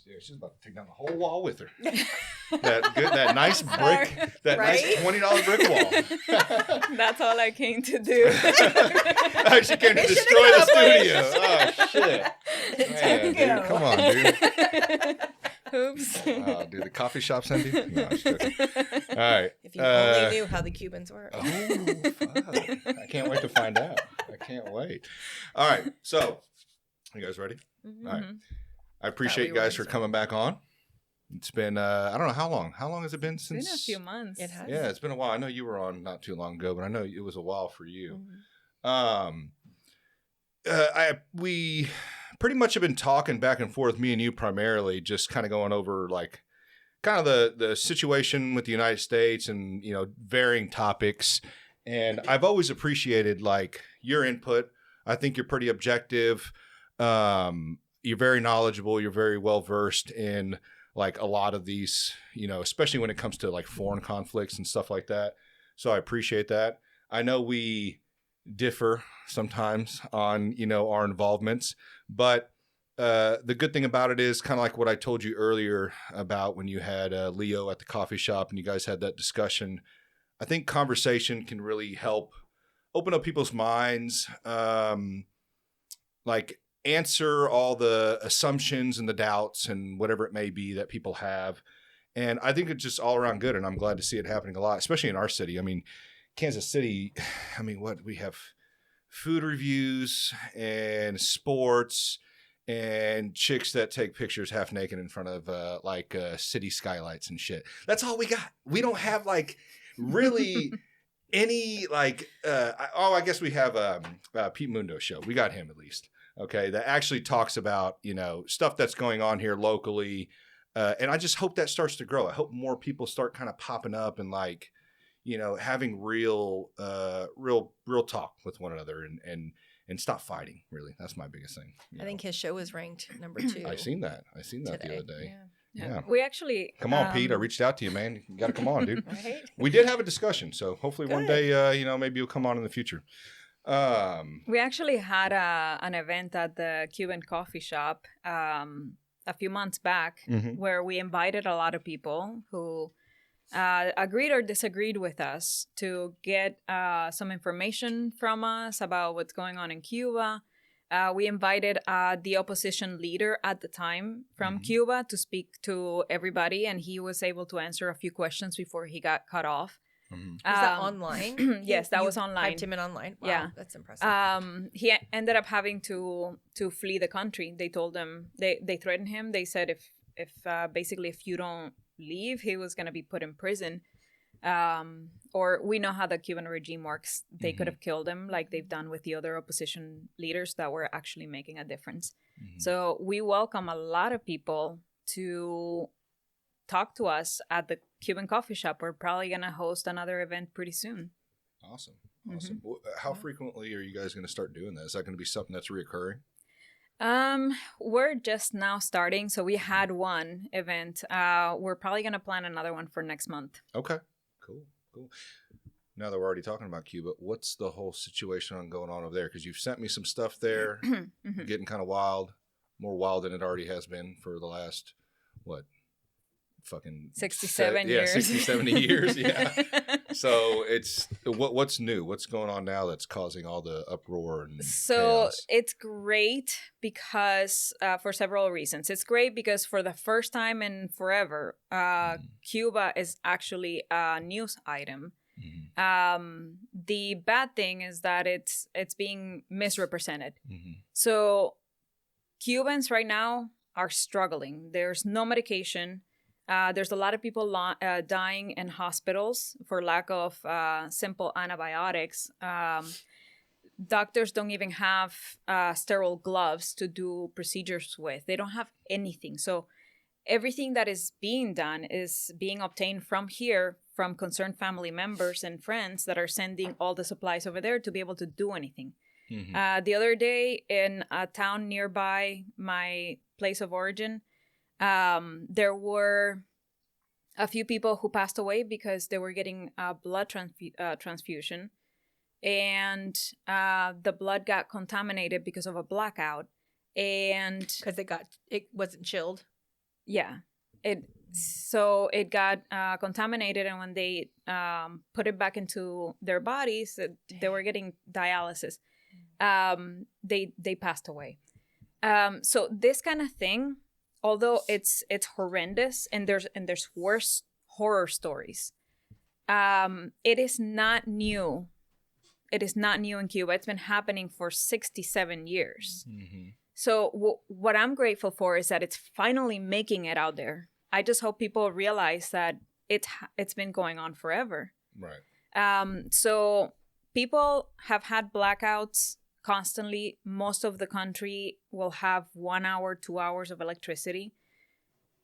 Yeah, she's about to take down the whole wall with her. that nice brick, that nice $20 brick wall. That's all I came to do. She came to destroy the studio. Oh shit! Man, dude, come on, dude. Oops. Oh, dude, the coffee shop sent you? No, I'm just joking. All right. If you only knew how the Cubans work. Oh, fuck. I can't wait to find out. I can't wait. All right. So, you guys ready? Mm-hmm. All right. I appreciate you guys for coming back on. It's been, I don't know how long. How long has it been since? It's been a few months. It has. Yeah, it's been a while. I know you were on not too long ago, but I know it was a while for you. Mm-hmm. We pretty much have been talking back and forth, me and you primarily, just kind of going over like kind of the situation with the United States and, you know, varying topics. And I've always appreciated like your input. I think you're pretty objective. You're very knowledgeable. You're very well versed in like a lot of these, you know, especially when it comes to like foreign conflicts and stuff like that. So I appreciate that. I know we differ sometimes on, you know, our involvements, but the good thing about it is kind of like what I told you earlier about when you had Leo at the coffee shop and you guys had that discussion. I think conversation can really help open up people's minds, like answer all the assumptions and the doubts and whatever it may be that people have. And I think it's just all around good. And I'm glad to see it happening a lot, especially in our city. I mean, Kansas City, I mean, what we have food reviews and sports and chicks that take pictures half naked in front of city skylights and shit. That's all we got. We don't have like really any like, I guess we have Pete Mundo show. We got him at least. Okay. That actually talks about, you know, stuff that's going on here locally. And I just hope that starts to grow. I hope more people start kind of popping up and like, you know, having real talk with one another and stop fighting. Really, that's my biggest thing. I think his show was ranked number 2. I seen that today. The other day. Yeah. We actually come on, Pete. I reached out to you, man. You got to come on, dude. Right? We did have a discussion, so hopefully one day, you know, maybe you'll come on in the future. We actually had an event at the Cuban coffee shop a few months back where we invited a lot of people who agreed or disagreed with us to get some information from us about what's going on in Cuba. We invited the opposition leader at the time from Cuba to speak to everybody, and he was able to answer a few questions before he got cut off. Was that online? Yes, that was online. Typed him in online? Wow, yeah. That's impressive. He ended up having to flee the country. They told him, they threatened him. They said if you don't leave, he was going to be put in prison. Or we know how the Cuban regime works. They could have killed him like they've done with the other opposition leaders that were actually making a difference. So we welcome a lot of people to talk to us at the Cuban coffee shop. We're probably going to host another event pretty soon. Awesome. How frequently are you guys going to start doing that? Is that going to be something that's reoccurring? We're just now starting. So we had one event. We're probably going to plan another one for next month. Okay, cool. Now that we're already talking about Cuba, what's the whole situation going on over there? Because you've sent me some stuff there, getting kind of wild, more wild than it already has been for the last, fucking 67 years. 60, 70 years. Yeah. So it's what's new? What's going on now that's causing all the uproar and chaos? It's great because for several reasons. It's great because for the first time in forever, Cuba is actually a news item. The bad thing is that it's being misrepresented. So Cubans right now are struggling. There's no medication. There's a lot of people dying in hospitals for lack of simple antibiotics. Doctors don't even have sterile gloves to do procedures with. They don't have anything. So everything that is being done is being obtained from here, from concerned family members and friends that are sending all the supplies over there to be able to do anything. The other day in a town nearby my place of origin, there were a few people who passed away because they were getting a blood transfusion, and the blood got contaminated because of a blackout, and because it wasn't chilled. Yeah. It got contaminated, and when they put it back into their bodies, they were getting dialysis. They passed away. So this kind of thing, although it's horrendous, and there's worse horror stories, it is not new. It is not new in Cuba. It's been happening for 67 years. Mm-hmm. So what I'm grateful for is that it's finally making it out there. I just hope people realize that it's been going on forever. Right. So people have had blackouts constantly. Most of the country will have 1 hour, 2 hours of electricity.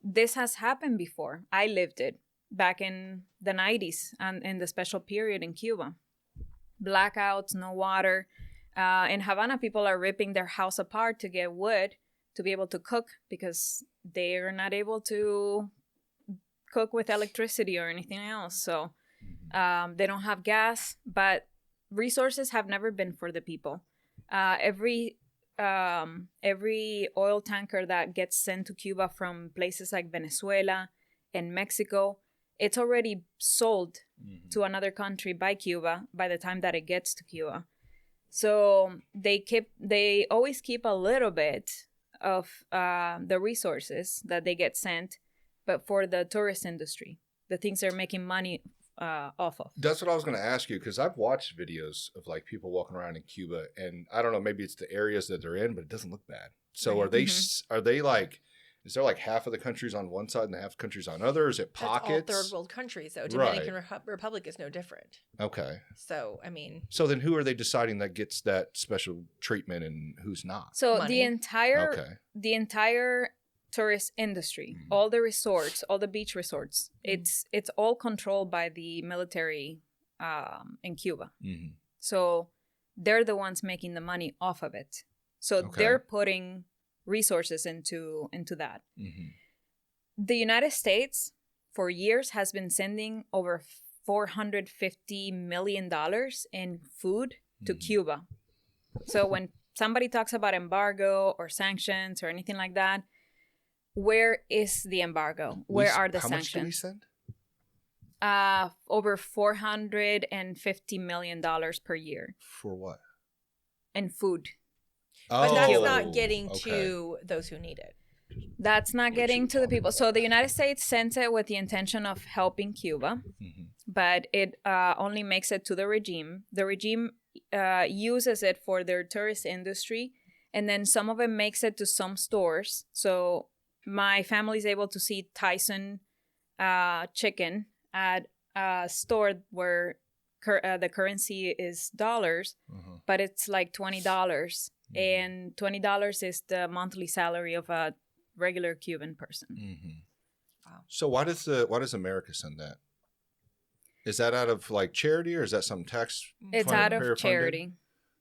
This has happened before. I lived it back in the 90s and in the special period in Cuba. Blackouts, no water. In Havana, people are ripping their house apart to get wood to be able to cook because they are not able to cook with electricity or anything else. So they don't have gas, but resources have never been for the people. Every oil tanker that gets sent to Cuba from places like Venezuela and Mexico, it's already sold to another country by Cuba by the time that it gets to Cuba. So they always keep a little bit of the resources that they get sent, but for the tourist industry, the things they're making money off of. That's what I was going to ask you, because I've watched videos of like people walking around in Cuba, and I don't know, maybe it's the areas that they're in, but it doesn't look bad. So right. are they like, is there like half of the countries on one side and half the countries on other? Is it pockets? That's all third world countries, though. Dominican Republic is no different. Okay. So, I mean. So then who are they deciding that gets that special treatment and who's not? So Money. the entire tourist industry, all the resorts, all the beach resorts, it's all controlled by the military in Cuba. Mm-hmm. So they're the ones making the money off of it. So they're putting resources into that. Mm-hmm. The United States for years has been sending over $450 million in food to Cuba. So when somebody talks about embargo or sanctions or anything like that, where is the embargo? Where are the sanctions? How much do we send? Over $450 million per year. For what? In food. But that's not getting to those who need it. That's not getting to the people. So the United States sends it with the intention of helping Cuba, but it only makes it to the regime. The regime uses it for their tourist industry, and then some of it makes it to some stores. So my family is able to see Tyson chicken at a store where the currency is dollars, but it's like $20. And $20 is the monthly salary of a regular Cuban person. Wow. So why does America send that? Is that out of like charity, or is that some tax? It's out of charity.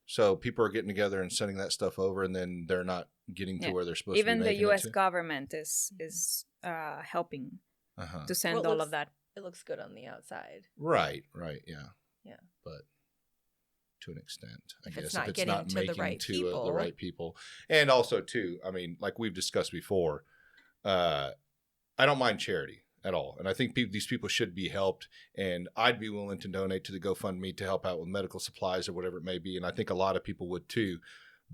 So people are getting together and sending that stuff over, and then they're not getting to where they're supposed to be. Even the making U.S. it to? government is helping to send all of that. It looks good on the outside. Right, yeah. Yeah. But to an extent, I if guess, it's not if it's getting not to making the right to people. the right people. And also, too, I mean, like we've discussed before, I don't mind charity at all. And I think these people should be helped. And I'd be willing to donate to the GoFundMe to help out with medical supplies or whatever it may be. And I think a lot of people would, too.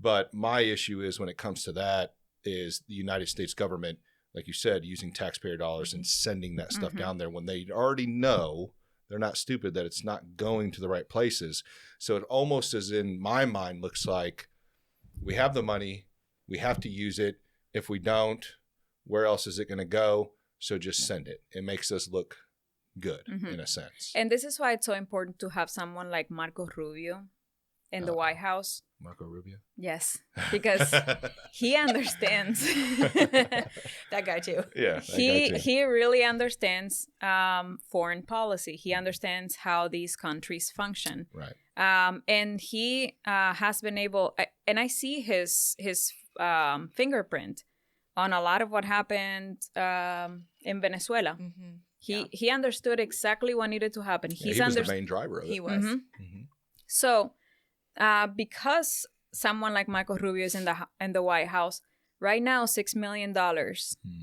But my issue is when it comes to that is the United States government, like you said, using taxpayer dollars and sending that stuff down there when they already know. They're not stupid that it's not going to the right places. So it almost, as in my mind, looks like we have the money, we have to use it. If we don't, where else is it going to go? So just send it. It makes us look good in a sense. And this is why it's so important to have someone like Marco Rubio in the White House. Marco Rubio? Yes, because he understands. That guy too. Yeah, he really understands foreign policy. He understands how these countries function. Right. And he has been able, and I see his fingerprint on a lot of what happened in Venezuela. He understood exactly what needed to happen. He was the main driver of it. He was. So because someone like Marco Rubio is in the White House, Right now, $6 million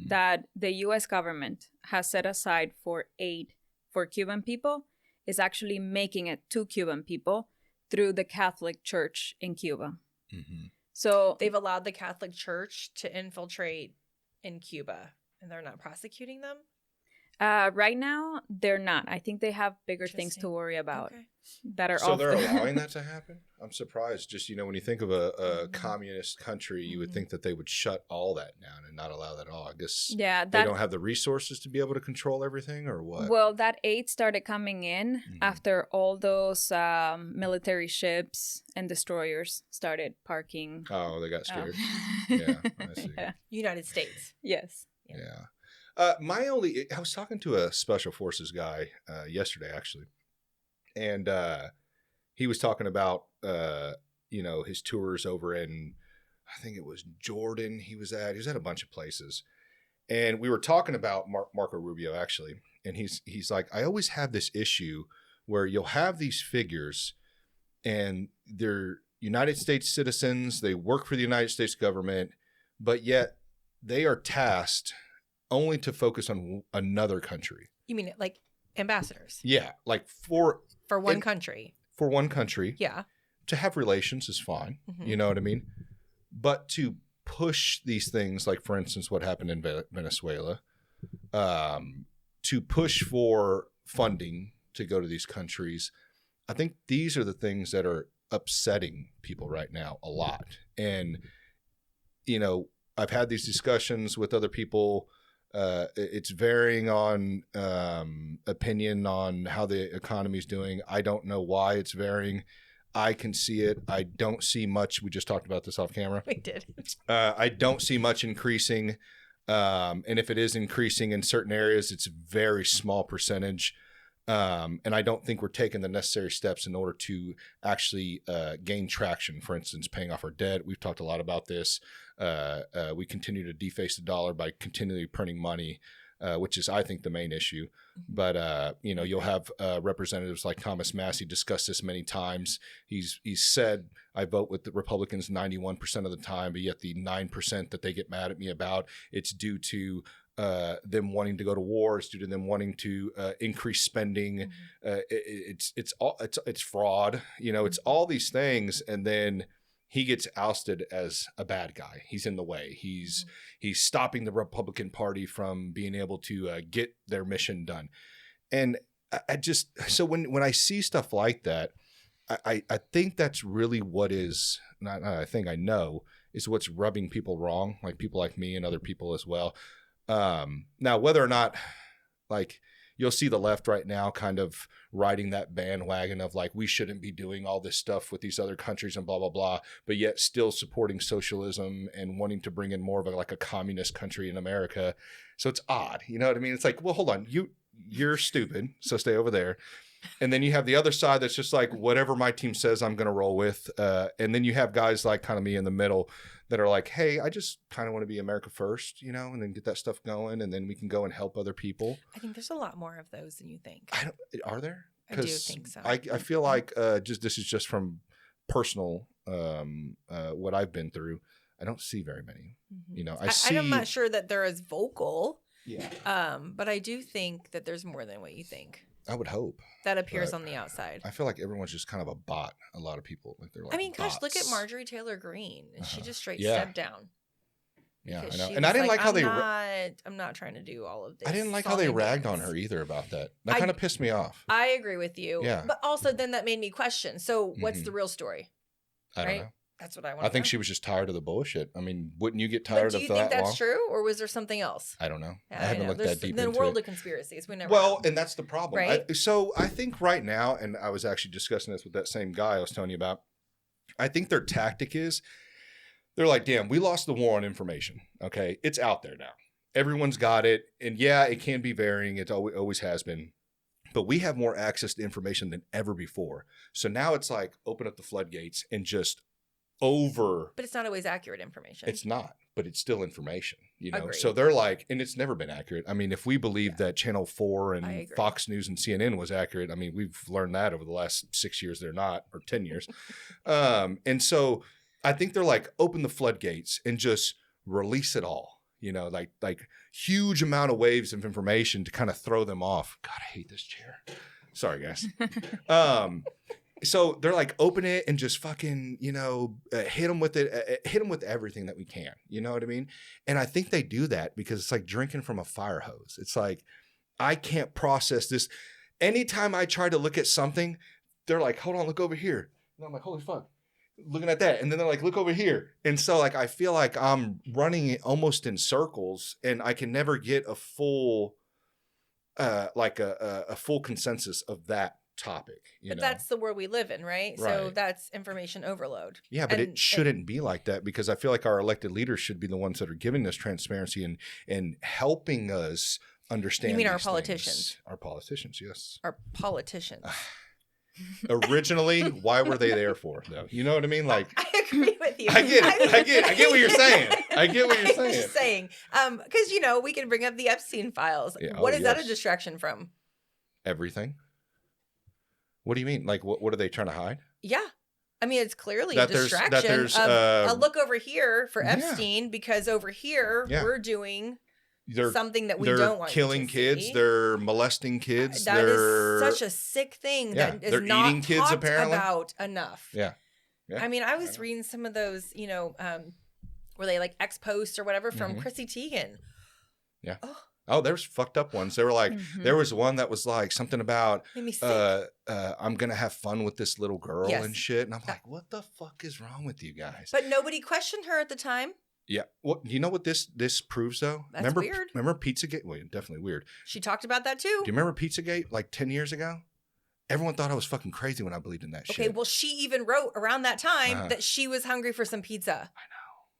that the U.S. government has set aside for aid for Cuban people is actually making it to Cuban people through the Catholic Church in Cuba. Mm-hmm. So they've allowed the Catholic Church to infiltrate in Cuba, and they're not prosecuting them? Right now, they're not. I think they have bigger things to worry about that are So they're allowing that to happen? I'm surprised. Just, when you think of a communist country, you would think that they would shut all that down and not allow that at all. I guess they don't have the resources to be able to control everything, or what? Well, that aid started coming in after all those military ships and destroyers started parking. Oh, they got scared. Yeah, I see. Yeah. United States. Yes. Yeah. I was talking to a special forces guy yesterday, actually, and he was talking about his tours over in, I think it was Jordan. He was at a bunch of places, and we were talking about Marco Rubio, actually, and he's like, I always have this issue where you'll have these figures, and they're United States citizens, they work for the United States government, but yet they are tasked only to focus on another country. You mean like ambassadors? Yeah, like for one country. For one country. Yeah. To have relations is fine. Mm-hmm. You know what I mean? But to push these things, like for instance, what happened in Venezuela, to push for funding to go to these countries, I think these are the things that are upsetting people right now a lot. And, I've had these discussions with other people. It's varying on opinion on how the economy is doing. I don't know why it's varying. I can see it. I don't see much. We just talked about this off camera. We did. I don't see much increasing. And if it is increasing in certain areas, it's a very small percentage. And I don't think we're taking the necessary steps in order to actually gain traction. For instance, paying off our debt. We've talked a lot about this. We continue to deface the dollar by continually printing money, which is, I think, the main issue. But, you'll have representatives like Thomas Massey discuss this many times. He's said, I vote with the Republicans 91% of the time, but yet the 9% that they get mad at me about, it's due to them wanting to go to war. It's due to them wanting to increase spending. It's fraud. It's all these things. And then he gets ousted as a bad guy. He's in the way. He's stopping the Republican Party from being able to get their mission done. And so when I see stuff like that, I think that's really what is, not I think I know, is what's rubbing people wrong, like people like me and other people as well. Now, whether or not, like, you'll see the left right now kind of riding that bandwagon of like, we shouldn't be doing all this stuff with these other countries and blah, blah, blah, but yet still supporting socialism and wanting to bring in more of a communist country in America. So it's odd. You know what I mean? It's like, well, hold on, you're stupid, so stay over there. And then you have the other side that's just like, whatever my team says, I'm going to roll with. And then you have guys like kind of me in the middle that are like, hey, I just kind of want to be America first, and then get that stuff going. And then we can go and help other people. I think there's a lot more of those than you think. Are there? I do think so. I feel like this is just from personal what I've been through. I don't see very many. Mm-hmm. I'm not sure that they're as vocal. Yeah. But I do think that there's more than what you think. I would hope. That appears on the outside. I feel like everyone's just kind of a bot. A lot of people, like they're like. Gosh, look at Marjorie Taylor Greene. She just straight stepped down. Yeah, I know. And I didn't like how I'm not trying to do all of this. I didn't like how they ragged on her either about that. That kind of pissed me off. I agree with you. Yeah. But also then that made me question. So what's the real story? I don't know. That's what I want to know. I think she was just tired of the bullshit. I mean, wouldn't you get tired of that long? Do you think that's true, or was there something else? I don't know. Yeah, I haven't looked that deep into it. The world of conspiracies. We never know. And that's the problem. Right? So I think right now, and I was actually discussing this with that same guy I was telling you about, I think their tactic is, they're like, damn, we lost the war on information. Okay, it's out there now. Everyone's got it. And yeah, it can be varying. It always has been. But we have more access to information than ever before. So now it's like, open up the floodgates and just But it's not always accurate information. It's not, but it's still information, Agreed. So they're like, and it's never been accurate. I mean, if we believe that Channel 4 and Fox News and CNN was accurate, I mean, we've learned that over the last 6 years. They're not, or 10 years. And so I think they're like, open the floodgates and just release it all, like huge amount of waves of information to kind of throw them off. God, I hate this chair. Sorry, guys. So they're like, open it and just fucking, hit them with it, hit them with everything that we can. You know what I mean? And I think they do that because it's like drinking from a fire hose. It's like, I can't process this. Anytime I try to look at something, they're like, hold on, look over here. And I'm like, holy fuck, looking at that. And then they're like, look over here. And so like, I feel like I'm running almost in circles and I can never get a full, a full consensus of that topic. But that's the world we live in, right? So that's information overload. Yeah, but it shouldn't be like that because I feel like our elected leaders should be the ones that are giving us transparency and helping us understand. You mean our politicians? Things. Our politicians, yes. Our politicians. Originally, why were they there for, though? You know what I mean? Like, I agree with you. I get what you're saying. I get what you're saying. I'm just saying, because we can bring up the Epstein files. Yeah, what is that a distraction from? Everything. What do you mean? Like, what are they trying to hide? Yeah. I mean, it's clearly a distraction of a look over here for Epstein because over here we're doing something that we don't want. They're killing kids. They're molesting kids. That is such a sick thing that is not eating kids, talked about enough. Yeah. I mean, I was reading some of those, where they like ex-posts or whatever from Chrissy Teigen. Yeah. Oh, there's fucked up ones. They were like, there was one that was like something about, I'm going to have fun with this little girl and shit. And I'm like, what the fuck is wrong with you guys? But nobody questioned her at the time. Yeah. Well, you know what this proves, though? That's weird. Remember Pizzagate? Well, definitely weird. She talked about that, too. Do you remember Pizzagate like 10 years ago? Everyone thought I was fucking crazy when I believed in that shit. Okay, well, she even wrote around that time that she was hungry for some pizza. I know.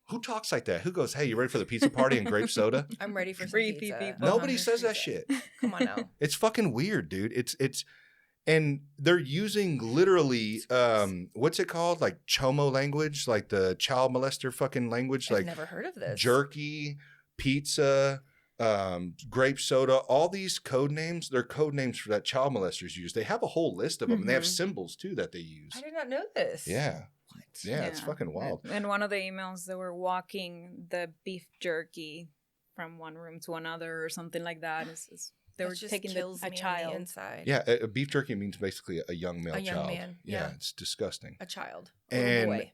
Who talks like that? Who goes, hey, you ready for the pizza party and grape soda? I'm ready for some Free pizza. Nobody says that shit. Come on now. It's fucking weird, dude. It's and they're using literally what's it called? Like chomo language, like the child molester fucking language. I've like never heard of this. Jerky, pizza, grape soda, all these code names, they're code names for that child molesters use. They have a whole list of them and they have symbols too that they use. I did not know this. Yeah. Yeah, it's fucking wild. In one of the emails, they were walking the beef jerky from one room to another or something like that. They were taking a child inside. Yeah, a beef jerky means basically a young male child. A young man. Yeah, it's disgusting. A child. A boy.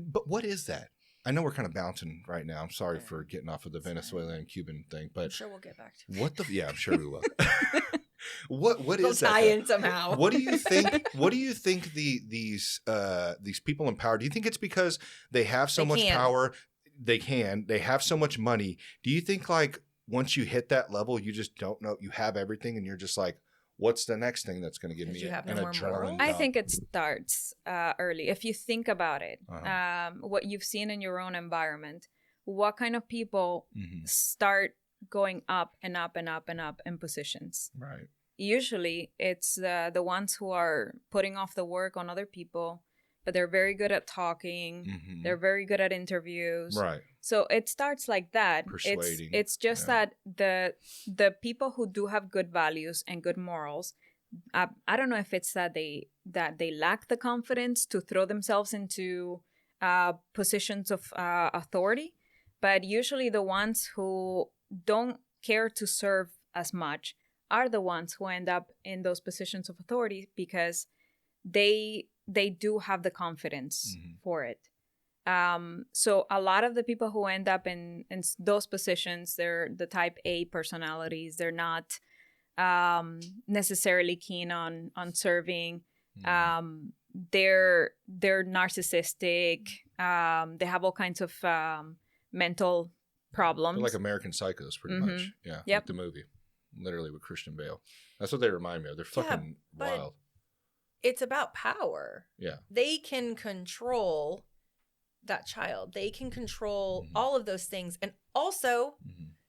But what is that? I know we're kind of bouncing right now. I'm sorry for getting off of the Venezuelan and Cuban thing, but I'm sure we'll get back to it. Yeah, I'm sure we will. What is that? Tie in somehow. What do you think? What do you think these people in power? Do you think it's because they have so much power? They have so much money. Do you think like once you hit that level, you just don't know you have everything, and you're just like, what's the next thing that's going to give me an adrenaline? I think it starts early. If you think about it, what you've seen in your own environment, what kind of people start going up and up and up and up in positions? Right. Usually it's the ones who are putting off the work on other people, but they're very good at talking. They're very good at interviews. Right. So it starts like that. Persuading. It's just that the people who do have good values and good morals, I don't know if it's that they lack the confidence to throw themselves into positions of authority, but usually the ones who don't care to serve as much are the ones who end up in those positions of authority because they do have the confidence for it. So a lot of the people who end up in those positions, they're the type A personalities. They're not necessarily keen on serving. They're narcissistic. They have all kinds of mental problems. They're like American Psychos, pretty much. Yeah, like the movie. Literally with Christian Bale. That's what they remind me of. They're fucking wild. It's about power. Yeah. They can control that child. They can control all of those things. And also,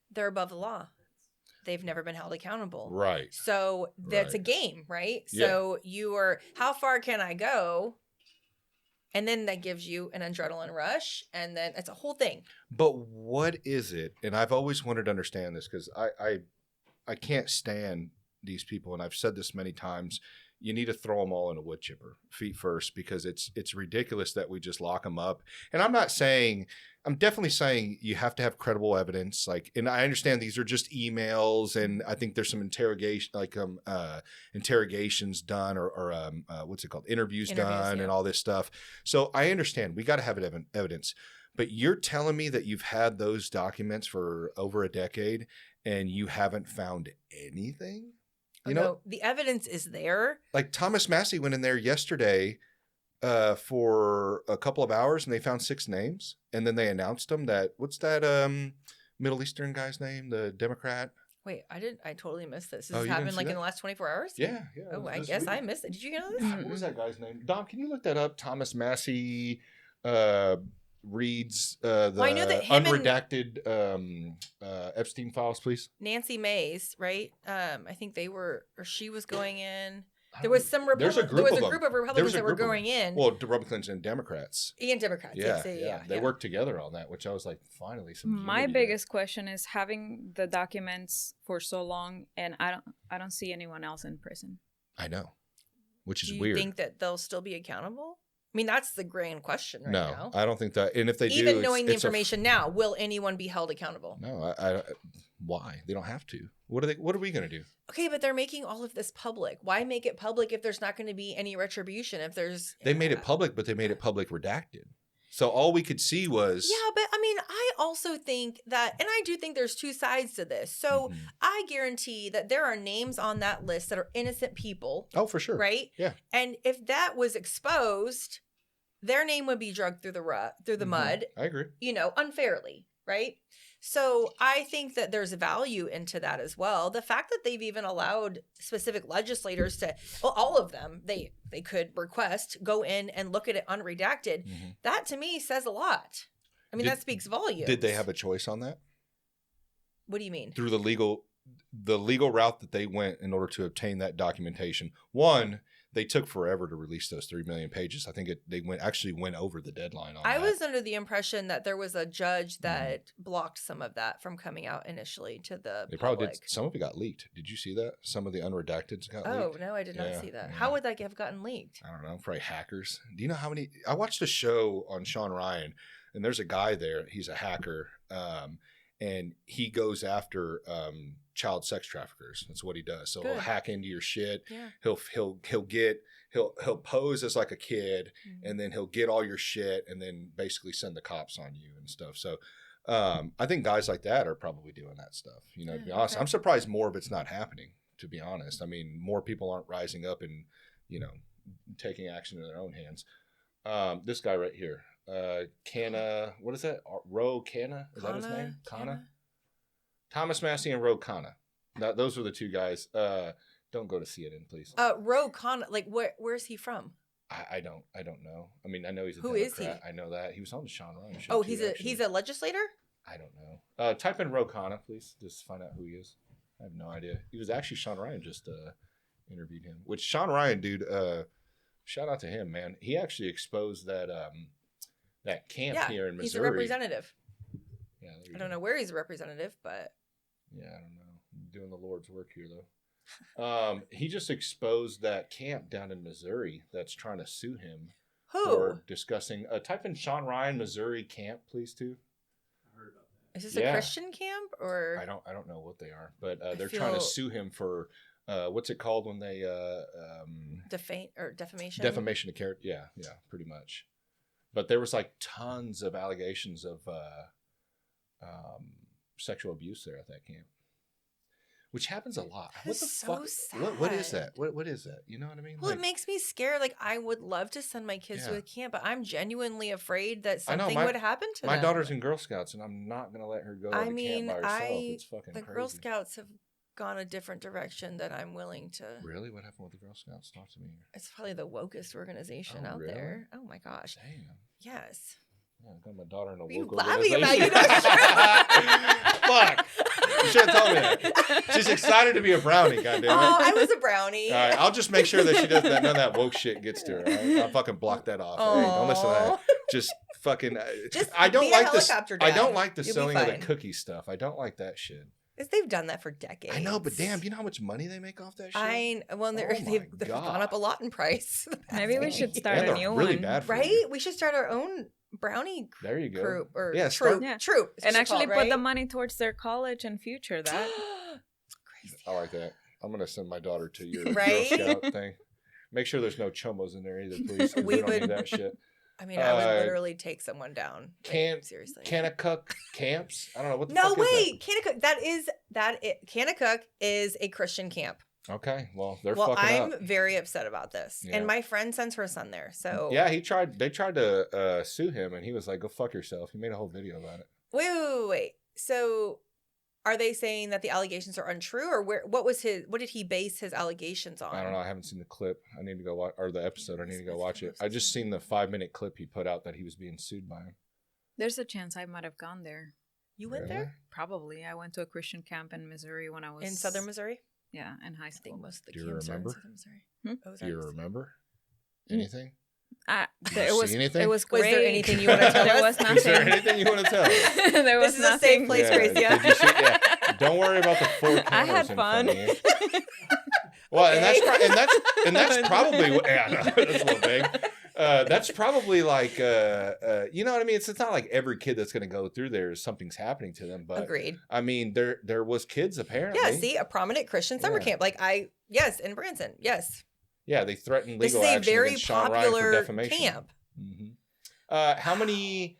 they're above the law. They've never been held accountable. Right. So that's a game, right? So you are, how far can I go? And then that gives you an adrenaline rush. And then it's a whole thing. But what is it? And I've always wanted to understand this because I can't stand these people. And I've said this many times. You need to throw them all in a wood chipper, feet first, because it's ridiculous that we just lock them up. And I'm not saying I'm definitely saying you have to have credible evidence. Like, and I understand these are just emails, and I think there's some interrogations done, or what's it called? Interviews done, and all this stuff. So I understand we got to have evidence. But you're telling me that you've had those documents for over a decade and you haven't found anything? You know, no, the evidence is there. Like Thomas Massey went in there yesterday for a couple of hours and they found 6 names. And then they announced them that, what's that Middle Eastern guy's name? The Democrat? Wait, I totally missed this. This happened like in the last 24 hours? Yeah. Oh, I guess I missed it. Did you know this? What was that guy's name? Dom, can you look that up? Thomas Massey reads I know that unredacted Epstein files, please. Nancy Mays, right? I think she was going in. There was some there was a group of Republicans that were going in. Well, Republicans and Democrats. And Democrats, yeah. They worked together on that, which I was like, finally, some. My biggest question is having the documents for so long, and I don't see anyone else in prison. I know, which is weird. weird. Do you think that they'll still be accountable? I mean, that's the grand question right now. No, I don't think that. And if they do, even knowing the information now, will anyone be held accountable? No, I why? They don't have to. What are we going to do? Okay, but they're making all of this public. Why make it public if there's not going to be any retribution? If there's They made it public, but they made it public redacted. So all we could see was but I mean, I also think that, and I do think there's 2 sides to this. So I guarantee that there are names on that list that are innocent people. Oh, for sure. Right? Yeah. And if that was exposed, their name would be dragged through the mud. I agree. Unfairly, right? So I think that there's value into that as well. The fact that they've even allowed specific legislators to, well, all of them, they could request, go in and look at it unredacted. That to me says a lot. I mean, that speaks volumes. Did they have a choice on that? What do you mean? Through the legal route that they went in order to obtain that documentation. One, they took forever to release those 3 million pages. I think they went over the deadline on that. I was under the impression that there was a judge that blocked some of that from coming out initially to the They public. probably did. Some of it got leaked. Did you see that? Some of the unredacteds got leaked. Oh, no, I did not see that. How would that have gotten leaked? I don't know. Probably hackers. Do you know how many? I watched a show on Sean Ryan, and there's a guy there. He's a hacker, and he goes after child sex traffickers. That's what he does. So he'll hack into your shit. Yeah. He'll pose as like a kid, and then he'll get all your shit, and then basically send the cops on you and stuff. So I think guys like that are probably doing that stuff. To be honest, I'm surprised more of it's not happening. To be honest, I mean, more people aren't rising up and taking action in their own hands. This guy right here. Kana, what is that? Ro Kana? Is that his name? Kana? Thomas Massey and Ro Kana. Those were the 2 guys. Don't go to CNN, please. Ro Kana, like where's he from? I don't know. I mean, I know he's a Who Democrat. Is he? I know that. He was on the Sean Ryan show. Oh, he's a legislator? I don't know. Type in Ro Kana, please. Just find out who he is. I have no idea. He was actually Sean Ryan just interviewed him. Which Sean Ryan, dude, shout out to him, man. He actually exposed that camp here in Missouri. He's a representative. Yeah, I don't know where he's a representative, but yeah, I don't know. I'm doing the Lord's work here though. He just exposed that camp down in Missouri that's trying to sue him for discussing. Type in Sean Ryan Missouri camp, please, too. I heard about that. Is this a Christian camp or? I don't know what they are, but they're trying to sue him for what's it called when they defamation? Defamation of character. Yeah, pretty much. But there was like tons of allegations of sexual abuse there at that camp, which happens a lot. What the fuck? Sad. What is that? What is that? You know what I mean? Well, it makes me scared. Like, I would love to send my kids to a camp, but I'm genuinely afraid that something would happen to them. My daughter's in Girl Scouts, and I'm not going to let her go to camp by herself. It's fucking crazy. The Girl Scouts have gone a different direction that I'm willing to. Really? What happened with the Girl Scouts? Talk to me. It's probably the wokest organization out there. Oh my gosh. Damn. Yes. Yeah, I got my daughter in a woke organization. Laughing about Fuck. You should have told me that. She's excited to be a brownie, goddammit. Oh, I was a brownie. All right, I'll just make sure that she doesn't. None of that woke shit gets to her. Right? I'll fucking block that off. Hey, don't listen to that. Just fucking. I don't like this. I don't like the selling of the cookie stuff. I don't like that shit. They've done that for decades. I know, but damn, you know how much money they make off that shit? They've gone up a lot in price. Maybe we should start a new really one. bad for right? you. We should start our own brownie There you go. group or Yeah, troop. Yeah. Troop. And actually called, put right? the money towards their college and future. That Crazy. I like that. I'm gonna send my daughter to your Right? Girl Scout thing. Make sure there's no chomos in there either, please. 'Cause we don't need that shit. I mean, I would literally take someone down. Seriously. Kanakuk camps? I don't know what the No, fuck is wait. Kanakuk is a Christian camp. that? Okay, well, they're Well, fucking I'm up. very upset about this. Yeah. And my friend sends her son there. So Yeah, they tried to sue him, and he was like, go fuck yourself. He made a whole video about it. Wait. So are they saying that the allegations are untrue, or what did he base his allegations on? I don't know. I haven't seen the clip. I need to go watch, or the episode. I need to go watch it. I just seen the 5-minute clip he put out that he was being sued by him. there's a chance I might have gone there. You went Really? there? Probably. I went to a Christian camp in Missouri when I was In southern Missouri? Yeah, in high I school. think most of the Do you camps remember? are in southern Missouri. Hmm? Do you remember Mm. anything? Did It you was see anything? it was Was great. there anything you want to tell There us? was nothing. Is there anything you want to tell us? There was This is a nothing. safe place, Gresia. Did you see? Yeah. Don't worry about the 4 cameras I had in fun. front of you. Well, and that's probably what. Yeah, no, that's a little big. That's probably like, you know what I mean? It's not like every kid that's going to go through there, something's happening to them. But Agreed. I mean, there was kids apparently. Yeah, see, a prominent Christian summer Yeah. camp. Yes, in Branson. Yes. Yeah, they threatened This legal is a action very against Sean Ryan for popular defamation. camp. Mm-hmm.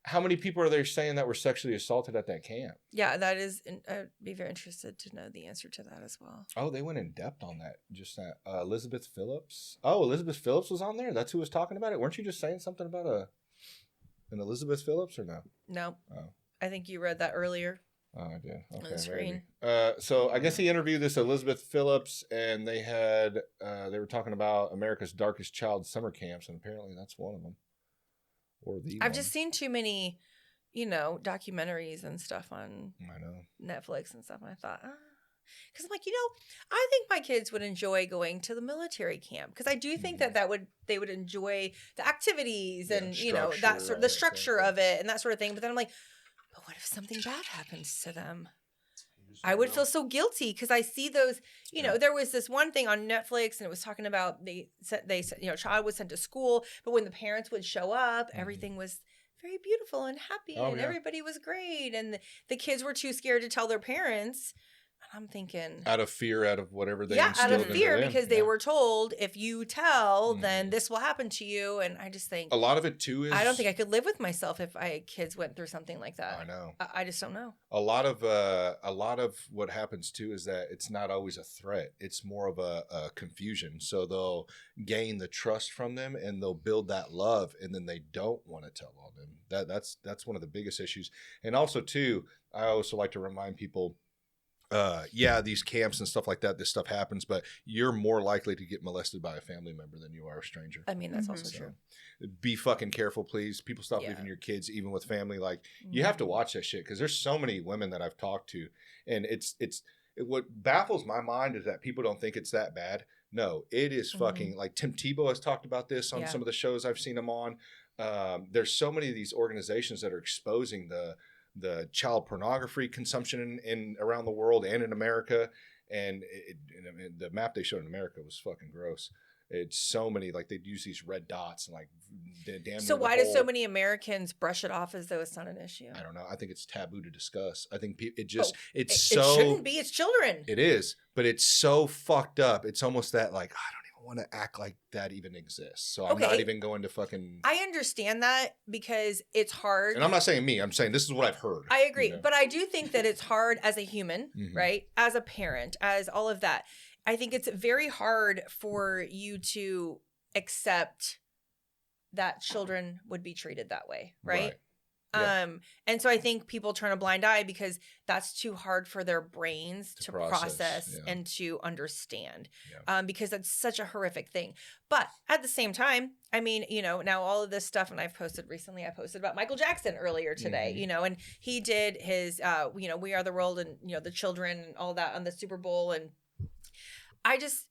How many people are there saying that were sexually assaulted at that camp? Yeah, that is. I'd be very interested to know the answer to that as well. Oh, they went in depth on that. Just that. Elizabeth Phillips. Oh, Elizabeth Phillips was on there? That's who was talking about it? Weren't you just saying something about an Elizabeth Phillips or no? No. Oh. I think you read that earlier. Oh, I did. On Okay, the screen. maybe. So I guess he interviewed this Elizabeth Phillips, and they were talking about America's Darkest Child summer camps, and apparently that's one of them. Or the I've one. just seen too many, documentaries and stuff on I know. Netflix and stuff. And I thought, because I'm like, I think my kids would enjoy going to the military camp because I do think that they would enjoy the activities and the structure of it and that sort of thing. But then I'm like, but what if something bad happens to them? I would feel so guilty because I see those. There was this one thing on Netflix, and it was talking about they said child was sent to school, but when the parents would show up, everything was very beautiful and happy, and everybody was great, and the kids were too scared to tell their parents. And I'm thinking, Out of fear, out of whatever they out instilled of into fear them. because they were told if you tell, then this will happen to you. And I just think A lot of it too is I don't think I could live with myself if kids went through something like that. I know. I just don't know. A lot of what happens too is that it's not always a threat. It's more of a confusion. So they'll gain the trust from them and they'll build that love, and then they don't want to tell on them. That's one of the biggest issues. And also too, I also like to remind people, these camps and stuff like that, this stuff happens, but you're more likely to get molested by a family member than you are a stranger. I mean, that's also true. Be fucking careful, please. People stop leaving your kids, even with family. Like, you have to watch that shit because there's so many women that I've talked to, and what baffles my mind is that people don't think it's that bad. No, it is fucking like Tim Tebow has talked about this on some of the shows I've seen him on. There's so many of these organizations that are exposing the child pornography consumption in around the world and in America, and the map they showed in America was fucking gross. It's so many, like they'd use these red dots and like damn. So why do so many Americans brush it off as though it's not an issue? I don't know. I think it's taboo to discuss. I think it it shouldn't be. It's children. It is, but it's so fucked up. It's almost that like I don't even want to act like that even exists. So I'm not even going to fucking. I understand that because it's hard. And I'm not saying me. I'm saying this is what I've heard. I agree, but I do think that it's hard as a human, right? As a parent, as all of that. I think it's very hard for you to accept that children would be treated that way, right? Yeah. And so I think people turn a blind eye because that's too hard for their brains to process and to understand, because that's such a horrific thing. But at the same time, I mean, now all of this stuff, and I posted about Michael Jackson earlier today, and he did his, We Are the World and, the children and all that on the Super Bowl. And I just,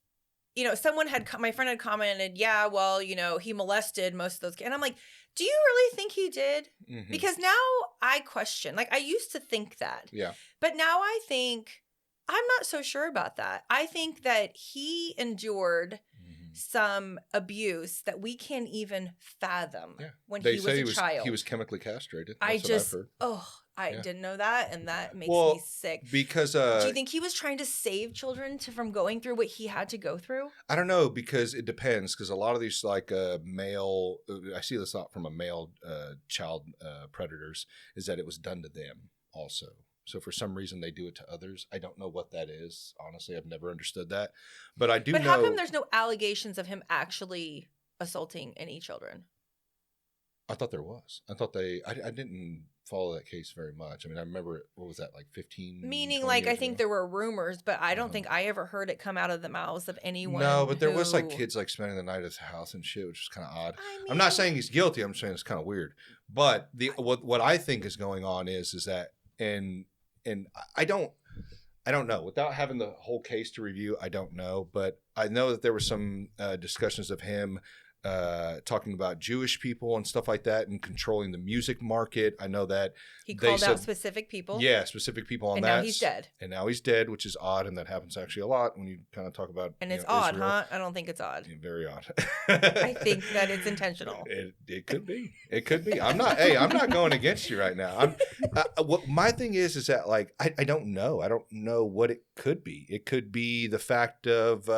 my friend had commented, he molested most of those kids. And I'm like, do you really think he did? Because now I question, like I used to think that. Yeah. But now I think, I'm not so sure about that. I think that he endured some abuse that we can't even fathom when They he was say a child. he was chemically castrated. I That's what I've heard. I didn't know that, and that makes Well, me sick. Because do you think he was trying to save children from going through what he had to go through? I don't know, because it depends. Because a lot of these like male, I see this a lot from a male child predators, is that it was done to them also. So for some reason they do it to others. I don't know what that is. Honestly, I've never understood that. But I do know. But how come there's no allegations of him actually assaulting any children? I thought there was. I thought I didn't follow that case very much. I mean, I remember, what was that, like 15? Meaning, like, I think there were rumors, but I don't think I ever heard it come out of the mouths of anyone. No, but there was like kids like spending the night at his house and shit, which is kind of odd. I'm not saying he's guilty. I'm saying it's kind of weird. But what I think is going on is that, and I don't know. Without having the whole case to review, I don't know. But I know that there were some discussions of him talking about Jewish people and stuff like that, and controlling the music market. I know that he called out specific people. Yeah, specific people on and that. And now he's dead. And now he's dead, which is odd, and that happens actually a lot when you kind of talk about. And it's odd, Israel. Huh? I don't think it's odd. Very odd. I think that it's intentional. It could be. It could be. I'm not going against you right now. What my thing is that, like, I don't know. I don't know what it could be. It could be the fact of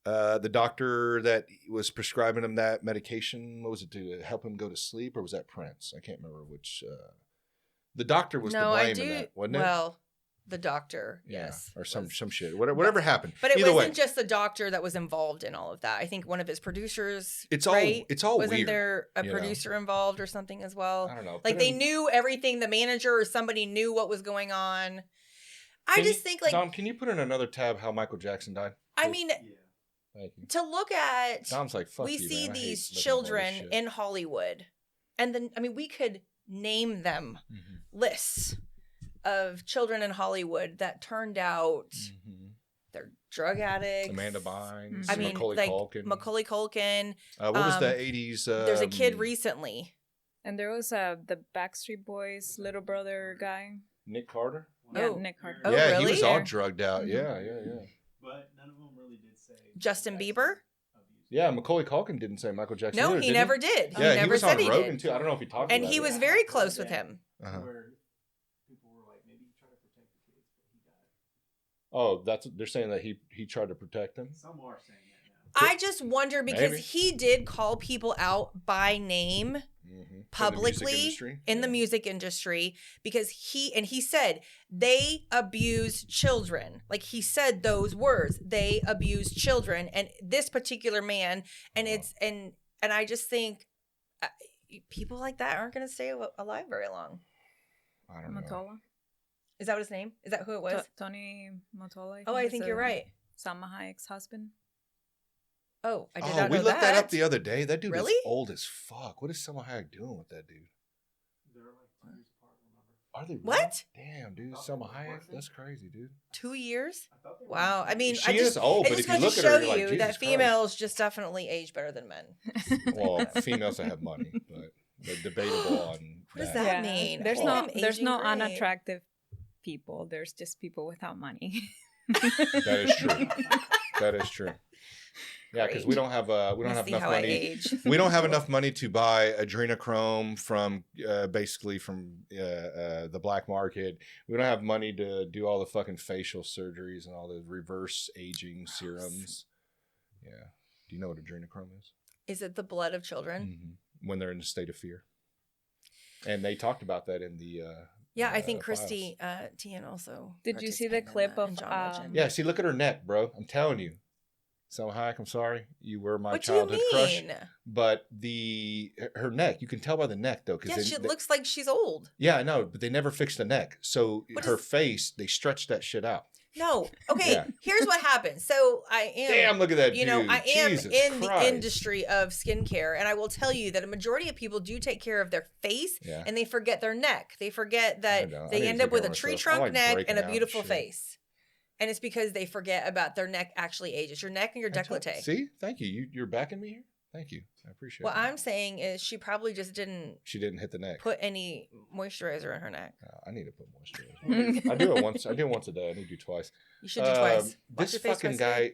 the doctor that was prescribing him that medication. What was it, to help him go to sleep, or was that Prince? I can't remember which. The doctor was to blame in that, wasn't it? Well, the doctor, yes, or some shit. Whatever happened. But it wasn't just the doctor that was involved in all of that. I think one of his producers. It's all wasn't weird. There a producer involved or something as well? I don't know. Like they knew everything. The manager or somebody knew what was going on. I just think, like, Dom, can you put in another tab how Michael Jackson died? I mean. To look at, Dom's like, fuck we you, see man. these children in Hollywood, and then, I mean, we could name them lists of children in Hollywood that turned out they're drug addicts. Amanda Bynes. I mean, Culkin. Macaulay Culkin. What was the 80s? There's a kid recently. And there was the Backstreet Boys little brother guy. Nick Carter? Yeah, Nick Carter. Oh, yeah, really? He was all drugged out. Yeah. But none of them really did say Justin Bieber. Yeah, Macaulay Culkin didn't say Michael Jackson. No, either, he never did. Yeah, he never was said on he Rogan did. too. I don't know if he talked. And about he it. was very close with him. Where people were like, maybe he tried to protect the kids, but he died. Oh, they're saying that he tried to protect them. Some are saying that now. I just wonder because he did call people out by name. Publicly in the music industry, because he said they abuse children. Like, he said those words, they abuse children, and this particular man, and it's and I just think people like that aren't going to stay alive very long. I don't know. Motola. Is that what his name? Is that who it was? Tony Motola. I think you're right. Salma Hayek's husband. Oh, I did not know that. We looked that up the other day. That dude really? is old as fuck. What is Salma Hayek doing with that dude? They're like 2 years apart, remember? Are they really? What? Damn, dude. Salma Hayek? That's crazy, dude. 2 years? I wow. I mean, she is old, but if you look at her, you're like, Jesus that females just definitely age better than men. Well, females that have money, but they're debatable on what does that mean? There's no unattractive people. There's just people without money. That is true. That is true. Yeah, because we don't have enough money. We don't have enough money to buy adrenochrome from basically from the black market. We don't have money to do all the fucking facial surgeries and all the reverse aging serums. Yeah. Do you know what adrenochrome is? Is it the blood of children? When they're in a state of fear. And they talked about that in the yeah, I think Christy Tien also. Did you see the clip of yeah, see, look at her neck, bro. I'm telling you. So Hayek, I'm sorry, you were my childhood crush. But her neck, you can tell by the neck though, because she looks like she's old. Yeah, I know, but they never fixed the neck, so her face, they stretched that shit out. No, okay. Here's what happened. So I am. Damn, look at that. You know, I am in the industry of skincare, and I will tell you that a majority of people do take care of their face, and they forget their neck. They forget that they end up with a tree trunk neck and a beautiful face. And it's because they forget about their neck actually ages. Your neck and your décolleté. See? Thank you. You're backing me here? Thank you. I appreciate it. What I'm saying is she probably just didn't... She didn't hit the neck. Put any moisturizer in her neck. I need to put moisturizer. I do it once a day. I need to do twice. You should do twice. This fucking guy...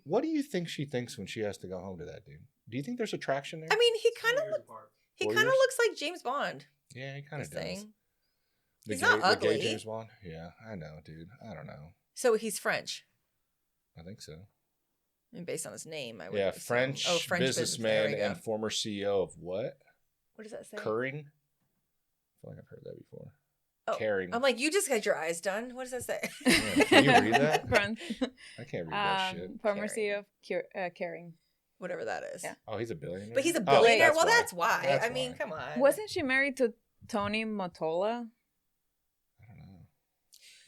What do you think she thinks when she has to go home to that dude? Do you think there's attraction there? I mean, he kind 4 of years apart. 4 years? looks like James Bond. Yeah, he kind of Just does. saying. The He's not The ugly. gay James Bond? Yeah, I know, dude. I don't know. So he's French. I think so. I mean, based on his name, I would. Yeah, assume. French, French businessman there we and go. former CEO of what? What does that say? Curring? I feel like I've heard that before. Oh, Caring. I'm like, you just got your eyes done. What does that say? Yeah, can you read that? Front. I can't read that shit. Former Caring. CEO of Caring. Whatever that is. Yeah. Oh, he's a billionaire? But he's a Oh, billionaire. Well, that's why. That's I mean, why. come on. Wasn't she married to Tony Motola? I don't know.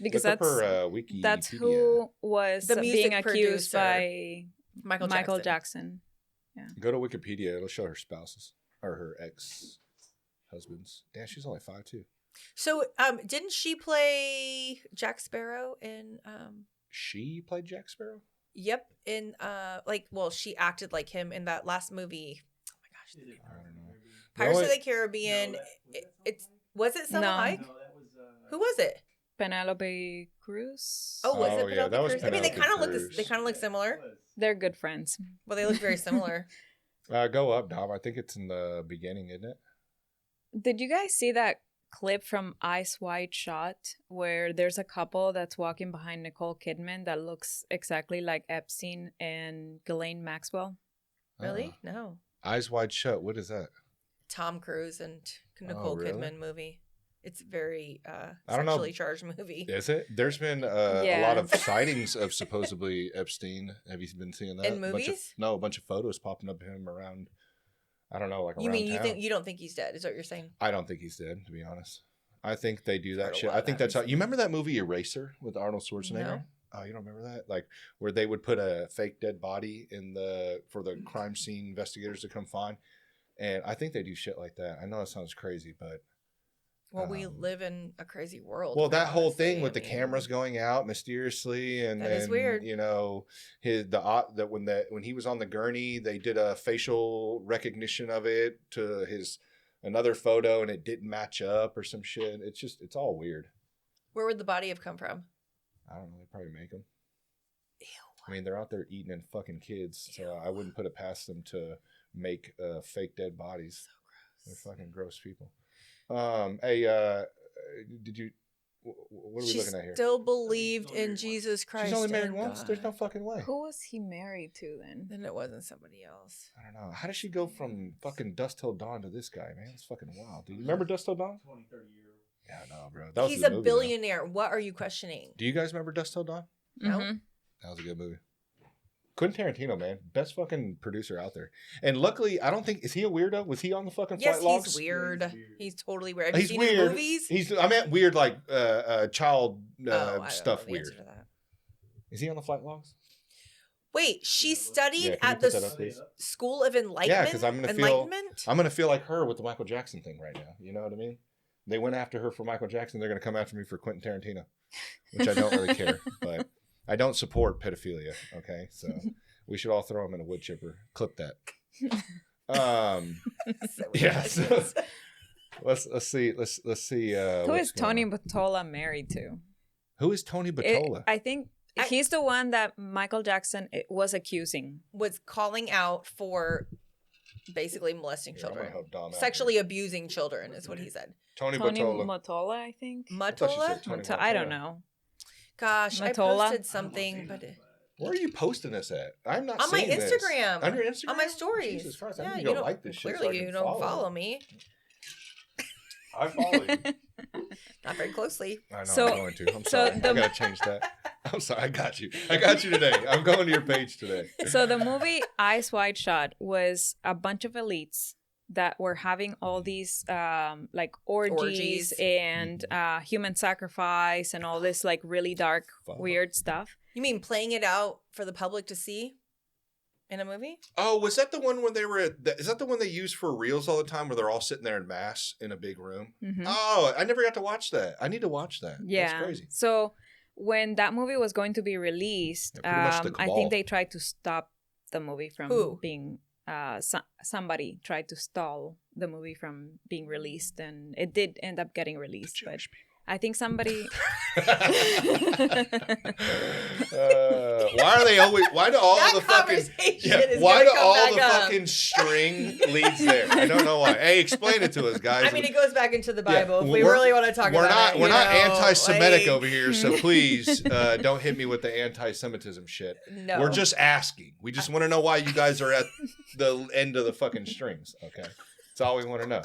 Because Look up that's her, Wikipedia. that's who was The music being accused producer. by Michael Michael Jackson. Jackson. Go to Wikipedia. It'll show her spouses or her ex-husbands. Damn, she's only 5'2". So, didn't she play Jack Sparrow in? She played Jack Sparrow? Yep, in she acted like him in that last movie. Oh my gosh, She did I don't know. Pirates The of only- the Caribbean. No, that- It's was it Selma No. Hayek? No, that was. Who was it? Penelope Cruz. Oh, was Oh, it yeah, Penelope that was Cruz? I mean, they Penelope kind of look. Cruz. They kind of look similar. They're good friends. Well, they look very similar. Go up, Dom. I think it's in the beginning, isn't it? Did you guys see that clip from Eyes Wide Shut where there's a couple that's walking behind Nicole Kidman that looks exactly like Epstein and Ghislaine Maxwell? Really? No. Eyes Wide Shut. What is that? Tom Cruise and Nicole really? Kidman movie. It's very I don't know. sexually charged movie. Is it? There's been a Yeah. lot of sightings of supposedly Epstein. Have you been seeing that? In A bunch of- movies? no, a bunch of photos popping up of him around. I don't know, like You around mean town. you don't think he's dead? Is what you're saying? I don't think he's dead, to be honest. I think they do Heard that a shit. lot I of think that that's how. You recently. remember that movie Eraser with Arnold Schwarzenegger? No. Oh, you don't remember that? Like where they would put a fake dead body for the crime scene investigators to come find. And I think they do shit like that. I know it sounds crazy, but Well, we live in a crazy world. well, quite that whole honestly. thing with I the mean, cameras going out mysteriously, and That then is weird. you know when he was on the gurney, they did a facial recognition of it to another photo, and it didn't match up or some shit. It's all weird. Where would the body have come from? I don't know. They probably make them. Ew. I mean, they're out there eating and fucking kids, so I wouldn't put it past them to make fake dead bodies. So They're fucking gross people. Hey, did you? What are we She looking at here? still believed in Jesus Christ. She's only married and once. God. There's no fucking way. Who was he married to then? Then it wasn't somebody else. I don't know. How does she go from fucking Dust Till Dawn to this guy, man? It's fucking wild. Do you remember Dust Till Dawn? 20, 30 year. Yeah, no, bro. That was He's the a movie, though. billionaire. What are you questioning? Do you guys remember Dust Till Dawn? No. Mhm. That was a good movie. Quentin Tarantino, man, best fucking producer out there. And luckily, I don't think is he a weirdo? Was he on the fucking Yes, flight logs? he's weird. He's weird. He's totally weird. Have you He's seen weird. his movies? I meant weird, like child I don't stuff. know the Weird. answer to that. Is he on the flight logs? Wait, she Yeah, studied can you at put the that up, please? School of Enlightenment. Yeah, because I'm gonna feel Enlightenment. I'm gonna feel like her with the Michael Jackson thing right now. You know what I mean? They went after her for Michael Jackson. They're gonna come after me for Quentin Tarantino, which I don't really care. But I don't support pedophilia. Okay, so we should all throw him in a wood chipper. Clip that. So Yeah. ridiculous. So let's see. Let's see. Who what's is going Tony on. Botola married to? Who is Tony Botola? I think I- he's the one that Michael Jackson was accusing. Was calling out for basically molesting Here, I'm gonna children, help Dom out sexually abusing children, is what he said. here. Tony Tony Botola. Motola, I think. I thought she Matola? said Tony I don't Motola. know. Gosh, I Matola? posted something, but Where are you posting this at? I'm not on my seeing this. Instagram, On your Instagram? on my stories. Jesus Christ, I yeah, need to you go don't like this shit. so I clearly can you don't follow me. I follow you. Not very closely. I know So- I'm going to. I'm so sorry. I the- gotta change that. I'm sorry. I got you. I got you today. I'm going to your page today. So the movie Eyes Wide Shut was a bunch of elites that were having all these like orgies and human sacrifice and all this like really dark, Fuck. weird stuff. You mean playing it out for the public to see in a movie? Oh, was that the one when they were at? Is that the one they use for reels all the time, where they're all sitting there in mass in a big room? Mhm. Oh, I never got to watch that. I need to watch that. Yeah. That's crazy. So when that movie was going to be released, Yeah, pretty much the I cabal. think they tried to stop the movie from Who? being. Somebody tried to stall the movie from being released, and it did end up getting released. But I think somebody. Why are they always? Why do all That the fucking? conversation Yeah, is why gonna do come all back the up. fucking string leads there? I don't know why. Hey, explain it to us, guys. I mean, it goes back into the Yeah, Bible. If we we're- really want to talk about it. We're not anti-Semitic like, over here, so please don't hit me with the anti-Semitism shit. No. We're just asking. We just want to know why you guys are at the end of the fucking strings. Okay, that's all we want to know.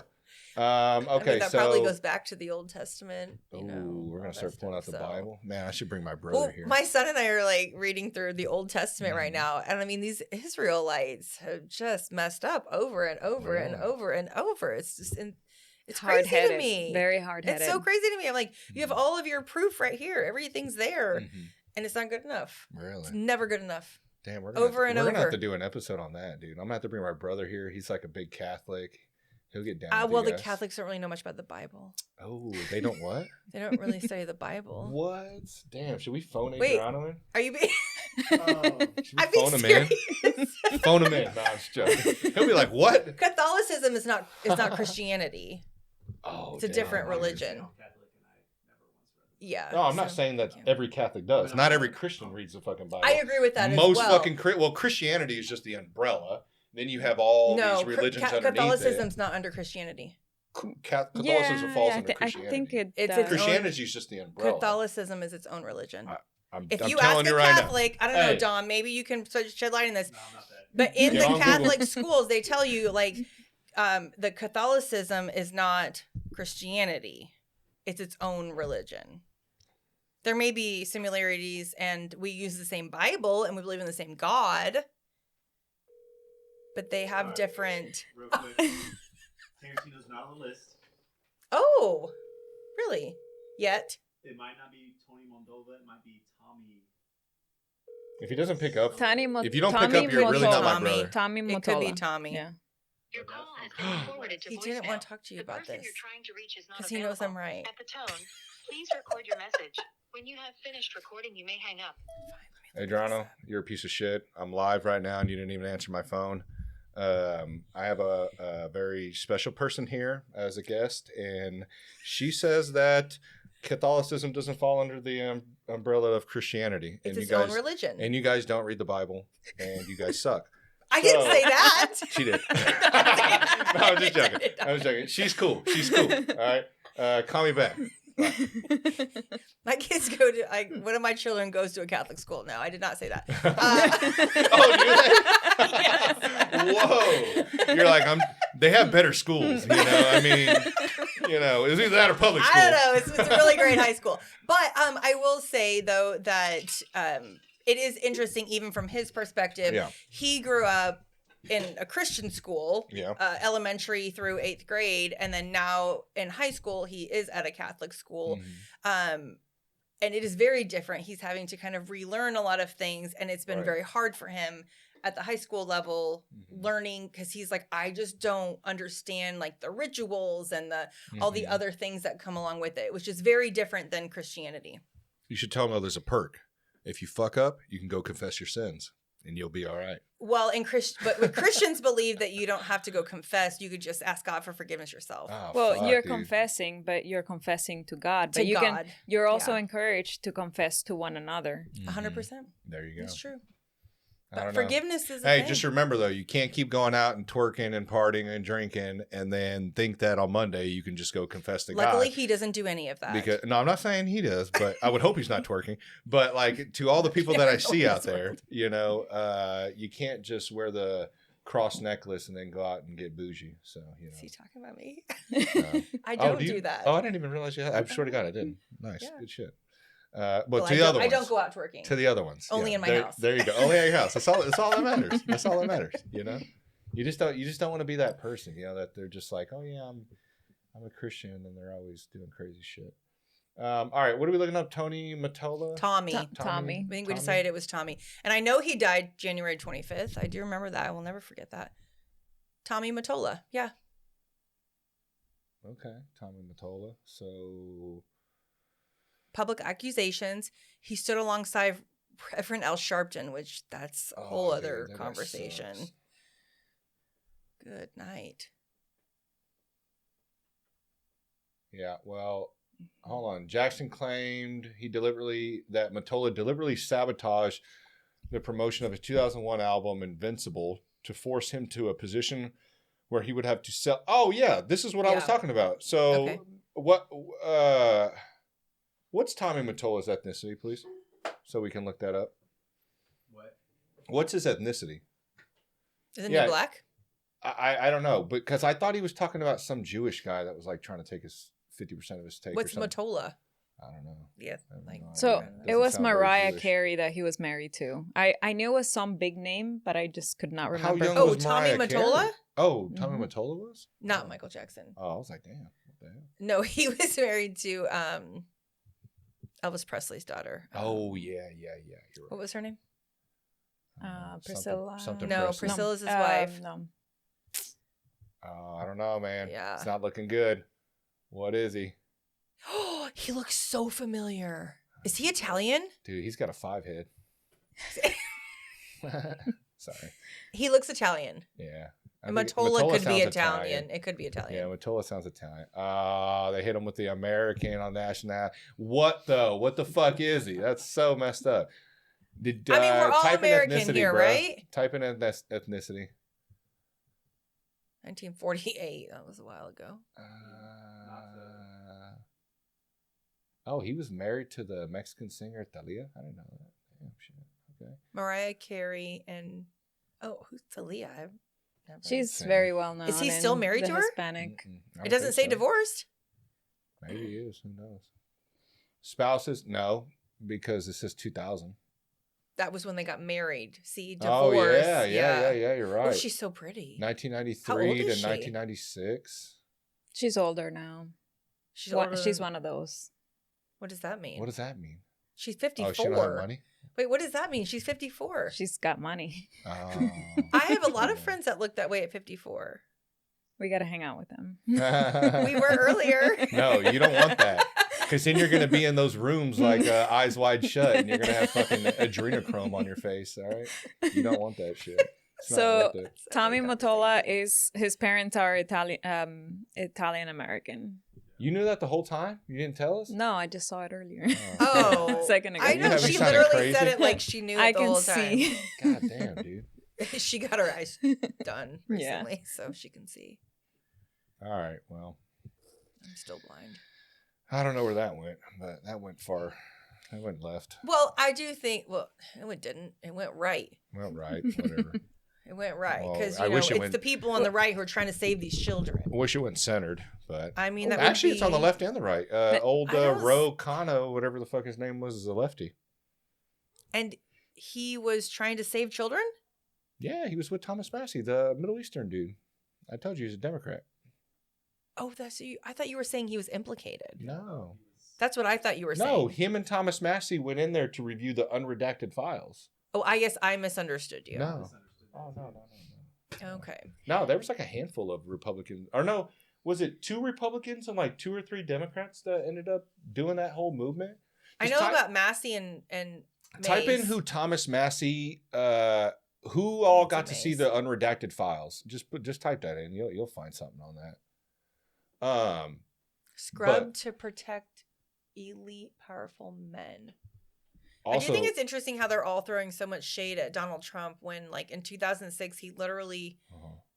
Okay, I mean, that so probably goes back to the Old Testament. we're gonna start pulling out the Bible. Man, I should bring my brother Well, here. my son and I are like reading through the Old Testament right Mhm. now, and I mean, these Israelites have just messed up over and over and Really? over and over. It's just, it's crazy Hard-headed, to me. very hard-headed. It's so crazy to me. I'm like, you have all of your proof right here. Everything's there, Mhm. and it's not good enough. Really? It's never good enough. Damn, we're Over and we're gonna have over. to do an episode on that, dude. I'm gonna have to bring my brother here. He's like a big Catholic. He'll get down. with Well, you the guys. Catholics don't really know much about the Bible. Oh, they don't what? They don't really study the Bible. What? Damn, should we phone Wait. Adriano in? Are you being? Should we I'm phone being him in? serious. Phone him in. No, I'm just joking. He'll be like, what? Catholicism is not Christianity. Oh, It's a damn. different religion. Catholic and I never once read the Yeah. No, I'm not so- saying that yeah. every Catholic does. Not every Christian reads the fucking Bible. I agree with that Most as well. fucking Christianity is just the umbrella. Then you have all these religions underneath Catholicism's not under Christianity. it. Catholicism falls under I Christianity. think it. It's does. its Christianity is just the umbrella. Catholicism is its own religion. If I'm you telling ask you a right now. Catholic, I don't Hey. know, Dom, maybe you can shed light on this. No, I'm not that. But in Get the on Google. Catholic schools, they tell you like the Catholicism is not Christianity; it's its own religion. There may be similarities, and we use the same Bible, and we believe in the same God, but they have Alright. different. Real quick, Tarantino's not on the list. Oh, really? Yet? It might not be Tony Moldova. It might be Tommy. If he doesn't pick up, If you don't pick up, you're really not my brother. Tommy It could be Motola. Tommy. Yeah. Your call has been forwarded to He voicemail. didn't want to talk to you The about person this you're trying to reach is not because he knows I'm available. right. At the tone, please record your message. When you have finished recording, you may hang up. Adriano, you're a piece of shit. I'm live right now, and you didn't even answer my phone. I have a very special person here as a guest, and she says that Catholicism doesn't fall under the umbrella of Christianity, It's and its you own guys religion. and you guys don't read the Bible, and you guys suck. I didn't So- say that. She did. that. No, I'm just joking. I'm just joking. She's cool. She's cool. All right. Call me back. My kids go to one of my children goes to a Catholic school now. I did not say that. Oh, do they? Yes. Whoa. You're like, they have better schools, you know? I mean, you know, it's either that or public school. I don't know. It's a really great high school. But I will say though that it is interesting, even from his perspective. Yeah. He grew up in a Christian school, Yeah. elementary through 8th grade, and then now in high school he is at a Catholic school. Mhm. And it is very different. He's having to kind of relearn a lot of things, and it's been Right. very hard for him at the high school level Mhm. learning, because he's like, I just don't understand like the rituals and all the Mhm. other things that come along with it, which is very different than Christianity. You should tell them there's a perk. If you fuck up, you can go confess your sins, and you'll be all right. Well, but Christians believe that you don't have to go confess; you could just ask God for forgiveness yourself. Oh, Well, fuck, you're dude. confessing, but you're confessing to God. To But you God, you're also yeah. encouraged to confess to one another. 100%. There you go. That's true. I don't But know. forgiveness is a Hey, thing. just remember though, you can't keep going out and twerking and partying and drinking, and then think that on Monday you can just go confess to Luckily, God. he doesn't do any of that. Because no, I'm not saying he does, but I would hope he's not twerking. But like to all the people that I see out there, you know, you can't just wear the cross necklace and then go out and get bougie. So you Is he know. talking about me? No. I Oh, don't you- do that. Oh, I didn't even realize you had. I swear to God, I didn't. Nice, Yeah. good shit. But Well, to the other I ones. don't go out twerking. To the other ones. Only in my there, house. There you go. Only at your house. That's all that matters. That's all that matters. You know? You just don't want to be that person, you know, that they're just like, oh yeah, I'm a Christian, and they're always doing crazy shit. All right, what are we looking up? Tony Mottola? Tommy. Tommy. I think we Tommy? decided it was Tommy. And I know he died January 25th. I do remember that. I will never forget that. Tommy Mottola. Yeah. Okay, Tommy Mottola. So Public accusations. He stood alongside Reverend Al Sharpton, which that's a whole dude, other that guy conversation. sucks. Good night. Yeah, well, Hold on. Jackson claimed that Mottola deliberately sabotaged the promotion of his 2001 album Invincible to force him to a position where he would have to sell. Oh yeah, this is what I was talking about. So what's Tommy Mottola's ethnicity, please? So we can look that up. What's his ethnicity? Isn't he black? I don't know, because I thought he was talking about some Jewish guy that was like trying to take his 50% of his take. What's Mottola? I don't know. Yeah, like so it was Mariah Carey that he was married to. I knew it was some big name, but I just could not remember. How young was Tommy Mottola? Carey? Oh, Tommy Mottola was? Not Michael Jackson. Oh, I was like, damn, what the hell? No, he was married to Elvis Presley's daughter. Oh yeah. You're right. What was her name? Priscilla. Something No, Presley. Priscilla's his wife. No. Oh, I don't know, man. Yeah. It's not looking good. What is he? Oh, he looks so familiar. Is he Italian? Dude, he's got a 5 head. Sorry. He looks Italian. Yeah. Mottola could be sounds Italian. It could be Italian. Yeah, Mottola sounds Italian. They hit him with the American on nationality. What though? What the fuck is he? That's so messed up. We're all type American in ethnicity, here, bro. right? Type in ethnicity. 1948. That was a while ago. Oh, he was married to the Mexican singer Thalia? I didn't know that. Damn, shit. Okay. Mariah Carey and who's Thalia? She's very well known. Is he still married to her? Hispanic. It doesn't say divorced. Maybe he is. Who knows? Spouses? No, because it says 2000. That was when they got married. See, divorce. Oh, yeah. You're right. Oh, she's so pretty. 1993 How old to is she? 1996. She's older now. She's older She's than- one of those. What does that mean? What does that mean? She's 54. Oh, she don't have money? Wait, what does that mean? She's 54. She's got money. Oh. I have a lot of friends that look that way at 54. We got to hang out with them. We were earlier. No, you don't want that. Because then you're going to be in those rooms like eyes wide shut and you're going to have fucking adrenochrome on your face, all right? You don't want that shit. It's not So worth it. Tommy Mottola his parents are Italian American. You knew that the whole time? You didn't tell us? No, I just saw it earlier. Oh. A second ago. I You know. haven't She sounded literally said crazy. it like she knew it I the can whole time. see. God damn, dude. She got her eyes done Yeah. recently, so she can see. All right, well, I'm still blind. I don't know where that went, but that went far. That went left. Well, I do think, it didn't. It went right. Well, right, whatever. It went right. Well, Because, I wish it it's went- the people on the right who are trying to save these children. I wish it went centered, but I mean, that actually, would it's on the be- left and the right. Old I know Ro Kano, whatever the fuck his name was, is a lefty. And he was trying to save children? Yeah, he was with Thomas Massey, the Middle Eastern dude. I told you he's a Democrat. Oh, that's you. I thought you were saying he was implicated. No. That's what I thought you were saying. No, him and Thomas Massey went in there to review the unredacted files. Oh, I guess I misunderstood you. No. Oh, no. Okay. No, there was like a handful of Republicans. Or no, was it 2 Republicans and like 2 or 3 Democrats that ended up doing that whole movement? I know about Massey and Type in Mays. who Thomas Massey, who all Nancy got to see Mays. the unredacted files. Just type that in. You'll find something on that. Scrubbed to protect elite, powerful men. I do think it's interesting how they're all throwing so much shade at Donald Trump when, like, in 2006, he literally,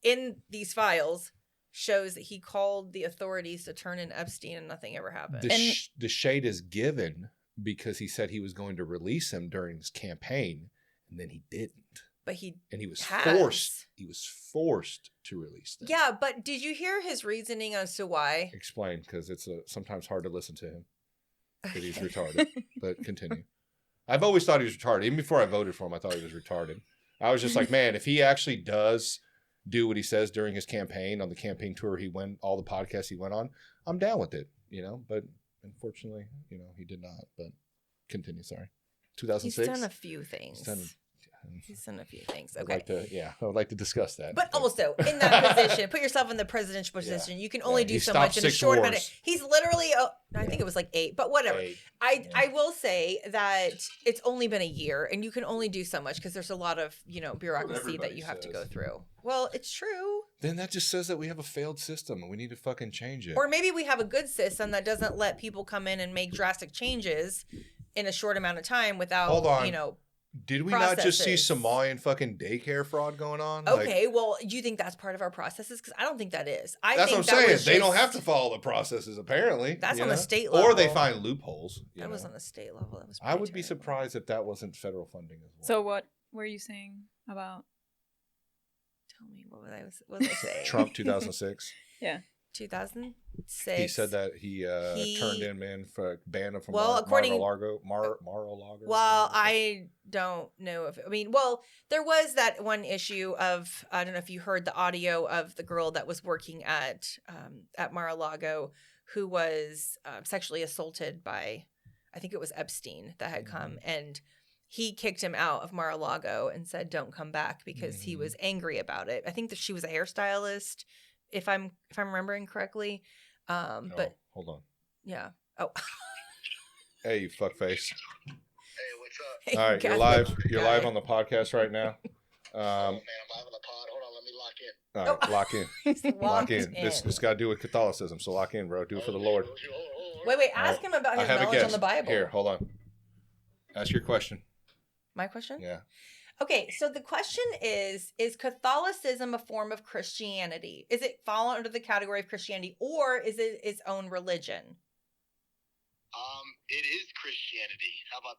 in these files, shows that he called the authorities to turn in Epstein and nothing ever happened. the shade is given because he said he was going to release him during his campaign, and then he didn't. But he was has. forced. He was forced to release them. Yeah, but did you hear his reasoning as to why? Explain, because it's sometimes hard to listen to him. Because he's retarded. But continue. I've always thought he was retarded. Even before I voted for him, I thought he was retarded. I was just like, man, if he actually does do what he says during his campaign, on the campaign tour he went, all the podcasts he went on, I'm down with it, But unfortunately, he did not. But continue, sorry. 2006? He's done a few things. He's done a few things. Okay. I would like to discuss that. But also, in that position, put yourself in the presidential position. You can only do He so stopped much in a 6 short amount of... wars. He's literally I think it was like 8, but whatever. 8. I will say that it's only been a year, and you can only do so much because there's a lot of bureaucracy that you have to go through. Well, it's true. Then that just says that we have a failed system and we need to fucking change it. Or maybe we have a good system that doesn't let people come in and make drastic changes in a short amount of time without, Hold on. Did we not just see processes. Somalian fucking daycare fraud going on? Okay, well, do you think that's part of our processes? Because I don't think that is. That's what I'm saying. They don't have to follow the processes, apparently. That's on a state level. Or they find loopholes. That was on a state level. That was. I would be surprised if that wasn't federal funding as well. So what were you saying about? Tell me, what was I saying? Trump 2006. Yeah. 2006. He said that he turned in men for banned him from Mar-a-Lago. Mar-a-Lago. Well, I don't know if there was that one issue of, I don't know if you heard the audio of the girl that was working at Mar-a-Lago who was sexually assaulted by, I think it was Epstein that had come, and he kicked him out of Mar-a-Lago and said don't come back because he was angry about it. I think that she was a hairstylist, if I'm remembering correctly. But hold on. Yeah. Oh. Hey, you fuckface. Hey, what's up? Hey, All right, you're live. You're live on the podcast right now. Man, I'm live on the pod. Hold on, let me lock in. All right, lock in. He's Lock in. locked This got to do with Catholicism, so lock in, bro. Do it for the Lord. Wait. Ask him about I his have a knowledge on guess. the Bible. Here, hold on. Ask your question. My question? Yeah. Okay, so the question is Catholicism a form of Christianity? Is it fall under the category of Christianity, or is it its own religion? It is Christianity. How about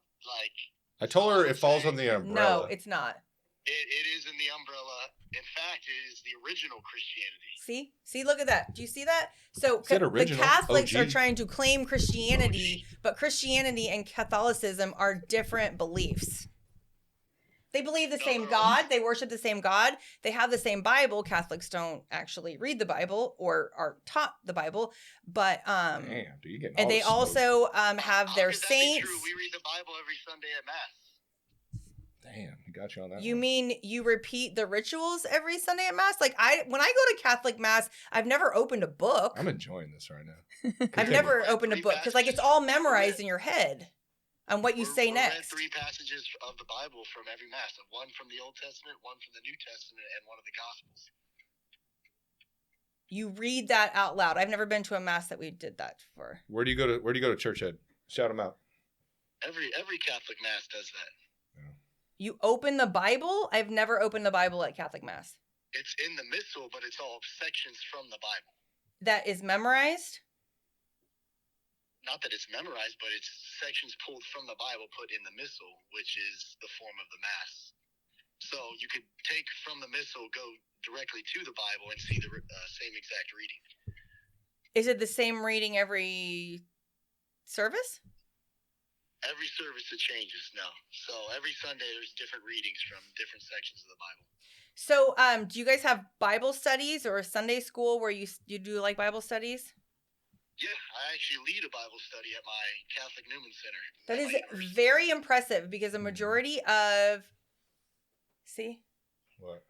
I told her it falls on the umbrella. No, it's not. it is in the umbrella. In fact, it is the original Christianity. See, look at that. Do you see that? So Is it the original? Catholics OG? are trying to claim Christianity, but Christianity and Catholicism are different beliefs. They believe the same God. They worship the same God. They have the same Bible. Catholics don't actually read the Bible or are taught the Bible, but Damn, dude, you getting and all they the smoke. also have How their could that be saints. true? We read the Bible every Sunday at Mass. Damn, he got you on that. You one. mean you repeat the rituals every Sunday at Mass? Like when I go to Catholic Mass, I've never opened a book. I'm enjoying this right now. I've Continue. never opened a book because like it's all memorized in your head on what you say We read next. 3 passages of the Bible from every Mass. One from the Old Testament, one from the New Testament, and one of the Gospels. You read that out loud. I've never been to a Mass that we did that for. Where do you go to Church Head? Shout them out. Every Catholic Mass does that. You open the Bible? I've never opened the Bible at Catholic Mass. It's in the Missal, but it's all sections from the Bible. That is memorized? Not that it's memorized, but it's sections pulled from the Bible put in the Missal, which is the form of the Mass. So you could take from the Missal, go directly to the Bible, and see the same exact reading. Is it the same reading every service? Every service it changes, no. So every Sunday there's different readings from different sections of the Bible. So, do you guys have Bible studies or Sunday school where you do like Bible studies? Yeah, I actually lead a Bible study at my Catholic Newman Center. That at is my university. very impressive because a majority of What?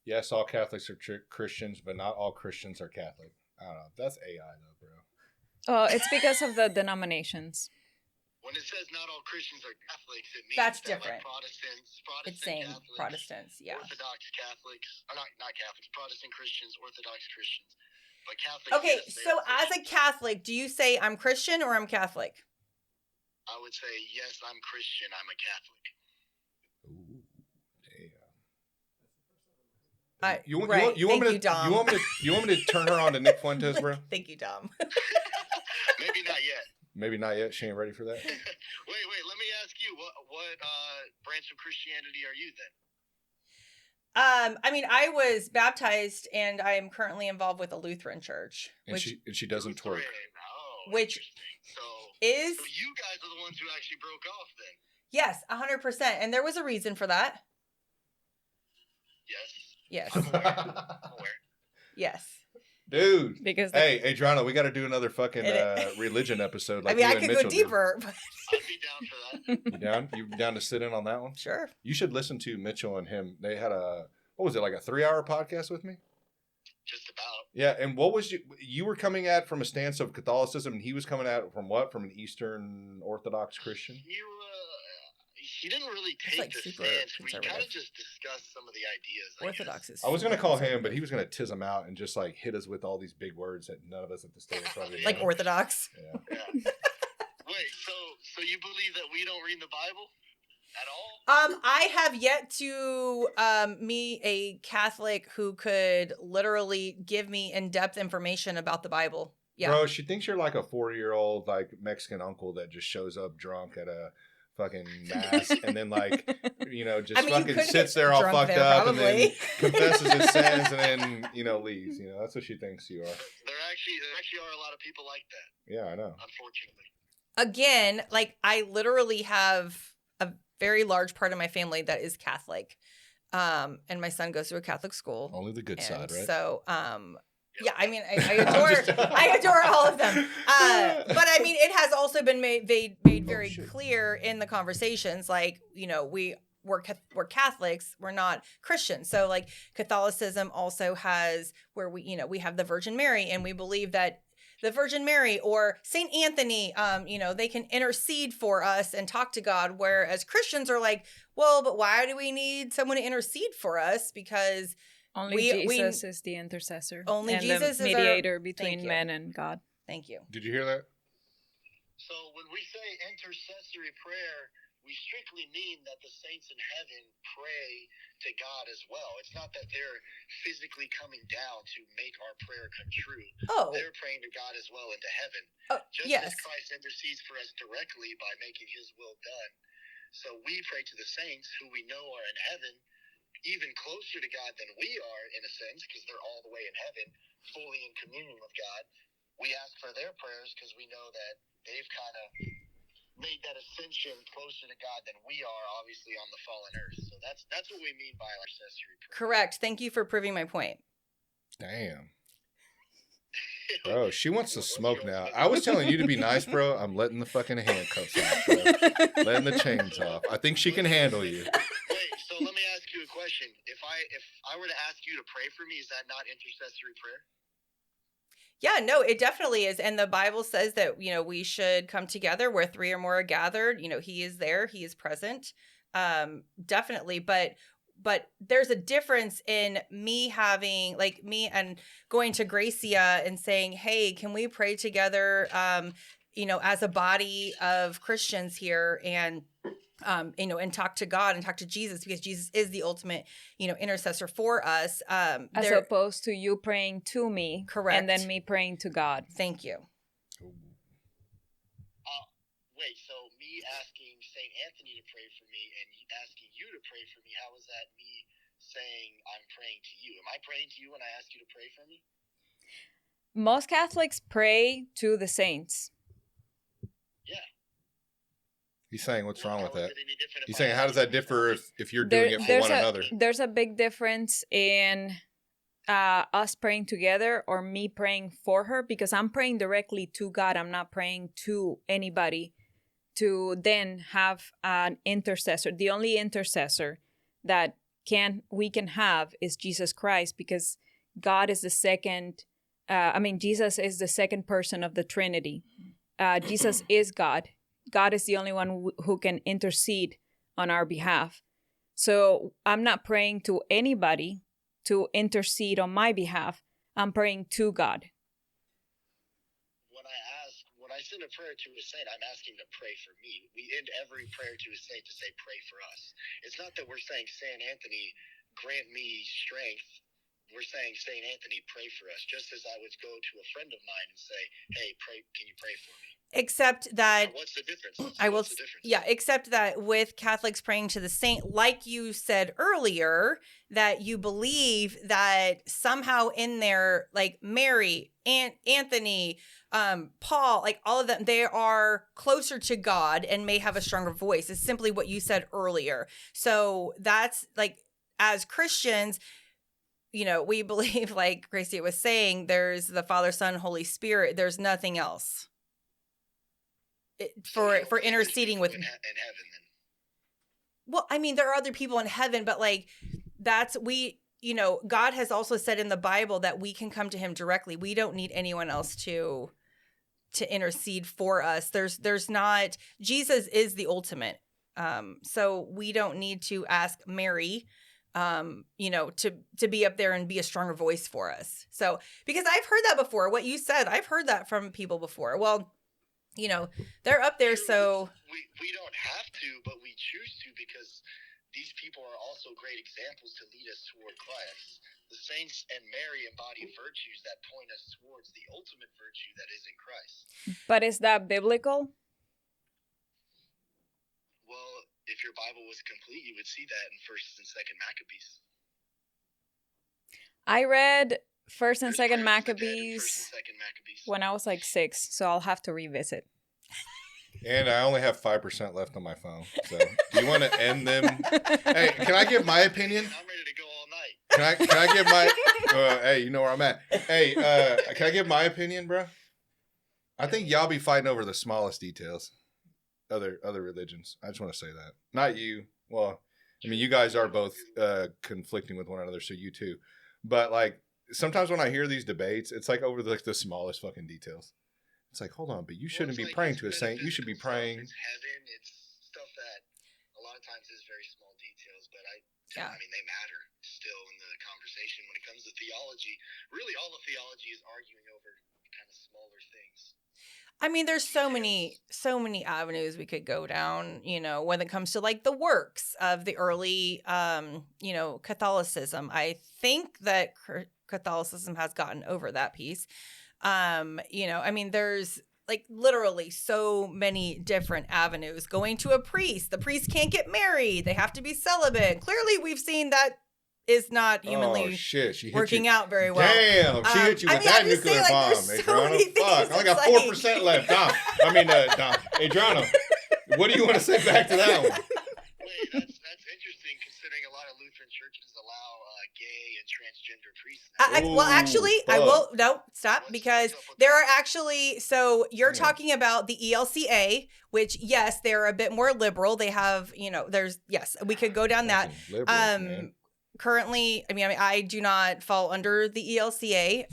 Yes, all Catholics are Christians, but not all Christians are Catholic. I don't know. That's AI though, bro. Oh, it's because of the denominations. When it says not all Christians are Catholics, it means That's that different. like Protestants, It's saying Catholics, Protestants, yeah. Orthodox Catholics, or not Catholics, Protestant Christians, Orthodox Christians. But Catholics. Okay, yes, they so are as a Christians. Catholic, do you say I'm Christian or I'm Catholic? I would say yes, I'm Christian. I'm a Catholic. Ooh, damn. Right. You want Thank me you, to Dom. you want me to turn her on to Nick Fuentes, bro? Thank you, Dom. Maybe not yet. Maybe not yet. She ain't ready for that. Wait. Let me ask you, what branch of Christianity are you then? I mean, I was baptized and I am currently involved with a Lutheran church, And she doesn't twerk. Lutheran. Oh, Which interesting. is, So you guys are the ones who actually broke off then? yes, 100%. And there was a reason for that. Yes. Yes. I'm aware. Yes. Dude. Because Hey, Adriana, we got to do another fucking It- religion episode. I Like mean, you I and could Mitchell go did. deeper, but I'd be down for that. You down? You down to sit in on that one? sure. You should listen to Mitchell and him. They had what was it, like a 3-hour podcast with me? just about. Yeah, and what was you were coming at from a stance of Catholicism, and he was coming at it from what? From an Eastern Orthodox Christian? He didn't really take like the super stance. We kind conservative. of just discussed some of the ideas. Orthodox is. I was going to super call him, conservative. but he was going to tiz him out and just like hit us with all these big words that none of us at the stage probably like know. Orthodox. Yeah. Yeah. Wait, so you believe that we don't read the Bible at all? I have yet to meet a Catholic who could literally give me in-depth information about the Bible. Yeah. Bro, she thinks you're like a 40-year-old like Mexican uncle that just shows up drunk at a fucking mass and then like, just I mean, you fucking could sits get there all drunk fucked there, up and then probably. confesses his sins and then, leaves. That's what she thinks you are. There actually are a lot of people like that, Yeah, I know. unfortunately. Again, like I literally have a very large part of my family that is Catholic. And my son goes to a Catholic school. Only the good And side, right? So, yeah, I mean, I adore all of them. But I mean, it has also been made very clear in the conversations, like, we're Catholics, we're not Christians. So like Catholicism also has where we have the Virgin Mary, and we believe that the Virgin Mary or Saint Anthony, they can intercede for us and talk to God. Whereas Christians are like, well, but why do we need someone to intercede for us? Because Only Jesus is the intercessor. Only and Jesus the is mediator Thank between you. men and God. Thank you. Did you hear that? So when we say intercessory prayer, we strictly mean that the saints in heaven pray to God as well. It's not that they're physically coming down to make our prayer come true. Oh, They're praying to God as well into heaven. Just yes. as Christ intercedes for us directly by making his will done. So we pray to the saints who we know are in heaven, even closer to God than we are in a sense, because they're all the way in heaven, fully in communion with God. We ask for their prayers because we know that they've kind of made that ascension closer to God than we are, obviously, on the fallen earth. So that's what we mean by our accessory prayer. Correct. Thank you for proving my point. Damn. Bro, she wants to smoke now. I was telling you to be nice, bro. I'm letting the fucking handcuffs off, bro. Letting the chains off. I think she can handle you. Wait, so let me ask you a question. If I were to ask you to pray for me, is that not intercessory prayer? Yeah, no, it definitely is. And the Bible says that, we should come together where 3 or more are gathered. He is there. He is present. Definitely. But there's a difference in me having, like me and going to Gresia and saying, hey, can we pray together, as a body of Christians here and talk to God and talk to Jesus, because Jesus is the ultimate, intercessor for us. As opposed to you praying to me. Correct. And then me praying to God. Thank you. Wait, so me asking St. Anthony to pray for me and asking you to pray for me, how is that me saying I'm praying to you? Am I praying to you when I ask you to pray for me? Most Catholics pray to the saints. Yeah. He's saying, what's wrong with How is that? it any different if He's I saying, how does ask that you? differ if you're doing it for one another? There's a big difference in us praying together or me praying for her, because I'm praying directly to God. I'm not praying to anybody to then have an intercessor. The only intercessor that we can have is Jesus Christ, because God is the second. Jesus is the second person of the Trinity. Jesus is God. God is the only one who can intercede on our behalf. So I'm not praying to anybody to intercede on my behalf. I'm praying to God. When I send a prayer to a saint, I'm asking to pray for me. We end every prayer to a saint to say, pray for us. It's not that we're saying, Saint Anthony, grant me strength. We're saying, Saint Anthony, pray for us. Just as I would go to a friend of mine and say, hey, can you pray for me? Except that What's the difference? What's the difference? Yeah, except that with Catholics praying to the saint, like you said earlier, that you believe that somehow in there, like Mary, Anthony, Paul, like all of them, they are closer to God and may have a stronger voice. It's simply what you said earlier. So that's like, as Christians, we believe, like Gresia was saying, there's the Father, Son, Holy Spirit. There's nothing else for interceding with. In heaven, then. Well, I mean, there are other people in heaven, but like God has also said in the Bible that we can come to him directly. We don't need anyone else to intercede for us. There's not, Jesus is the ultimate. So we don't need to ask Mary, to be up there and be a stronger voice for us. So, because I've heard that before, what you said, I've heard that from people before. Well, they're up there. So we don't have to, but we choose to, because these people are also great examples to lead us toward Christ. The saints and Mary embody virtues that point us towards the ultimate virtue that is in Christ. But is that biblical? Well, if your Bible was complete, you would see that in 1st and 2nd Maccabees. I read First and There's Second prayers for the dead in Maccabees 1st and 2nd Maccabees. when I was like 6, so I'll have to revisit. And I only have 5% left on my phone. So, do you want to end them? Hey, can I give my opinion? I'm ready to go all night. Can I give my? Hey, you know where I'm at. Hey, can I give my opinion, bro? I think y'all be fighting over the smallest details. Other religions. I just want to say that. Not you. Well, I mean, you guys are both conflicting with one another, so you too. But like sometimes when I hear these debates, it's like over the smallest fucking details. It's like, hold on, but you shouldn't be praying to a saint. You should be praying. It's heaven. It's stuff that a lot of times is very small details, but I mean, they matter still in the conversation when it comes to theology. Really, all of theology is arguing over kind of smaller things. I mean, there's so many avenues we could go down, when it comes to like the works of the early, Catholicism. I think that Catholicism has gotten over that piece. I mean, there's like literally so many different avenues. Going to a priest, the priest can't get married. They have to be celibate. Clearly, we've seen that is not humanly working out very well. Damn, she hit you with that nuclear bomb, Adriana. Fuck, I only got 4% left. Dom. Adriana, what do you want to say back to that one? Wait, that's interesting, considering a lot of Lutheran churches allow gay and transgender priests. Well, actually, I will. No, stop, because there are actually. So you're talking about the ELCA, which yes, they're a bit more liberal. They have, we could go down that. Currently, I mean, I do not fall under the ELCA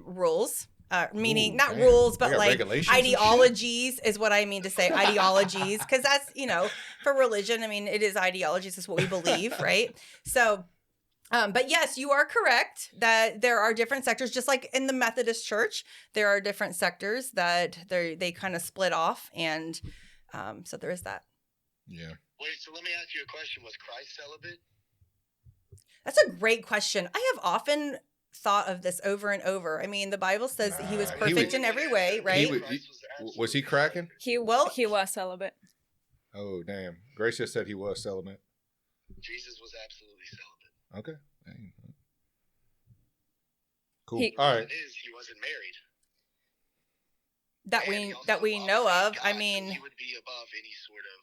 rules. Meaning not rules, but like ideologies is what I mean to say. Ideologies, because that's, for religion, I mean, it is ideologies, is what we believe, right? So, but yes, you are correct that there are different sectors, just like in the Methodist Church, there are different sectors that they kind of split off, and so there is that. Yeah. Wait, so let me ask you a question. Was Christ celibate? That's a great question. I have often thought of this over and over. I mean, the Bible says that he was perfect in every way, right? Was he cracking? He was celibate. Oh, damn. Gresia said he was celibate. Jesus was absolutely celibate. Okay. Dang. Cool. All right. He wasn't married. That we know of. I mean, he would be above any sort of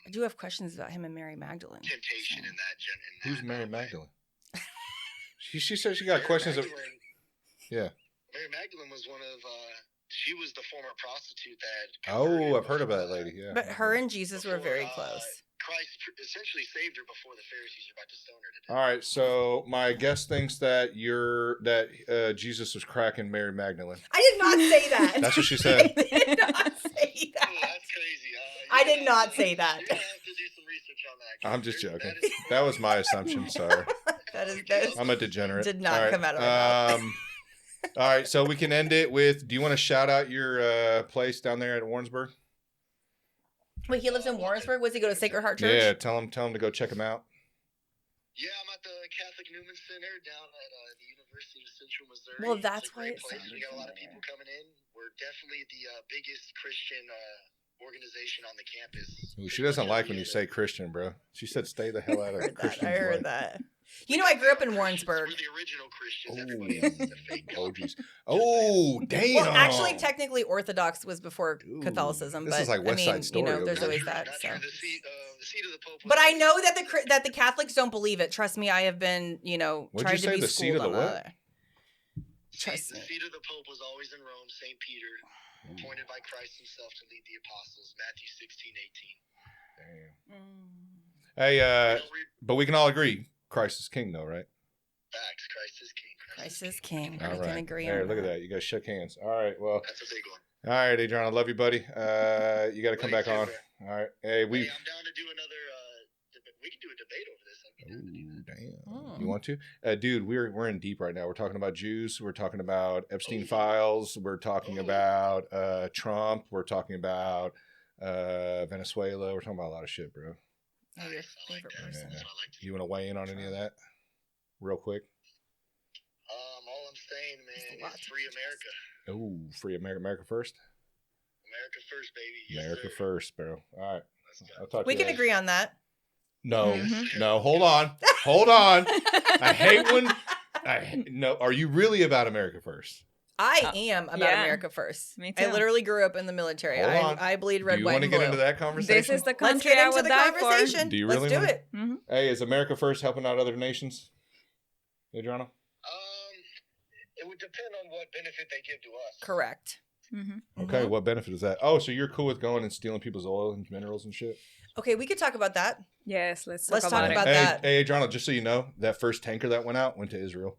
I do have questions about him and Mary Magdalene. Temptation in that. Who's Mary Magdalene? She said she got questions of. Yeah. Mary Magdalene was one of. She was the former prostitute that. Oh, I've heard about that lady. Yeah. But her and Jesus were very close. Christ essentially saved her before the Pharisees were about to stone her to death. All right, so my guest thinks that Jesus was cracking Mary Magdalene. I did not say that. That's what she said. I did not say that. Oh, that's crazy. I did not say that. You're gonna have to do some research on that. I'm just joking. That was my assumption. Sorry. That is. I'm a degenerate. Did not come out of my mouth. All right, so we can end it with. Do you want to shout out your place down there at Warrensburg? Wait, he lives in Warrensburg? Was he go to Sacred Heart Church? Yeah, tell him to go check him out. Yeah, I'm at the Catholic Newman Center down at the University of Central Missouri. Well, that's why it's a great place. We got a lot of people coming in. We're definitely the biggest Christian organization on the campus. Ooh, she doesn't like when you say Christian, bro. She said stay the hell out of Christian. I heard that. I grew up in Warrensburg. We're the original Christians. Everybody else is a fake. Oh, jeez. Oh, damn. Well, actually, technically, Orthodox was before Catholicism. This but, is like West Side Story. There's always that. So. The seat of the Pope. But I know that the Catholics don't believe it. Trust me, I have been, tried to be schooled on that. Trust me. The seat of the Pope was always in Rome, St. Peter, appointed by Christ himself to lead the apostles, Matthew 16:18. Damn. Hey, but we can all agree, Christ is king, though, right? Facts. Christ is king. Christ is king. All We right. can agree There, on look that. at that. You guys shook hands. All right. Well, That's a big one. all right, Adrian. I love you, buddy. You got to come Love back you too, on. bro. All right. Hey, we. Hey, I'm down to do another. We can do a debate over this. I'd be down to do that. Ooh, damn. Hmm. You want to? Dude, we're in deep right now. We're talking about Jews. We're talking about Epstein files. We're talking about Trump. We're talking about Venezuela. We're talking about a lot of shit, bro. Oh, your Nice, I like favorite that. person. That's what I like to You want to weigh in on any of that real quick? All I'm saying, There's a man, lot is to free digest. America. Oh, free America. America first? America first, baby. Yes, America sir. first, bro. All right. Let's go. I'll talk We to you can later. agree on that. No, Mhm. no, hold on. Hold on. I hate when no, are you really about America first? I am about yeah. America first. Me I too. literally grew up in the military. Hold on. I bleed Do red, you white, want to and get blue. into that conversation? This is the Let's country get I into would the die for. conversation. Do you Let's really do wanna- it. Mhm. Hey, is America first helping out other nations? Adriana? It would depend on what benefit they give to us. Correct. Mhm. Okay, Mhm. what benefit is that? Oh, so you're cool with going and stealing people's oil and minerals and shit? Okay, we could talk about that. Yes, let's Let's talk talk about about it. hey, that. Hey, Adriana, just so you know, that first tanker that went out went to Israel.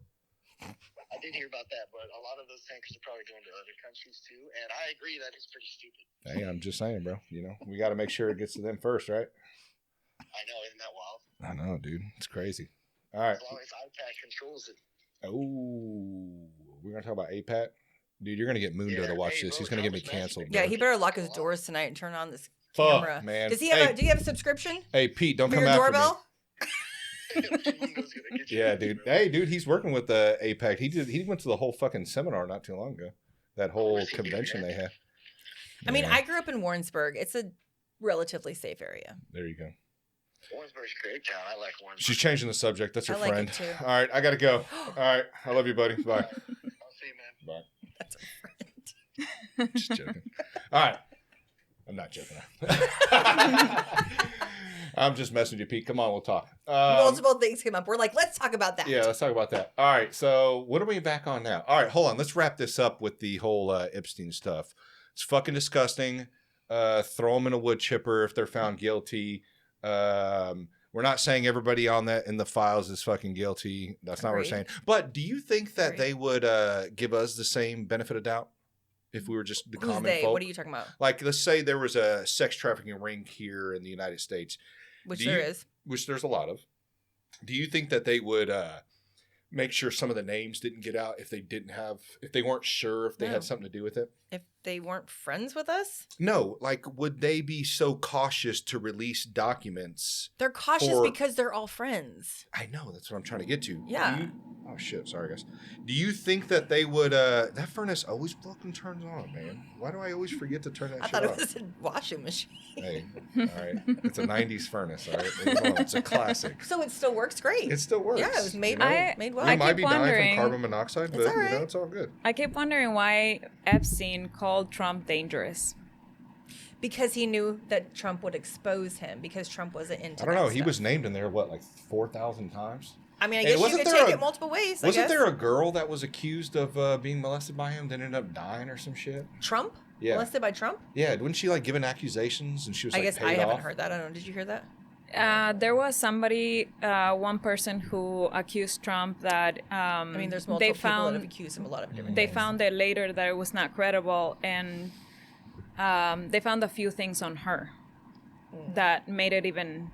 I did hear about that, but a lot of those tankers are probably going to other countries too, and I agree that is pretty stupid. Hey, I'm just saying, bro. You know, we got to make sure it gets to them first, right? I know, isn't that wild? I know, dude. It's crazy. All right. As long as IPAC controls it. Oh, we're gonna talk about APAT, dude. You're gonna get Mundo Yeah, to watch hey, this. bro, He's gonna get me Trump's messing canceled. with Yeah, bro. he better lock his doors tonight and turn on this Fuck, camera. man. Does he have Hey, do you have a subscription hey, Pete, don't for come your after doorbell? Mundo's gonna get me. you, Yeah, dude. bro. Hey, dude, he's working with the APAC. He went to the whole fucking seminar not too long ago. That whole was he doing convention that? they had. I mean, Yeah, I grew up in Warrensburg. It's a relatively safe area. there you go. Warrensburg's a great town. I like Warrensburg. She's changing the subject. That's her I like friend. it too. All right, I gotta go. All right, I love you, buddy. Bye. I'll see you, man. Bye. That's a friend. Just joking. All right. I'm not joking. I'm just messing with you, Pete. Come on, we'll talk. Multiple things came up. We're like, let's talk about that. Yeah, let's talk about that. All right. So, what are we back on now? All right, hold on. Let's wrap this up with the whole Epstein stuff. It's fucking disgusting. Throw them in a wood chipper if they're found guilty. We're not saying everybody on that in the files is fucking guilty. That's not what we're Agreed. saying. But do you think that Agreed. they would give us the same benefit of doubt if we were just the Who's common they? folk? What are you talking about? Like, let's say there was a sex trafficking ring here in the United States, Which Do there you- is. which there's a lot of. Do you think that they would make sure some of the names didn't get out if they weren't sure if they No. had something to do with it? If they weren't friends with us, No, like, would they be so cautious to release documents? they're cautious Or- because they're all friends. I know, that's what I'm trying to get to. Yeah. Oh shit, sorry guys. Do you think that they would that furnace always fucking turns on, man? Why do I always forget to turn that I shit thought off? it was a washing machine. Hey, all right. It's a 90s furnace, all right? Leave it alone. It's a classic. So it still works great. It still works. Yeah, it was made, you know? made We well. I might keep be dying wondering- from carbon monoxide, It's but all you know, right. it's all good. I keep wondering why Epstein called Trump dangerous. Because he knew that Trump would expose him because Trump wasn't into I don't know. that He stuff. was named in there, what, like 4,000 times? I mean, I Hey, guess you wasn't could there take a- it multiple ways. I Wasn't guess. there a girl that was accused of being molested by him, then ended up dying or some shit? Trump? Yeah. Molested by Trump? Yeah, wouldn't she like given accusations and she was I like guess paid I haven't off? heard that. I don't know. Did you hear that? There was somebody, one person who accused Trump that I mean, there's multiple they people that have found accused him a lot of different they things. found it later that it was not credible, and they found a few things on her that made it even.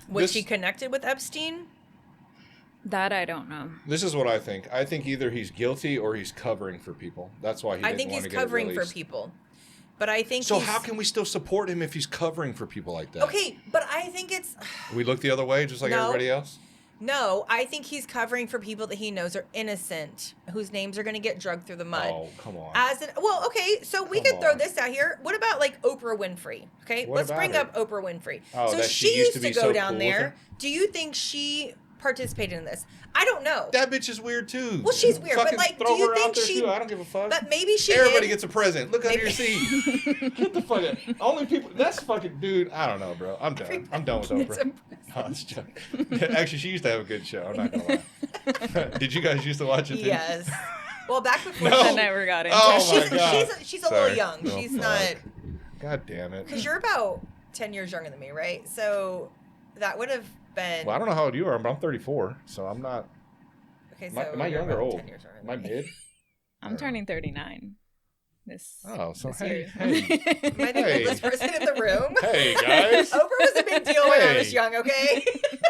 Was This- she connected with Epstein? That I don't know. This is what I think. I think either he's guilty or he's covering for people. That's why he I didn't think want he's to get it covering for released. people. But I think So he's... how can we still support him if he's covering for people like that? Okay, but I think it's... We look the other way just like No. everybody else? No, I think he's covering for people that he knows are innocent, whose names are going to get drugged through the mud. Oh, come on. Okay, so we Come could throw on. this out here. What about like Oprah Winfrey? Okay, What let's about bring her? up Oprah Winfrey. Oh, so that she she used to be go so down cool with there. her? Do you think she participated in this? I don't know. That bitch is weird too. Well, she's weird, but, Fucking like, throw do you her think out there she- too. I don't give a fuck. But maybe she Everybody did. gets a present. Look under Maybe- your seat. Get the fuck out. Only people. That's fucking dude. I don't know, bro. I'm done. I'm done with It's Oprah. No, I'm just joking. Actually, she used to have a good show. I'm not gonna lie. Did you guys used to watch it too? Yes. Well, back before No. I she, never got into Oh it. my God. she's a Sorry. little young. Oh, She's fuck. not, God damn it. because you're about 10 years younger than me, right? So that would have been. Well, I don't know how old you are, but I'm 34, so I'm not. Okay, so Am I you're young or about old? 10 years older Am I than me. mid? I'm turning 39. Oh, so this hey, year. hey, Am I the Hey. oldest person in the room? hey, guys. Oprah was a big deal when I was Hey. young, okay?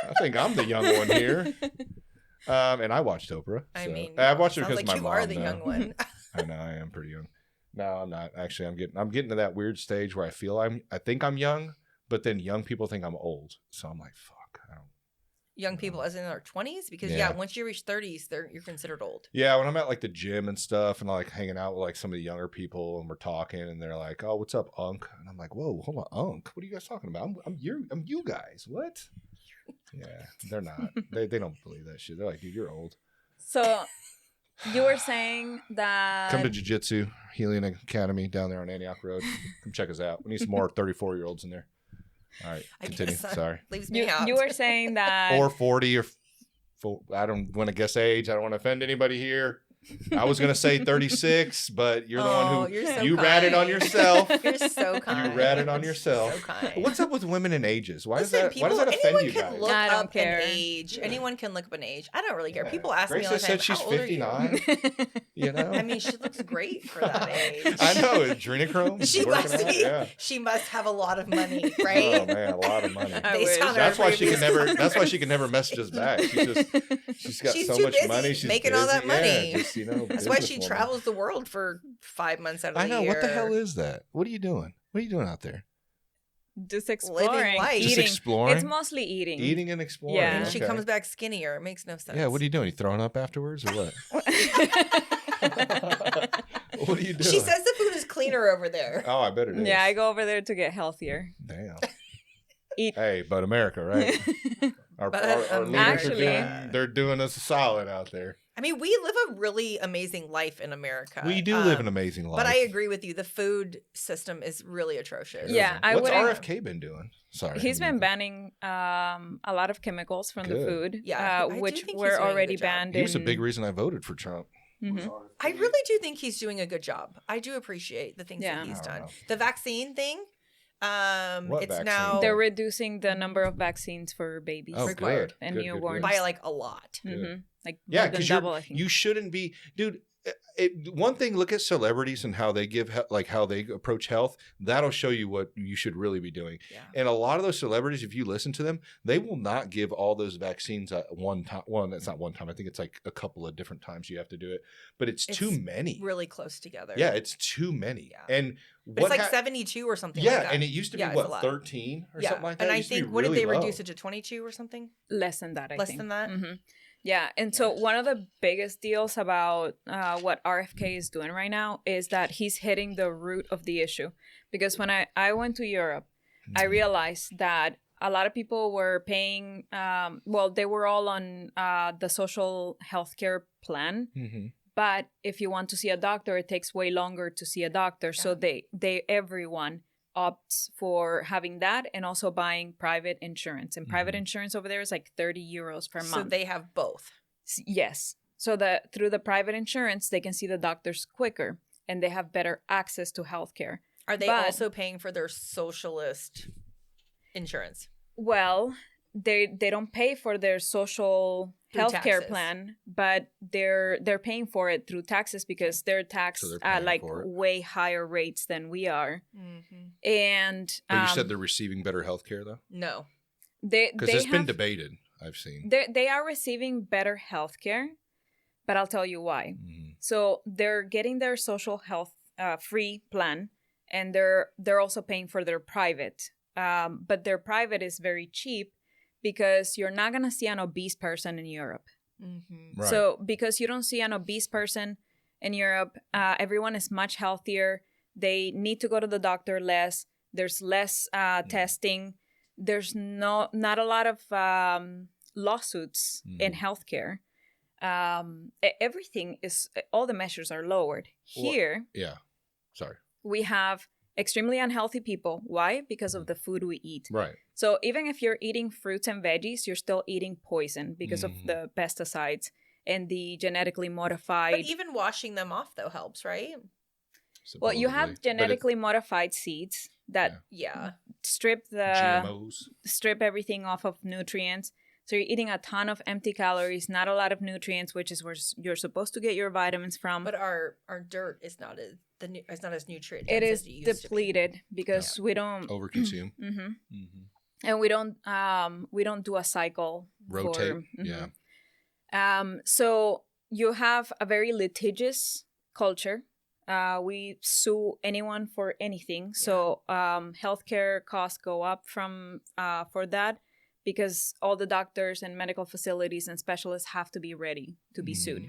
I think I'm the young one here. And I watched Oprah. I so- mean, I watched it sounds because like my you mom. are the though. young one. I know I am pretty young. No, I'm not. Actually, I'm getting to that weird stage where I think I'm young, but then young people think I'm old. So I'm like, fuck. I don't. Young people as in their 20s? Because, Yeah. once you reach 30s, you're considered old. Yeah, when I'm at like the gym and stuff, and like hanging out with like some of the younger people, and we're talking, and they're like, "Oh, what's up, Unk?" And I'm like, "Whoa, hold on, Unk. What are you guys talking about? I'm you guys. What?" Yeah, they're not. They don't believe that shit. They're like, "Dude, you're old." So you were saying that Come to Jiu-Jitsu Healing Academy down there on Antioch Road. Come check us out. We need some more 34-year-olds in there. All right, I continue. guess that Sorry. leaves me out. you were saying that Or 40 or I don't want to guess age. I don't want to offend anybody here. I was going to say 36, but you're the one who you're so you ratted on kind. yourself. You're so kind. You ratted on yourself. So kind. What's up with women and ages? Why Listen, does that offend anyone you can guys? look I don't up care. an age. Anyone can look up an age. I don't really care. Yeah. People ask me all the Gracia time, said she's how old are you? 59. You know? I mean, she looks great for that age. I know. Adrenochrome. She working must out, be. Yeah. She must have a lot of money, right? Oh man, a lot of money. I Based wish. on her That's why she can previous- never. That's why she can never message us back. She's got She's so too much busy money. She's making all that busy. Yeah, money. just, That's why she businesswoman. travels the world for 5 months out of the I know. year. What the hell is that? What are you doing? What are you doing out there? just exploring, life. Just eating. exploring? It's mostly eating. Eating and exploring. Yeah. And she okay. comes back skinnier. It makes no sense. Yeah. What are you doing? You throwing up afterwards or what? What are you doing? She says the food is cleaner over there. Oh, I bet it is. Yeah, I go over there to get healthier. Damn. Eat. Hey, but America, right? Our But leaders are Actually- they're doing us a solid out there. I mean, we live a really amazing life in America. We do live an amazing life. But I agree with you. The food system is really atrocious. Yeah, I What's wouldn't- RFK been doing? Sorry. He's been banning a lot of chemicals from the Good. food, Yeah, I do which think he's were doing a good already job. banned. He was a in- big reason I voted for Trump. Mhm. I really do think he's doing a good job. I do appreciate the things Yeah. that he's I don't done. know. The vaccine thing, What it's vaccine? now They're reducing the number of vaccines for babies Oh, required. good. and Good, good, newborns. good. by like a lot. Good. Mhm. Like Yeah, more than because double, I think. you shouldn't be, dude. One thing, look at celebrities and how they give, like how they approach health. That'll show you what you should really be doing. Yeah. And a lot of those celebrities, if you listen to them, they will not give all those vaccines at one time. Well, that's not one time. I think it's like a couple of different times you have to do it. But it's too It's many. Really close together. Yeah, it's too many. Yeah. And But it's like 72 or something yeah, like that. and it used to be Yeah, it's a what, lot. 13 or yeah. something like that. And It I used to be think, what did really they low. reduce it to 22 or something? Less than that, I Less think. than that? Mhm. Yeah, and so one of the biggest deals about what RFK is doing right now is that he's hitting the root of the issue. Because when I went to Europe, I Mm-hmm. realized that a lot of people were paying, they were all on the social healthcare plan. Mhm. But if you want to see a doctor, it takes way longer to see a doctor. So everyone opts for having that and also buying private insurance. And private Mhm. insurance over there is like 30 euros per So month. they have both. Yes. So that through the private insurance, they can see the doctors quicker and they have better access to healthcare. Are they But- also paying for their socialist insurance? Well, they don't pay for their social Through healthcare taxes. plan, but they're paying for it through taxes because they're taxed So they're at paying like for it. way higher rates than we are. Mm-hmm. And But you said they're receiving better health care, though? No. Because they it's been have- debated, I've seen. they are receiving better health care, but I'll tell you why. Mhm. So they're getting their social health free plan, and they're also paying for their private. But their private is very cheap because you're not gonna see an obese person in Europe. Mm-hmm. Right. So because you don't see an obese person in Europe, everyone is much healthier. They need to go to the doctor less. There's less testing. There's not a lot of lawsuits in healthcare. Everything is, all the measures are lowered. Well, Here, Yeah. Sorry. we have extremely unhealthy people. Why? Because of the food we eat. Right. So even if you're eating fruits and veggies, you're still eating poison because Mhm. of the pesticides and the genetically But modified. even washing them off, though, helps, right? Well, you supposedly. have But genetically modified seeds that Yeah. strip GMOs. everything off of nutrients. So you're eating a ton of empty calories, not a lot of nutrients, which is where you're supposed to get your vitamins from. But our dirt is not as it's not as nutrient It dense is as it used depleted because we don't Overconsume. and we don't do a cycle. Rotate. For, Yeah. So you have a very litigious culture. We sue anyone for anything. So healthcare costs go up from for that because all the doctors and medical facilities and specialists have to be ready to be sued.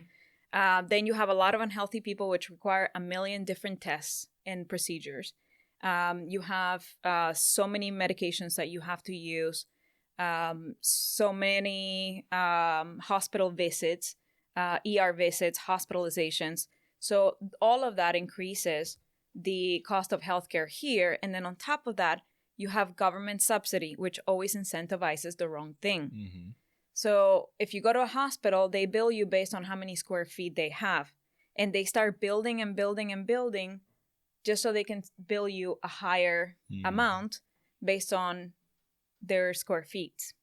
Then you have a lot of unhealthy people, which require a million different tests and procedures. You have so many medications that you have to use, so many hospital visits, ER visits, hospitalizations. So all of that increases the cost of healthcare here. And then on top of that, you have government subsidy, which always incentivizes the wrong thing. So if you go to a hospital, they bill you based on how many square feet they have. And they start building and building and building just so they can bill you a higher amount based on their square feet.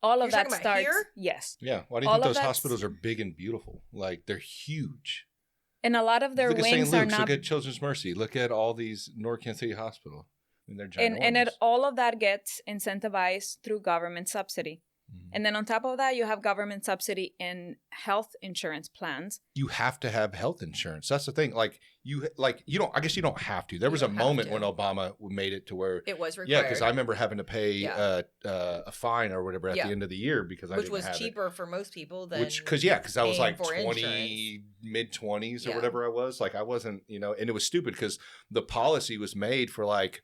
All of You're that talking about starts. here? Yes. Yeah. Why do you All think of those that's- hospitals are big and beautiful? Like, they're huge. And a lot of their Look at St. wings are Luke's. not. Look at Children's Mercy. Look at all these North Kansas City Hospital. I mean, they're ginormous. And all of that gets incentivized through government subsidy. And then on top of that, you have government subsidy in health insurance plans. You have to have health insurance. That's the thing. You don't. I guess you don't have to. There was a don't have moment to. when Obama made it to where It was required. yeah, because I remember having to pay Yeah. a fine or whatever at Yeah. the end of the year because I which didn't was have cheaper for most people than because I was paying like for 20 mid-20s or Yeah. whatever I was. Like I wasn't, and it was stupid because the policy was made for like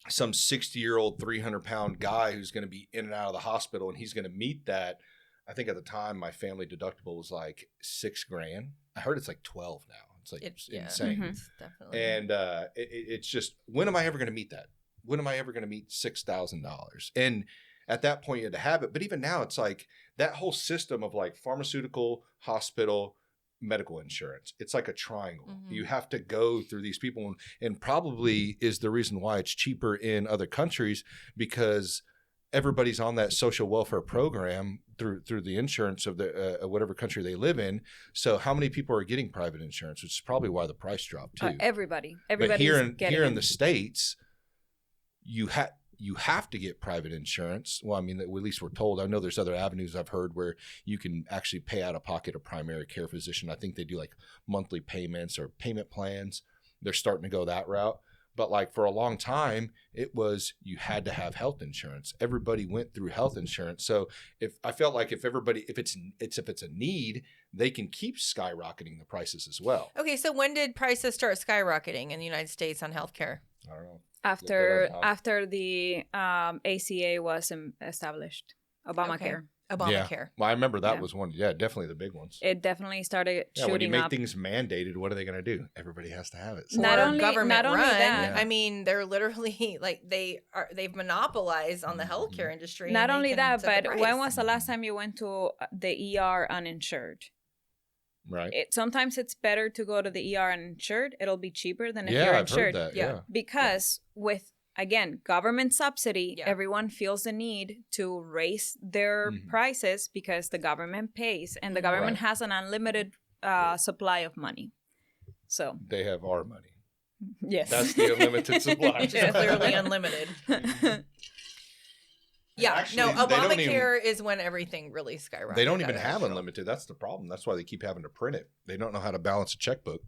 some 60-year-old 300-pound guy who's going to be in and out of the hospital and he's going to meet that. I think at the time my family deductible was like $6,000. I heard it's like 12 now. It's like insane. It's definitely. And it's just, when am I ever going to meet that? When am I ever going to meet $6,000? And at that point you had to have it. But even now it's like that whole system of like pharmaceutical, hospital, medical insurance. It's like a triangle. You have to go through these people and probably is the reason why it's cheaper in other countries because everybody's on that social welfare program through the insurance of the whatever country they live in. So how many people are getting private insurance, which is probably why the price dropped too. Everybody. But here in getting the States, you have to get private insurance. Well, I mean, at least we're told. I know there's other avenues I've heard where you can actually pay out of pocket a primary care physician. I think they do like monthly payments or payment plans. They're starting to go that route. But like for a long time, it was you had to have health insurance. Everybody went through health insurance. So if it's a need, they can keep skyrocketing the prices as well. Okay, so when did prices start skyrocketing in the United States on healthcare? I don't know. After the ACA was established, Obamacare. Obamacare. Yeah. Well, I remember that Yeah. was one. Yeah, definitely the big ones. It definitely started Yeah, when you shooting make up. things mandated, what are they going to do? Everybody has to have it. So Not Or only- government not only run. that. I mean, they're literally like they've monopolized on the healthcare industry. Not and they only can that, set but the when price. was the last time you went to the ER uninsured? right. Sometimes it's better to go to the ER uninsured. It'll be cheaper than if Yeah, you're I've heard insured. that. Yeah. Yeah. Because with, again, government subsidy, Yeah. everyone feels the need to raise their prices because the government pays and the government Right. has an unlimited supply of money. So, They have our money. yes. That's the unlimited supply. Which is clearly unlimited. Yeah, Actually, no, they don't Obamacare is when everything really skyrocketed. They don't even out of have control. unlimited. That's the problem. That's why they keep having to print it. They don't know how to balance a checkbook,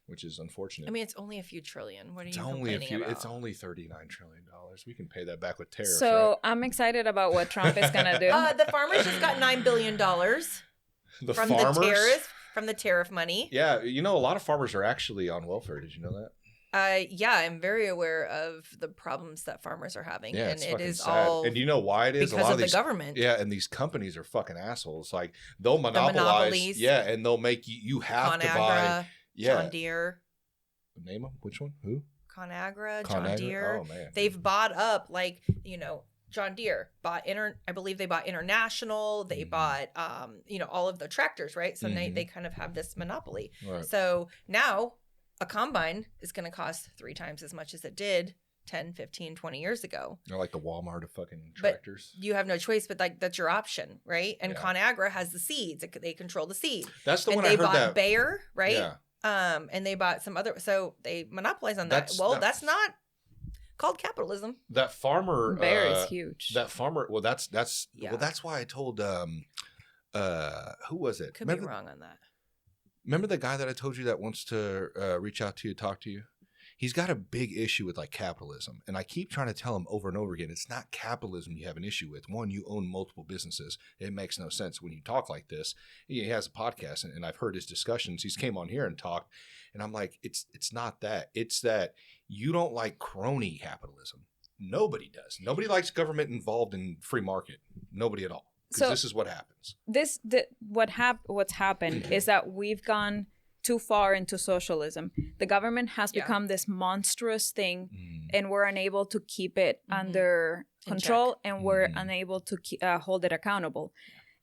which is unfortunate. I mean, it's only a few trillion. What are it's you only complaining about? It's only $39 trillion. We can pay that back with tariffs. So right? I'm excited about what Trump is going to do. The farmers just got $9 billion the from farmers, the tariff money. yeah, a lot of farmers are actually on welfare. Did you know that? Yeah, I'm very aware of the problems that farmers are having, Yeah, and it's it fucking is sad. all And do you know why it is? because a lot of the these, government. Yeah, and these companies are fucking assholes. Like they'll monopolize. monopolies. Yeah, and they'll make you have to buy. ConAgra, Yeah, John Deere, name them. Which one? Who? ConAgra, John ConAgra? Deere. Oh man, They've bought up, like, John Deere bought I believe they bought International. They bought all of the tractors, right? So they kind of have this monopoly. Right. So now a combine is going to cost 3 times as much as it did 10, 15, 20 years ago. They're like the Walmart of fucking But tractors. you have no choice, but like that's your option, right? And Yeah. ConAgra has the seeds. They control the seed. That's the And one they I heard bought that. Bayer, right? Yeah. And they bought some other, so they monopolize on that. That's not called capitalism. That farmer. Bear is huge. That farmer. Well, that's Yeah. well, that's why I told who was it? Could be wrong on that. Remember the guy that I told you that wants to reach out to you, talk to you? He's got a big issue with like capitalism. And I keep trying to tell him over and over again, it's not capitalism you have an issue with. One, you own multiple businesses. It makes no sense when you talk like this. He has a podcast and I've heard his discussions. He's came on here and talked. And I'm like, it's not that. It's that you don't like crony capitalism. Nobody does. Nobody likes government involved in free market. Nobody at all. Because this is what happens. What's happened is that we've gone too far into socialism. The government has become this monstrous thing, and we're unable to keep it under control, and we're unable to hold it accountable.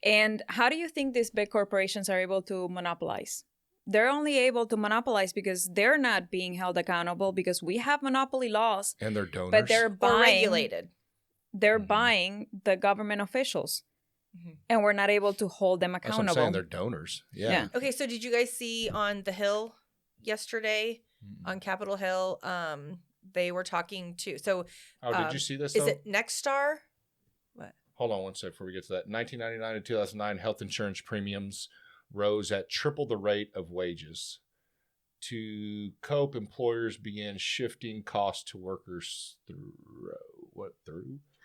And how do you think these big corporations are able to monopolize? They're only able to monopolize because they're not being held accountable, because we have monopoly laws. And they're donors. But they're buying, regulated. They're buying the government officials. And we're not able to hold them That's accountable. what I'm saying. They're donors. Yeah. Okay, so did you guys see on the Hill yesterday, on Capitol Hill, they were talking to, so. Did you see this? Is though? it Nexstar? What? Hold on one sec before we get to that. 1999 to 2009, health insurance premiums rose at triple the rate of wages. To cope, employers began shifting costs to workers through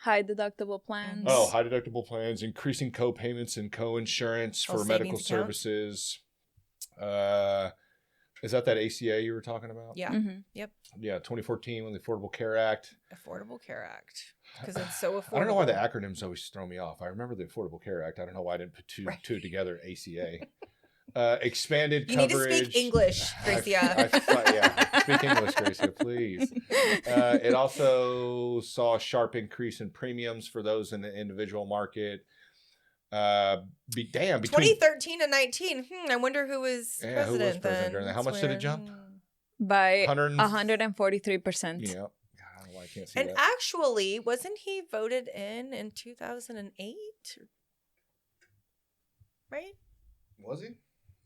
High deductible plans. Oh, high deductible plans, increasing co-payments and co-insurance for medical savings accounts. services. Is that ACA you were talking about? Yeah. Yep. Yeah, 2014 when the Affordable Care Act. Affordable Care Act. Because it's so affordable. I don't know why the acronyms always throw me off. I remember the Affordable Care Act. I don't know why I didn't put two together, ACA. Expanded you coverage. need to speak English, Gresia. Yeah, speak English, Gresia, please. It also saw a sharp increase in premiums for those in the individual market. Between 2013 and 19. I wonder who was president, who was president then. during that? How much did it jump? By 143%. Yeah. God, I don't know why I can't see and that. actually, wasn't he voted in 2008? Right? Was he?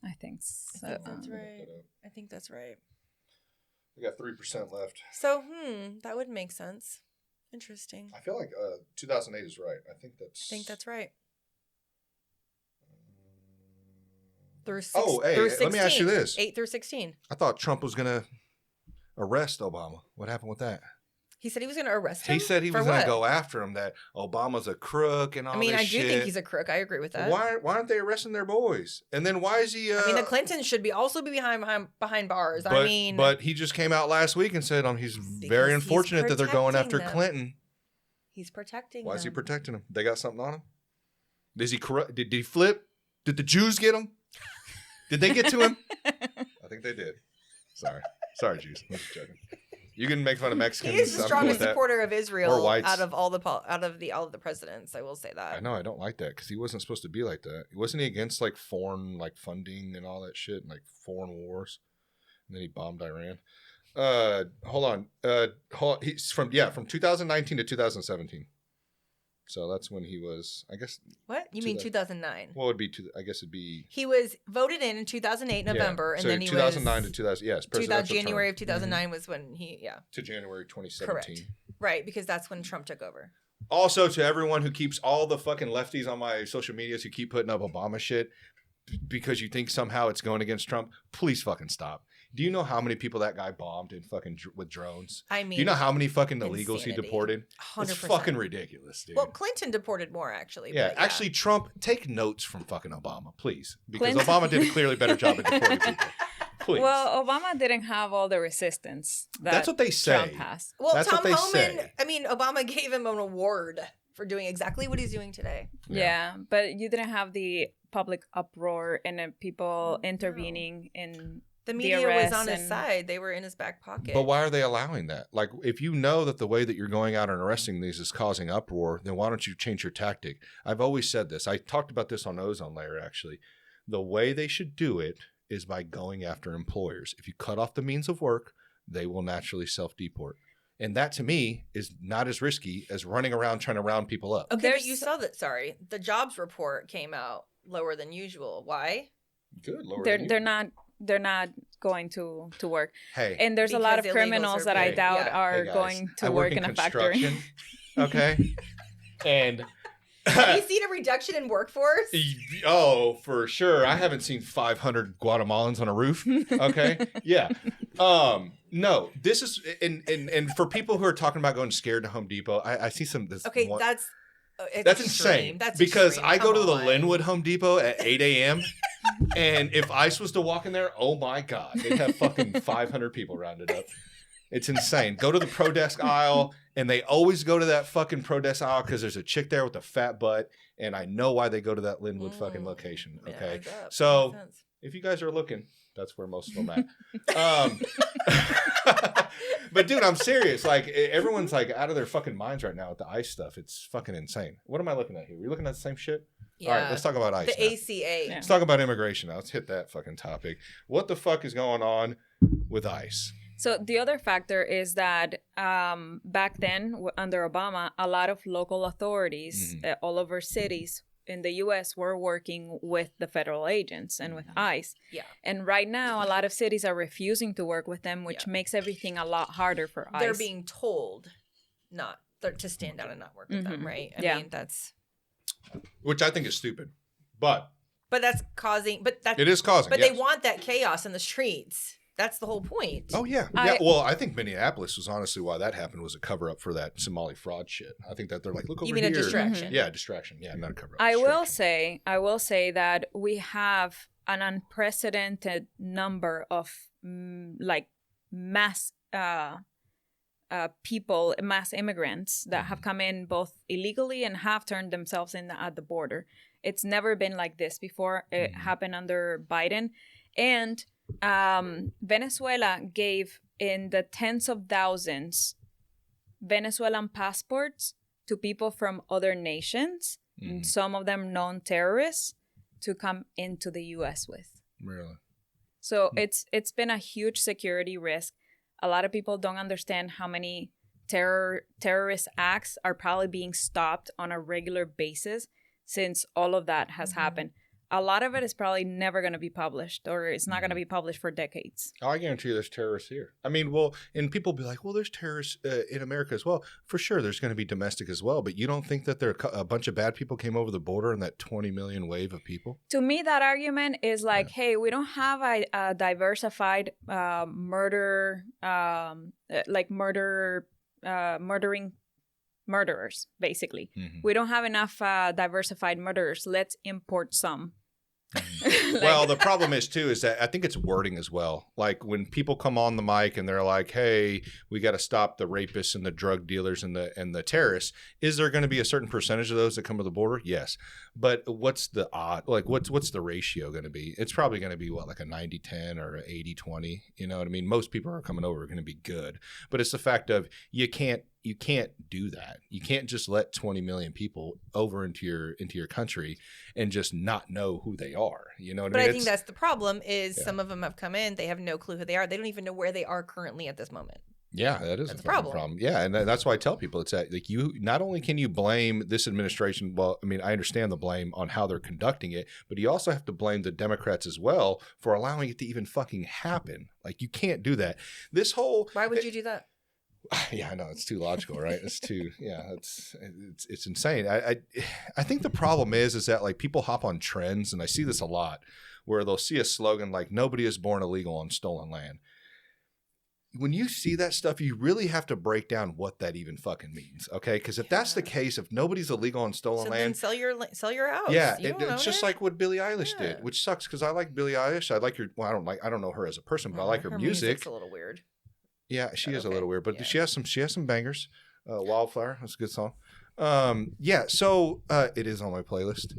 I think so. I think that's right. I think that's right. We got 3% left. So, that would make sense. Interesting. I feel like 2008 is right. I think that's right. Through hey, through let 16. me ask you this. 8 through 16. I thought Trump was going to arrest Obama. What happened with that? He said he was going to arrest him? He said he For was going to what? go after him, that Obama's a crook and all this shit. I do think he's a crook. I agree with that. Why aren't they arresting their boys? And then why is he... the Clintons should also be behind bars. But he just came out last week and said he's very unfortunate that they're going after protecting them. Clinton. He's protecting Why is he them. protecting him? They got something on him? Is he corrupt? Did he flip? Did the Jews get him? Did they get to him? I think they did. Sorry, Jews. I'm just joking. You can make fun of Mexicans. He is the I'm cool strongest with that. supporter of Israel Or whites. out of all the presidents. I will say that. I know, I don't like that because he wasn't supposed to be like that. Wasn't he against like foreign funding and all that shit and like foreign wars? And then he bombed Iran. Hold on. He's from 2019 to 2017. So that's when he was, I guess. What? You mean 2009? Well, I guess it'd be. He was voted in 2008 November, and so then he 2009 was. to 2000. Yes, presidential January term. of 2009 was when he to January 2017. Correct. Right, because that's when Trump took over. Also, to everyone who keeps all the fucking lefties on my social medias who keep putting up Obama shit because you think somehow it's going against Trump, please fucking stop. Do you know how many people that guy bombed in fucking with drones? I mean, do you know how many fucking illegals insanity. he deported? 100%. It's fucking ridiculous, dude. Well, Clinton deported more, actually. Yeah, but actually, Trump, take notes from fucking Obama, please, because Clinton- Obama did a clearly better job at deporting people. Please. Well, Obama didn't have all the resistance That's what they say. Trump has. Well, That's Tom what they Homan, say. Obama gave him an award for doing exactly what he's doing today. Yeah, but you didn't have the public uproar and then people intervening in The media was arrests on his and- side. They were in his back pocket. But why are they allowing that? Like, if you know that the way that you're going out and arresting these is causing uproar, then why don't you change your tactic? I've always said this. I talked about this on Ozone Layer, actually. The way they should do it is by going after employers. If you cut off the means of work, they will naturally self-deport. And that, to me, is not as risky as running around trying to round people up. Okay, but you saw that. Sorry, the jobs report came out lower than usual. Why? Good. They're not going to work. Hey, And there's a lot of criminals that I doubt are going to work in a factory. Okay. And have you seen a reduction in workforce? Oh, for sure. I haven't seen 500 Guatemalans on a roof. Okay. Yeah. No, this is and for people who are talking about going scared to Home Depot, I see some. That's insane. That's because extreme. I go to the Linwood Home Depot at 8 a.m. and if ICE was to walk in there, oh my God, they'd have fucking 500 people rounded up. It's insane. Go to the Pro Desk aisle, and they always go to that fucking Pro Desk aisle because there's a chick there with a fat butt, and I know why they go to that Linwood fucking location. Okay, yeah, so if you guys are looking, that's where most of them at. But dude, I'm serious. Like everyone's like out of their fucking minds right now with the ICE stuff. It's fucking insane. What am I looking at here? Are we looking at the same shit? Yeah. All right, let's talk about ICE. The ACA. Let's talk about immigration now. Let's hit that fucking topic. What the fuck is going on with ICE? So the other factor is that back then, under Obama, a lot of local authorities all over cities in the U.S. were working with the federal agents and with ICE. Yeah. And right now, a lot of cities are refusing to work with them, which makes everything a lot harder for ICE. They're being told not to stand down and not work with them, right? I mean, that's... Which I think is stupid. But that's causing... It is causing, But they want that chaos in the streets. That's the whole point. Oh, yeah. Well, I think Minneapolis was honestly why that happened was a cover-up for that Somali fraud shit. I think that they're like, look over here. You mean a distraction? Yeah, distraction. Yeah, not a cover-up. I will say that we have an unprecedented number of mass people, mass immigrants that have come in both illegally and have turned themselves in at the border. It's never been like this before. It happened under Biden. And Venezuela gave in the tens of thousands Venezuelan passports to people from other nations, some of them non-terrorists, to come into the U.S. with. Really? So it's been a huge security risk. A lot of people don't understand how many terrorist acts are probably being stopped on a regular basis since all of that has happened. A lot of it is probably never going to be published, or it's not going to be published for decades. Oh, I guarantee you there's terrorists here. I mean, well, and people be like, well, there's terrorists in America as well. For sure, there's going to be domestic as well. But you don't think that a bunch of bad people came over the border in that 20 million wave of people? To me, that argument is like, hey, we don't have a diversified murdering murderers, basically. We don't have enough diversified murderers. Let's import some. Well, the problem is too is that I think it's wording as well. Like when people come on the mic and they're like, "Hey, we got to stop the rapists and the drug dealers and the terrorists." Is there going to be a certain percentage of those that come to the border? Yes, but what's the odd? Like what's the ratio going to be? It's probably going to be like a 90-10 or an 80-20. You know what I mean? Most people who are coming over are going to be good, but it's the fact of you can't do that. You can't just let 20 million people over into your country and just not know who they are. You know what I mean? But I think that's the problem is some of them have come in. They have no clue who they are. They don't even know where they are currently at this moment. Yeah, that's a problem. Yeah, and that's why I tell people it's that like you not only can you blame this administration. Well, I mean, I understand the blame on how they're conducting it, but you also have to blame the Democrats as well for allowing it to even fucking happen. Like you can't do that. This whole Why would you do that? Yeah, I know it's too logical, right? It's too, it's insane. I think the problem is that like people hop on trends, and I see this a lot, where they'll see a slogan like "Nobody is born illegal on stolen land." When you see that stuff, you really have to break down what that even fucking means, okay? Because if that's the case, if nobody's illegal on stolen land, then sell your house. Yeah, it's just like what Billie Eilish did, which sucks because I like Billie Eilish. I like her. Well, I don't know her as a person, but I like her music. Music's a little weird. Yeah, she is a little weird, but she has some bangers. Wildflower, that's a good song. So it is on my playlist.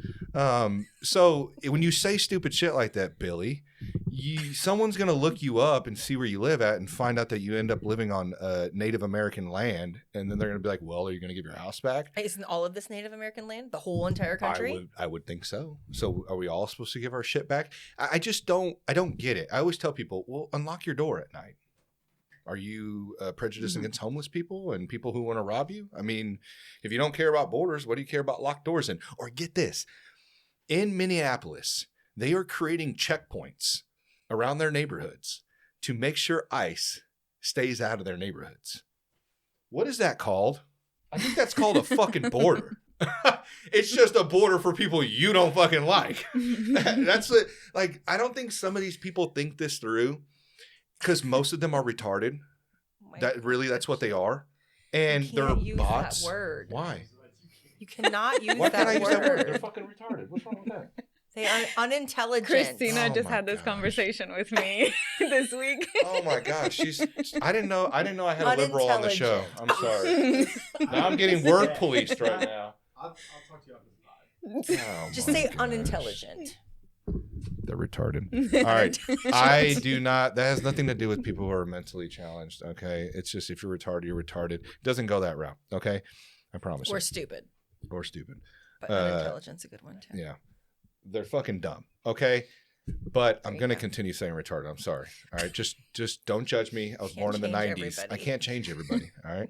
So when you say stupid shit like that, Billy, someone's going to look you up and see where you live at and find out that you end up living on Native American land. And then they're going to be like, well, are you going to give your house back? Isn't all of this Native American land? The whole entire country? I would think so. So are we all supposed to give our shit back? I just don't get it. I always tell people, well, unlock your door at night. Are you prejudiced against homeless people and people who want to rob you? I mean, if you don't care about borders, what do you care about locked doors in? Or get this, in Minneapolis, they are creating checkpoints around their neighborhoods to make sure ICE stays out of their neighborhoods. What is that called? I think that's called a fucking border. It's just a border for people you don't fucking like. That's it. Like, I don't think some of these people think this through. Because most of them are retarded. That's what they are. And they're bots. That word. Why? You cannot use Why that can't I use word. that word? They're fucking retarded. What's wrong with that? They are unintelligent. Christina Oh just my had this gosh. conversation with me this week. Oh my gosh, I didn't know I had a liberal on the show. I'm sorry. Now I'm getting word policed right now. I'll talk to you after the pod. Oh Just my say gosh. unintelligent. They're retarded. All right. I do not. That has nothing to do with people who are mentally challenged. Okay. It's just if you're retarded, you're retarded. It doesn't go that route. Okay. I promise Or you. stupid. Or stupid. But unintelligent's a good one, too. Yeah. They're fucking dumb. Okay. But I'm you going to go. continue saying retarded. I'm sorry. All right. Just don't judge me. I was Can't born in the change 90s. I everybody. can't change everybody. All right.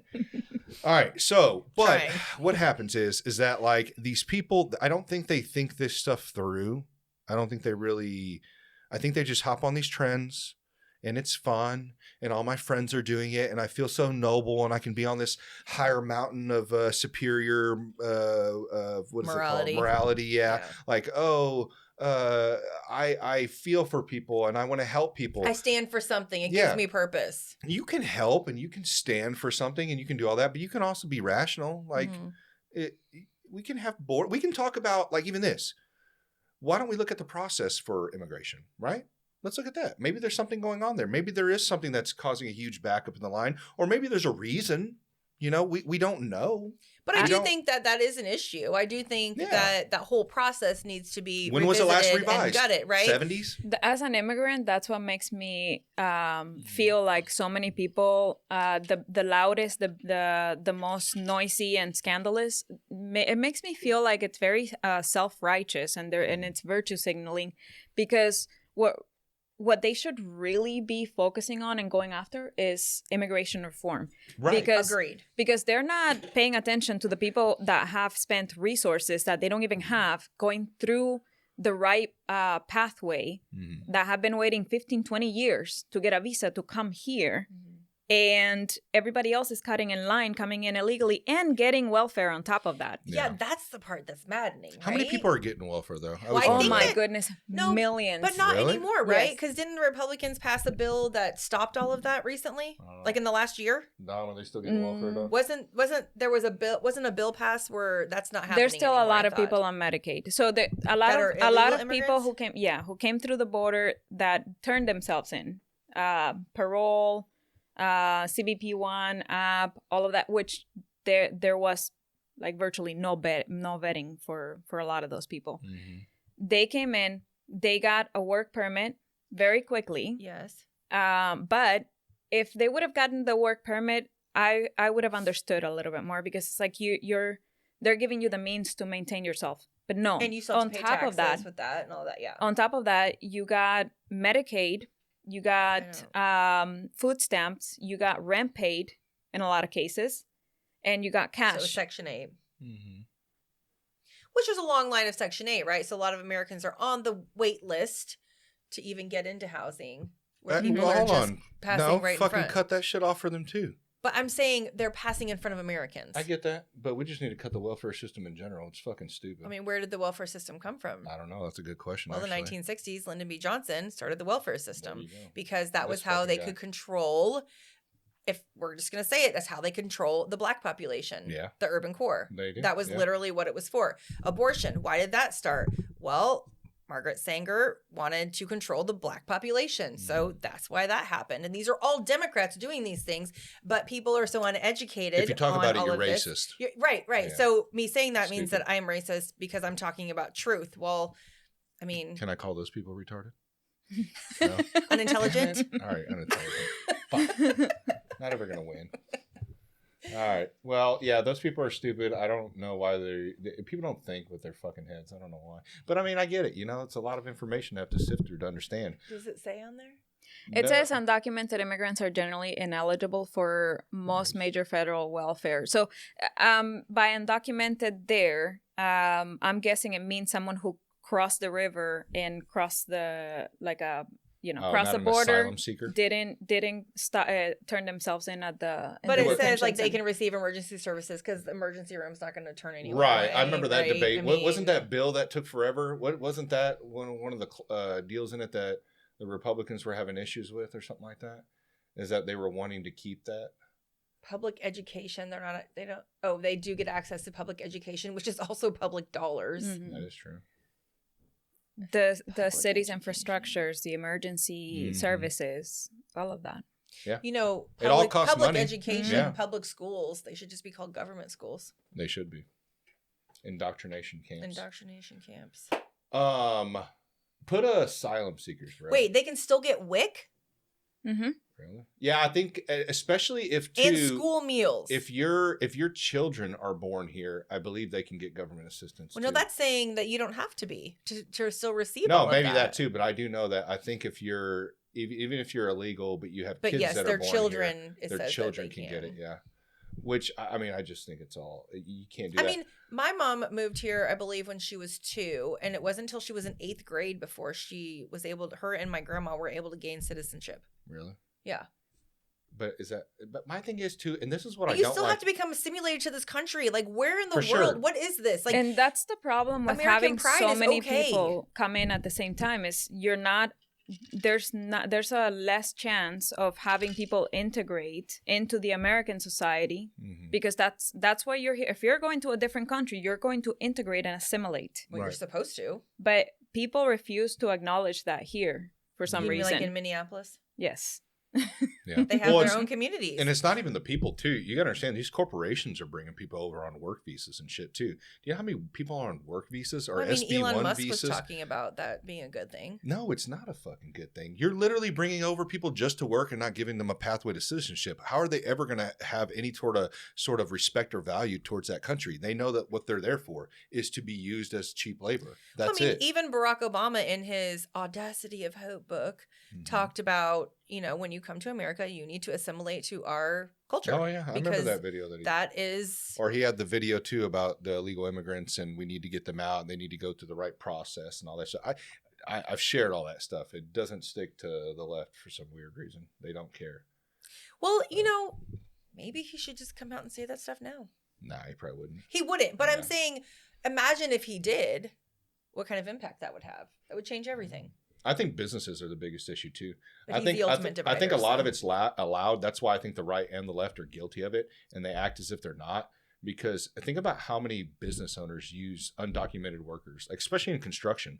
All right. So, but Trying. what happens is that like these people, I don't think they think this stuff through. I don't think they really, I think they just hop on these trends and it's fun and all my friends are doing it and I feel so noble and I can be on this higher mountain of superior, what is Morality. it called? Morality. Yeah. Like, I feel for people and I want to help people. I stand for something. It Yeah. gives me purpose. You can help and you can stand for something and you can do all that, but you can also be rational. Like we can have we can talk about like even this. Why don't we look at the process for immigration, right? Let's look at that. Maybe there's something going on there. Maybe there is something that's causing a huge backup in the line, or maybe there's a reason. You know, we don't know. But I do think that is an issue. I do think that whole process needs to be when was it last revisited and revised? gutted, right? 70s? As an immigrant, that's what makes me feel like so many people, the loudest, the most noisy and scandalous. It makes me feel like it's very self-righteous and it's virtue signaling, because what they should really be focusing on and going after is immigration reform. Right. Agreed. Because they're not paying attention to the people that have spent resources that they don't even have going through the right pathway, that have been waiting 15, 20 years to get a visa to come here. And everybody else is cutting in line, coming in illegally, and getting welfare on top of that. Yeah, that's the part that's maddening. How many people are getting welfare, though? Well, I Oh think my that- goodness, millions. But not Really? anymore, right? Yes. Because didn't the Republicans pass a bill that stopped all of that recently? Like in the last year? No, are they still getting welfare, though? Wasn't a bill passed where that's not happening? There's still a anymore, lot I of people thought. on Medicaid. So a lot are of illegal people immigrants? who came through the border that turned themselves in, parole, CBP1 app, all of that, which there was like virtually no vetting for a lot of those people. They came in, they got a work permit very quickly. Yes. But if they would have gotten the work permit, I would have understood a little bit more, because it's like they're giving you the means to maintain yourself. But no, And you still have on to pay top taxes of that, with that and all that, yeah. on top of that, you got Medicaid, you got food stamps, you got rent paid in a lot of cases, and you got cash. So Section 8. Which is a long line of Section 8, right? So a lot of Americans are on the wait list to even get into housing, where people are hold just on. passing No, right in fucking front. cut that shit off for them, too. But I'm saying they're passing in front of Americans. I get that, but we just need to cut the welfare system in general. It's fucking stupid. I mean, where did the welfare system come from? I don't know. That's a good question. Well, actually. in the 1960s, Lyndon B. Johnson started the welfare system you go. because that was This how fucking they guy. could control, if we're just going to say it, that's how they control the black population, Yeah. the urban core. They do, That was yeah. literally what it was for. Abortion, why did that start? Well, Margaret Sanger wanted to control the black population. So Mm-hmm. that's why that happened. And these are all Democrats doing these things, but people are so uneducated. If you talk on about it, all you're of this. racist. Right. Yeah. So me saying that means Stupid. that I am racist because I'm talking about truth. Well, I mean, Can I call those people retarded? No? Unintelligent. All right, unintelligent. Fuck. Not ever gonna win. All right. Well, yeah, those people are stupid. I don't know why people don't think with their fucking heads. I don't know why. But I mean, I get it. You know, it's a lot of information to have to sift through to understand. Does it say on there? It says undocumented immigrants are generally ineligible for most major federal welfare. So by undocumented there, I'm guessing it means someone who crossed the river and crossed the, like a, cross the border, asylum seeker? didn't turn themselves in at the. But it says detention like they center. can receive emergency services because the emergency room's not going to turn anyone Right. away, I remember that right? debate. I mean, Wasn't that bill that took forever? Wasn't that one of the deals in it that the Republicans were having issues with or something like that? Is that they were wanting to keep that? public education? They do get access to public education, which is also public dollars. Mhm. That is true. The Public city's education. infrastructures, the emergency Mhm. services, all of that. You know, It all costs public money. education, Yeah. public schools, they should just be called government schools. They should be. Indoctrination camps. Indoctrination camps. Put asylum seekers, right? Wait, they can still get WIC Mm-hmm. Really? Yeah, I think especially if and school meals. if your children are born here, I believe they can get government assistance. Well, no, too. that's saying that you don't have to be to still receive. no, all of maybe that too. But I do know that I think if you're even if you're illegal, but you have But kids yes, that their are born children. here, It their says children that they can get it. Yeah. Which I mean, I just think it's all you can't do. I that. mean, my mom moved here, I believe, when she was 2, and it wasn't until she was in 8th grade before she was able to. Her and my grandma were able to gain citizenship. Really. Yeah, But but my thing is too, and this is what but I you don't still like. have to become assimilated to this country. Like, where in the For world? sure. What is this? Like, And that's the problem with American having pride so is many okay. people come in at the same time is there's a less chance of having people integrate into the American society Mhm. because that's why you're here. If you're going to a different country, you're going to integrate and assimilate. well, you're Right. supposed to. But people refuse to acknowledge that here for some You mean reason. like in Minneapolis, Yes. Yeah. they have Well, their it's- own communities. And it's not even the people too. You gotta understand these corporations are bringing people over on work visas and shit too. Do you know how many people are on work visas or I mean, SB1 Elon Musk visas? was talking about that being a good thing. No, it's not a fucking good thing. You're literally bringing over people just to work and not giving them a pathway to citizenship. How are they ever going to have any sort of respect or value towards that country? They know that what they're there for is to be used as cheap labor. That's I mean, it. even Barack Obama in his Audacity of Hope book Mhm. talked about, when you come to America, you need to assimilate to our culture. Oh yeah, I remember because that video that he. That is, Or he had the video too about the illegal immigrants and we need to get them out and they need to go through the right process and all that stuff. I've shared all that stuff. It doesn't stick to the left for some weird reason. They don't care. well, maybe he should just come out and say that stuff now. Nah, he probably wouldn't. He wouldn't, but I'm Yeah. saying, imagine if he did, what kind of impact that would have. That would change everything. I think businesses are the biggest issue too. But I he's think the ultimate I think a divider, lot so- of it's allowed. That's why I think the right and the left are guilty of it, and they act as if they're not. Because think about how many business owners use undocumented workers, like especially in construction.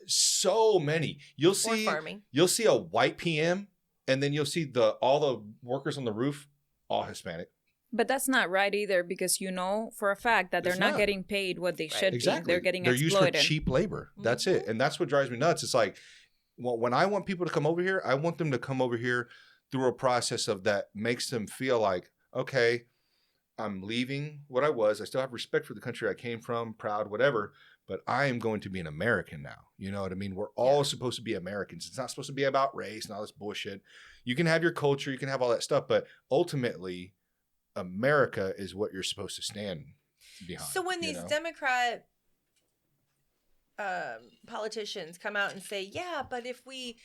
So many. You'll Or see farming. a white PM, and then you'll see all the workers on the roof, all Hispanic. But that's not right either because you know for a fact that they're It's not not. getting paid what they should Exactly. be. They're getting They're exploited. used for cheap labor. That's it. And that's what drives me nuts. It's like, well, when I want people to come over here, I want them to come over here through a process of that makes them feel like, okay, I'm leaving what I was. I still have respect for the country I came from, proud, whatever, but I am going to be an American now. You know what I mean? We're all supposed to be Americans. It's not supposed to be about race and all this bullshit. You can have your culture, you can have all that stuff, but ultimately, America is what you're supposed to stand behind. So when you these know? Democrat politicians come out and say, yeah, but if we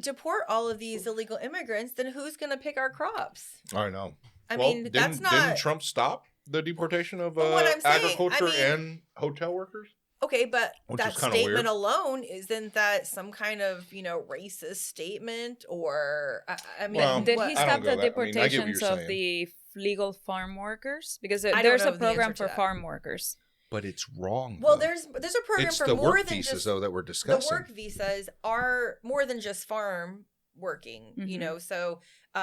deport all of these illegal immigrants, then who's going to pick our crops? I know. I Well, mean, that's didn't not Trump stop the deportation of Well, what I'm saying, agriculture I mean- and hotel workers? okay, but Which that is kinda statement weird. alone, isn't that some kind of racist statement? Or I mean, Well, Did what- he I stop don't the go that- I mean, I get what you're deportations of saying. the legal farm workers? Because don't there's know a the program answer to for that. farm workers. But it's wrong. well, though. there's a program it's for the more work than visas just though that we're the discussing. work visas are more than just farm working, Mm-hmm. so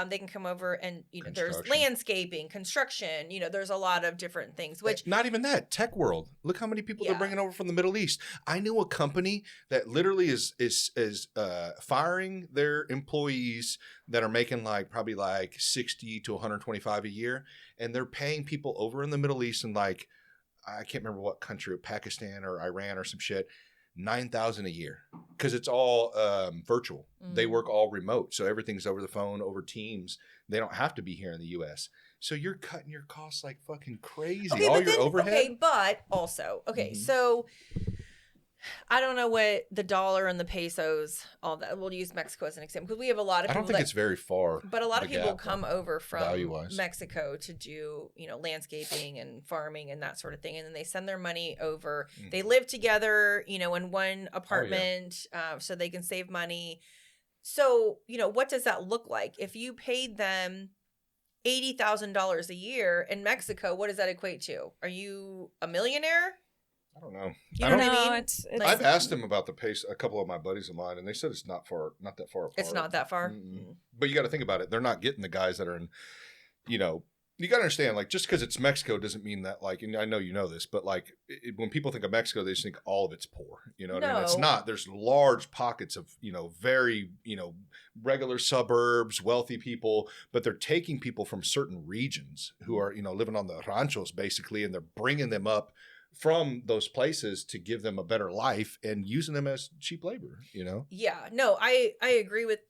they can come over and, there's Construction. landscaping, construction, there's a lot of different things, which not even that tech world. Look how many people they're Yeah. bringing over from the Middle East. I knew a company that literally is firing their employees that are making probably 60 to 125 a year, and they're paying people over in the Middle East and I can't remember what country, Pakistan or Iran or some shit, $9,000 a year, because it's all virtual. They work all remote, so everything's over the phone, over Teams. They don't have to be here in the U.S. So you're cutting your costs like fucking crazy. Okay, All but your then, overhead. Okay, but also, so I don't know what the dollar and the pesos, all that. We'll use Mexico as an example because we have a lot of I people don't think that, it's very far. but a lot of the people gap, come though, over from value-wise. Mexico to do, landscaping and farming and that sort of thing. And then they send their money over. They live together, in one apartment so they can save money. So, what does that look like? If you paid them $80,000 a year in Mexico, what does that equate to? Are you a millionaire? I don't know. You know what I mean? It's I've asked them about the pace. A couple of my buddies of mine, and they said it's not that far apart. It's not that far. But you got to think about it. They're not getting the guys that are in, you got to understand, just because it's Mexico doesn't mean that, and I know you know this, but when people think of Mexico, they just think all of it's poor. You know what I mean? It's No. not. There's large pockets of, very, regular suburbs, wealthy people, but they're taking people from certain regions who are, living on the ranchos basically, and they're bringing them up from those places to give them a better life and using them as cheap labor, Yeah, no, I agree with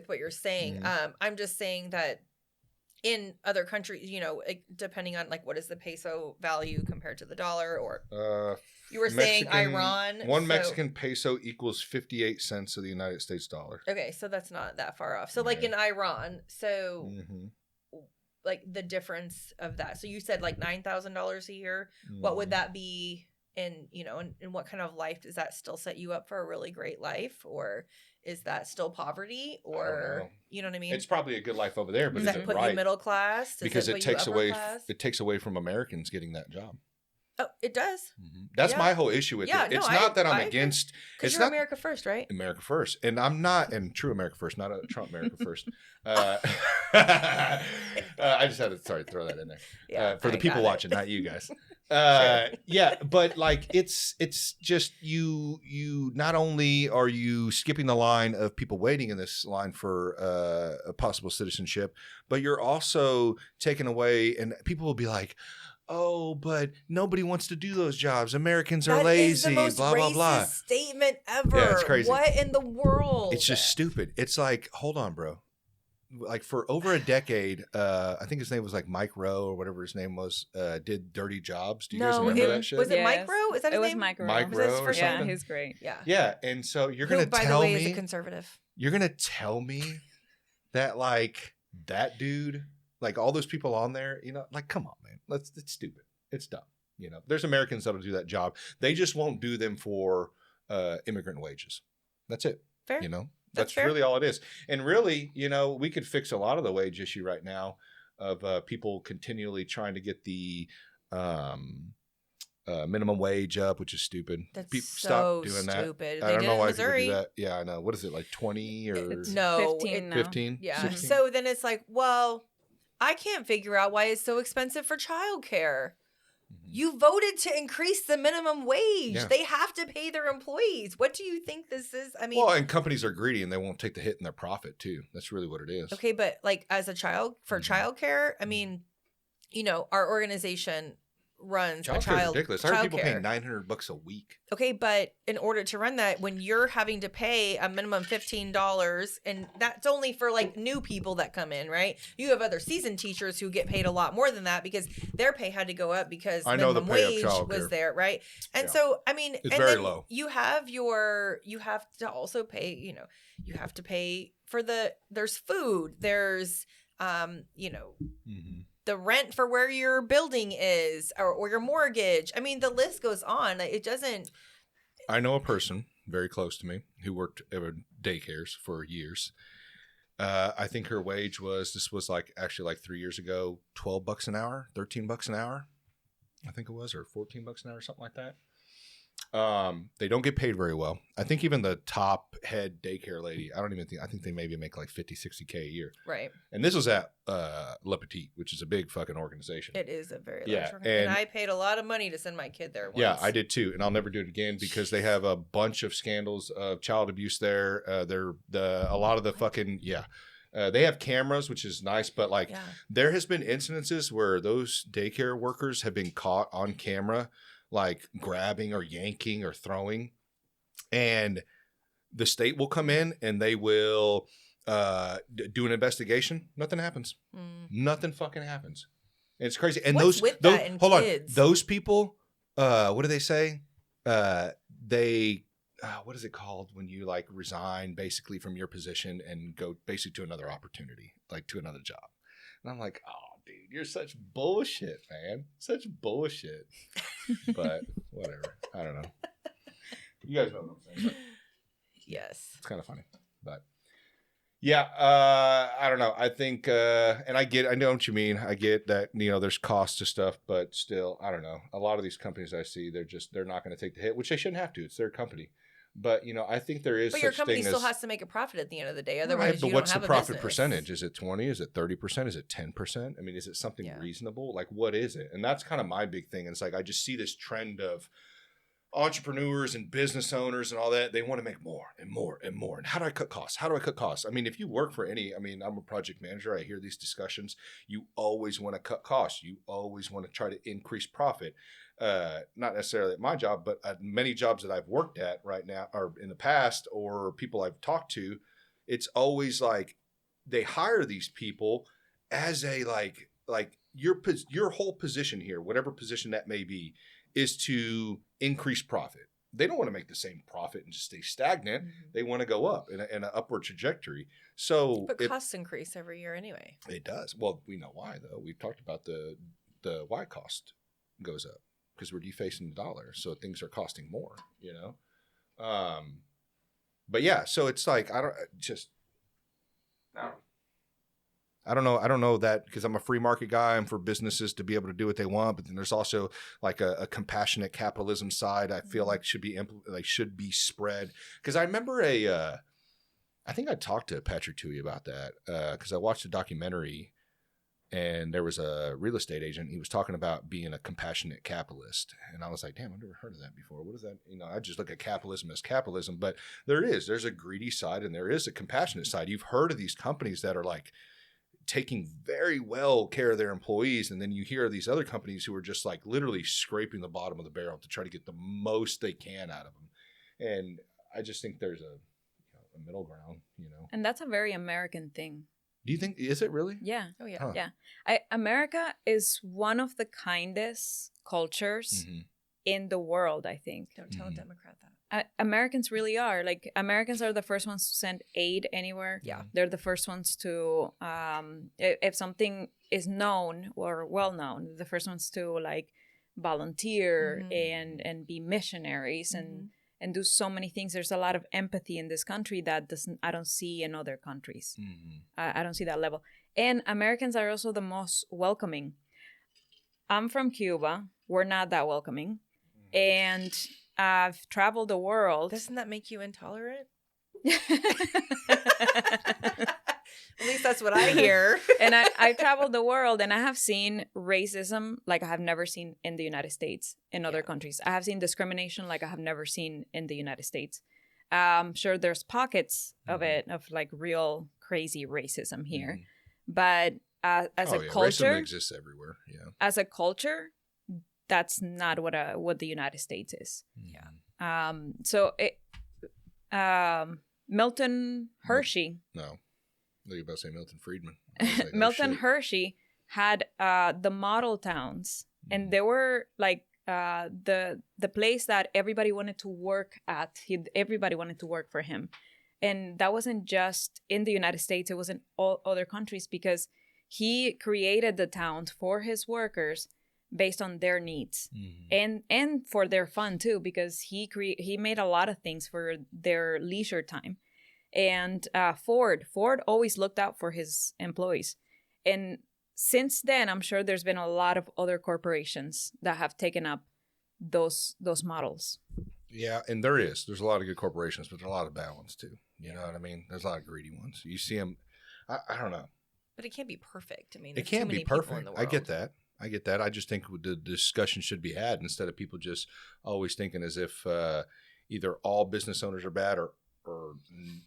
what you're saying. Mhm. I'm just saying that in other countries, depending on what is the peso value compared to the dollar, or you were saying Iran. One so- Mexican peso equals 58 cents of the United States dollar. Okay, so that's not that far off. So Yeah. in Iran, so Mm-hmm. the difference of that. So you said $9,000 a year. What would that be in, in what kind of life does that still set you up for a really great life, or is that still poverty, or know. you know what I mean? It's probably a good life over there, but Does is that it put right? you middle class? Does Because put it you takes upper away class? it takes away from Americans getting that job. Oh, it does. That's Yeah. my whole issue with Yeah, it. It's no, not that I'm I agree. against. Because It's you're not America first, right? America first, and I'm not, and true America first, not a Trump America first. I just had to throw that in there. Yeah, For the I people got it. watching, not you guys. Yeah, but it's just you not only are you skipping the line of people waiting in this line for a possible citizenship, but you're also taking away, and people will be like, oh, but nobody wants to do those jobs. Americans are That lazy, is the most blah, blah, racist blah. statement ever. Yeah, it's crazy. What in the world? It's just stupid. It's hold on, bro. For over a decade, I think his name was Mike Rowe or whatever his name was, did Dirty Jobs. Do you guys remember that shit? Was it Yes. Mike Rowe? Is that his It was name? Mike Rowe. Mike Was that his Rowe or first Yeah, something? he's great. Yeah. Yeah, and so you're Who, gonna by tell the way, me is a conservative. you're gonna tell me that that dude, all those people on there, come on, man, it's stupid, it's dumb. There's Americans that'll do that job. They just won't do them for immigrant wages. That's it. Fair. That's fair. really all it is. And really, we could fix a lot of the wage issue right now of people continually trying to get the minimum wage up, which is stupid. That's Stop doing that. stupid. I They don't did know in why people Missouri. do that. Yeah, I know. What is it, 20 or It's No, 15 now. 15? Yeah. 16? So then it's well, I can't figure out why it's so expensive for childcare. You voted to increase the minimum wage. Yeah. They have to pay their employees. What do you think this is? I mean, Well, and companies are greedy and they won't take the hit in their profit too. That's really what it is. okay, but as a child for childcare, I mean, our organization runs a Childcare is child ridiculous. I heard people paying childcare. $900 a week. Okay, but in order to run that, when you're having to pay a minimum $15, and that's only for new people that come in, right? You have other seasoned teachers who get paid a lot more than that because their pay had to go up because I know the minimum pay of wage childcare. was there, right? And Yeah. so, I mean, It's and very then low. you have to also pay, you have to pay for there's food, there's, Mm-hmm. the rent for where your building is or your mortgage. I mean, the list goes on. It doesn't. I know a person very close to me who worked at daycares for years. I think her wage was 3 years ago, $12 an hour, $13 an hour. I think it was, or $14 an hour, something like that. They don't get paid very well. I think even the top head daycare lady, I think they maybe make like 50, 60K a year. Right. And this was at Le Petit, which is a big fucking organization. It is a very Yeah, large organization. And I paid a lot of money to send my kid there once. Yeah, I did too. And I'll never do it again because they have a bunch of scandals of child abuse there. A lot of the fucking, they have cameras, which is nice, but like there has been incidences where those daycare workers have been caught on camera, like grabbing or yanking or throwing, and the state will come in and they will do an investigation. Nothing happens. Nothing fucking happens. And it's crazy. And What's those with that in kids? those people, what do they say? What is it called when you like resign basically from your position and go basically to another opportunity, like to another job? And I'm like, oh, dude, you're such bullshit, man. Such bullshit. But whatever. I don't know. You guys know what I'm saying. Yes. It's kind of funny. But yeah, I don't know. I think, and I know what you mean. I get that, there's cost to stuff, but still, I don't know. A lot of these companies I see, they're not going to take the hit, which they shouldn't have to. It's their company. But, I think there is But such your company thing still as, has to make a profit at the end of the day. right, Otherwise, but you what's don't the have a profit business. percentage? Is it 20? Is it 30%? Is it 10%? I mean, is it something reasonable? Like, what is it? And that's kind of my big thing. It's like, I just see this trend of entrepreneurs and business owners and all that. They want to make more and more and more. And how do I cut costs? How do I cut costs? I mean, if you work for I'm a project manager. I hear these discussions. You always want to cut costs. You always want to try to increase profit. Not necessarily at my job, but at many jobs that I've worked at right now or in the past or people I've talked to, it's always like they hire these people as a like your whole position here, whatever position that may be, is to increase profit. They don't want to make the same profit and just stay stagnant. Mm-hmm. They want to go up in an upward trajectory. So, but costs increase every year anyway. It does. Well, we know why though. We've talked about the why cost goes up because we're defacing the dollar, so things are costing more. But yeah, so it's like I don't know that because I'm a free market guy. I'm for businesses to be able to do what they want, but then there's also like a compassionate capitalism side. I feel like should be spread. Because I remember I think I talked to Patrick Toohey about that because I watched a documentary and there was a real estate agent. He was talking about being a compassionate capitalist, and I was like, damn, I've never heard of that before. What is that? I just look at capitalism as capitalism, but there's a greedy side and there is a compassionate side. You've heard of these companies that are like taking very well care of their employees, and then you hear these other companies who are just like literally scraping the bottom of the barrel to try to get the most they can out of them. And I just think there's a middle ground, And that's a very American thing. Do you think, is it really? Yeah. Oh yeah. Huh. Yeah. America is one of the kindest cultures in the world, I think. Don't tell a Democrat that. Americans really are. Like, Americans are the first ones to send aid anywhere. Yeah. They're the first ones to, if something is known or well known, the first ones to like volunteer and be missionaries and do so many things. There's a lot of empathy in this country that I don't see in other countries. I don't see that level. And Americans are also the most welcoming. I'm from Cuba. We're not that welcoming. And I've traveled the world. Doesn't that make you intolerant? At least that's what I hear. And I traveled the world and I have seen racism like I have never seen in the United States, in other countries. I have seen discrimination like I have never seen in the United States. Sure, there's pockets of it, of like real crazy racism here. But as a culture, racism exists everywhere. Yeah. As a culture, that's not what the United States is. Yeah. So Milton Hershey. No. I was about to say Milton Friedman. Like, Milton Hershey had the model towns, and they were like the place that everybody wanted to work at. Everybody wanted to work for him. And that wasn't just in the United States. It was in all other countries because he created the towns for his workers based on their needs and for their fun too, because he made a lot of things for their leisure time. And Ford always looked out for his employees. And since then, I'm sure there's been a lot of other corporations that have taken up those models. Yeah, and there's a lot of good corporations, but there's a lot of bad ones too. You know what I mean? There's a lot of greedy ones. You see them. I don't know. But it can't be perfect. I mean, It there's too can't many be people in perfect. the I get world. that. I just think the discussion should be had instead of people just always thinking as if either all business owners are bad or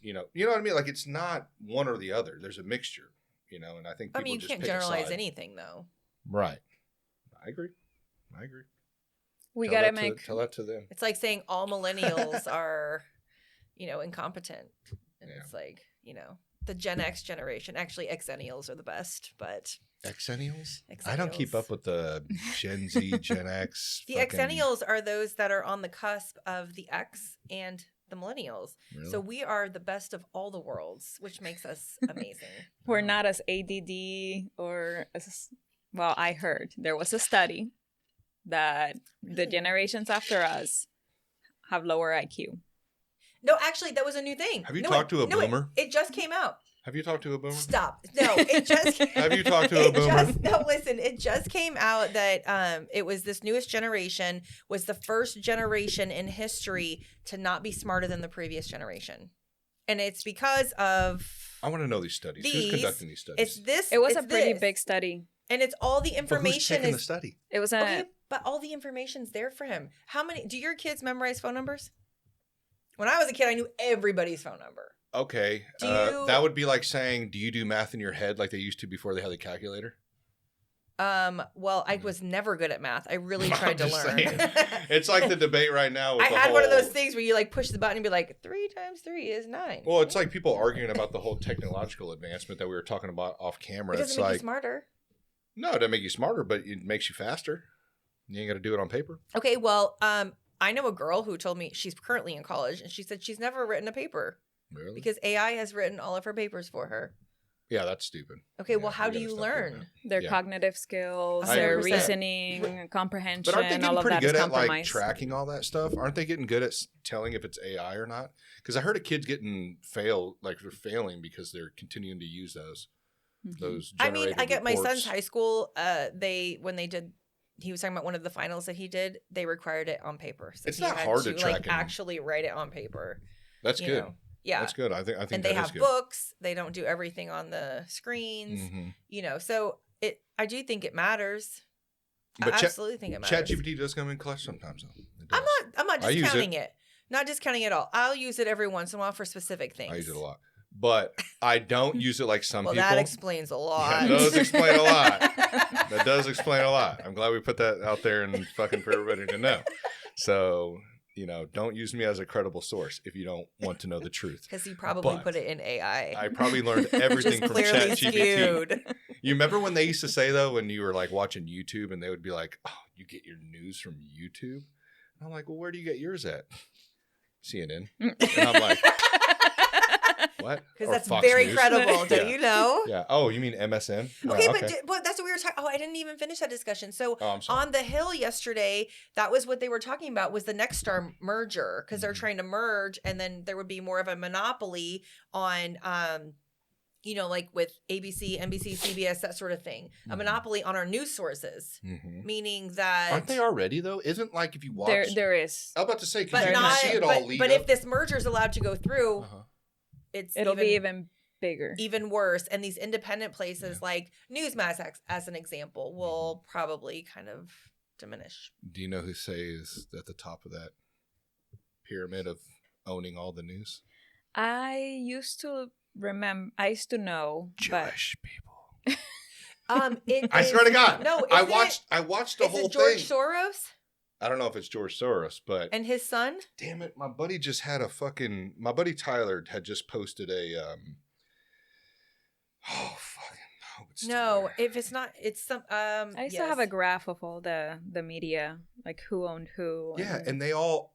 you know what I mean. Like it's not one or the other. There's a mixture. You know, and I think people I mean, you just can't pick a generalize side. anything, though. Right. I agree. We Tell gotta that make. tell that to them. It's like saying all millennials are, incompetent. And Yeah. it's like, the Gen X generation. Actually, Xennials are the best, but Xennials? I don't keep up with the Gen Z, Gen X. the Xennials are those that are on the cusp of the X and the millennials. Really? So we are the best of all the worlds, which makes us amazing. We're not as ADD or as well. I heard there was a study that the generations after us have lower IQ. No, actually, that was a new thing. Have you talked to a boomer? It just came out. Have you talked to a boomer? Stop. No, it just. Have you talked to a boomer? Listen, it just came out that it was this newest generation was the first generation in history to not be smarter than the previous generation. And it's because of. I want to know these studies. Who's conducting these studies? It was a pretty big study. And it's all the But information who's taking the study? It was a. Okay, but all the information's there for him. How many do your kids memorize phone numbers? When I was a kid, I knew everybody's phone number. Okay. That would be like saying, do you do math in your head like they used to before they had the calculator? Well, I was never good at math. I really tried to I'm just learn. saying. It's like the debate right now. With I had one of those things where you like push the button and be like, 3 times 3 is 9. Well, it's like people arguing about the whole technological advancement that we were talking about off camera. It doesn't It's make like, you smarter. no, it doesn't make you smarter, but it makes you faster. You ain't got to do it on paper. Okay, well, I know a girl who told me she's currently in college, and she said she's never written a paper Really? because AI has written all of her papers for her. Yeah, that's stupid. Okay, Yeah, well, how we do gotta you stop doing learn? Their Yeah. cognitive skills, I their agree with that. reasoning, comprehension, But aren't they all getting of pretty that is good at like compromised. tracking all that stuff? Aren't they getting good at telling if it's AI or not? Because I heard a kid's getting they're failing because they're continuing to use those. Mhm. Those. I mean, I generated get my son's reports. high school. He was talking about one of the finals that he did. They required it on paper. So It's he not had hard to like track 'em. actually write it on paper. That's you good. know? Yeah. That's good. I think And they that is have good. books. They don't do everything on the screens. Mhm. So I do think it matters. But I absolutely think it matters. ChatGPT does come in clutch sometimes, though. It I'm does. not I use discounting it. Not discounting it all. I'll use it every once in a while for specific things. I use it a lot, but I don't use it like some Well, people. that explains a lot. That does explain a lot. That does explain a lot. I'm glad we put that out there and fucking for everybody to know. So, don't use me as a credible source if you don't want to know the truth. Because he probably But put it in AI. I probably learned everything Just from clearly ChatGPT. skewed. You remember when they used to say, though, when you were like watching YouTube and they would be like, oh, you get your news from YouTube? And I'm like, well, where do you get yours at? CNN. And I'm like, what? Because Or that's Fox very News? credible. Do Yeah. you know? Yeah. Oh, you mean MSN? Okay, Yeah, but that's what we were talking. Oh, I didn't even finish that discussion. So Oh, I'm sorry. on the Hill yesterday, that was what they were talking about was the Nexstar merger because they're Mhm. trying to merge, and then there would be more of a monopoly on, like with ABC, NBC, CBS, that sort of thing. A Mhm. monopoly on our news sources, Mhm. meaning that Aren't they already, though? Isn't like if you watch. There is. I was about to say, because but you not. can see it all But, lead but up. if this merger is allowed to go through, Uh-huh. It'll be even bigger. even worse. And these independent places like Newsmax, as an example, will probably kind of diminish. Do you know who is at the top of that pyramid of owning all the news? I used to know, Jewish people. It I is- swear to God. No, I isn't watched the Is whole it George thing. Soros I don't know if it's George Soros, but and his son? damn it, my buddy just had my buddy Tyler had just posted a it's No, still if it's not, it's some. I used to have a graph of all the media, like who owned who. there. Yeah, and they all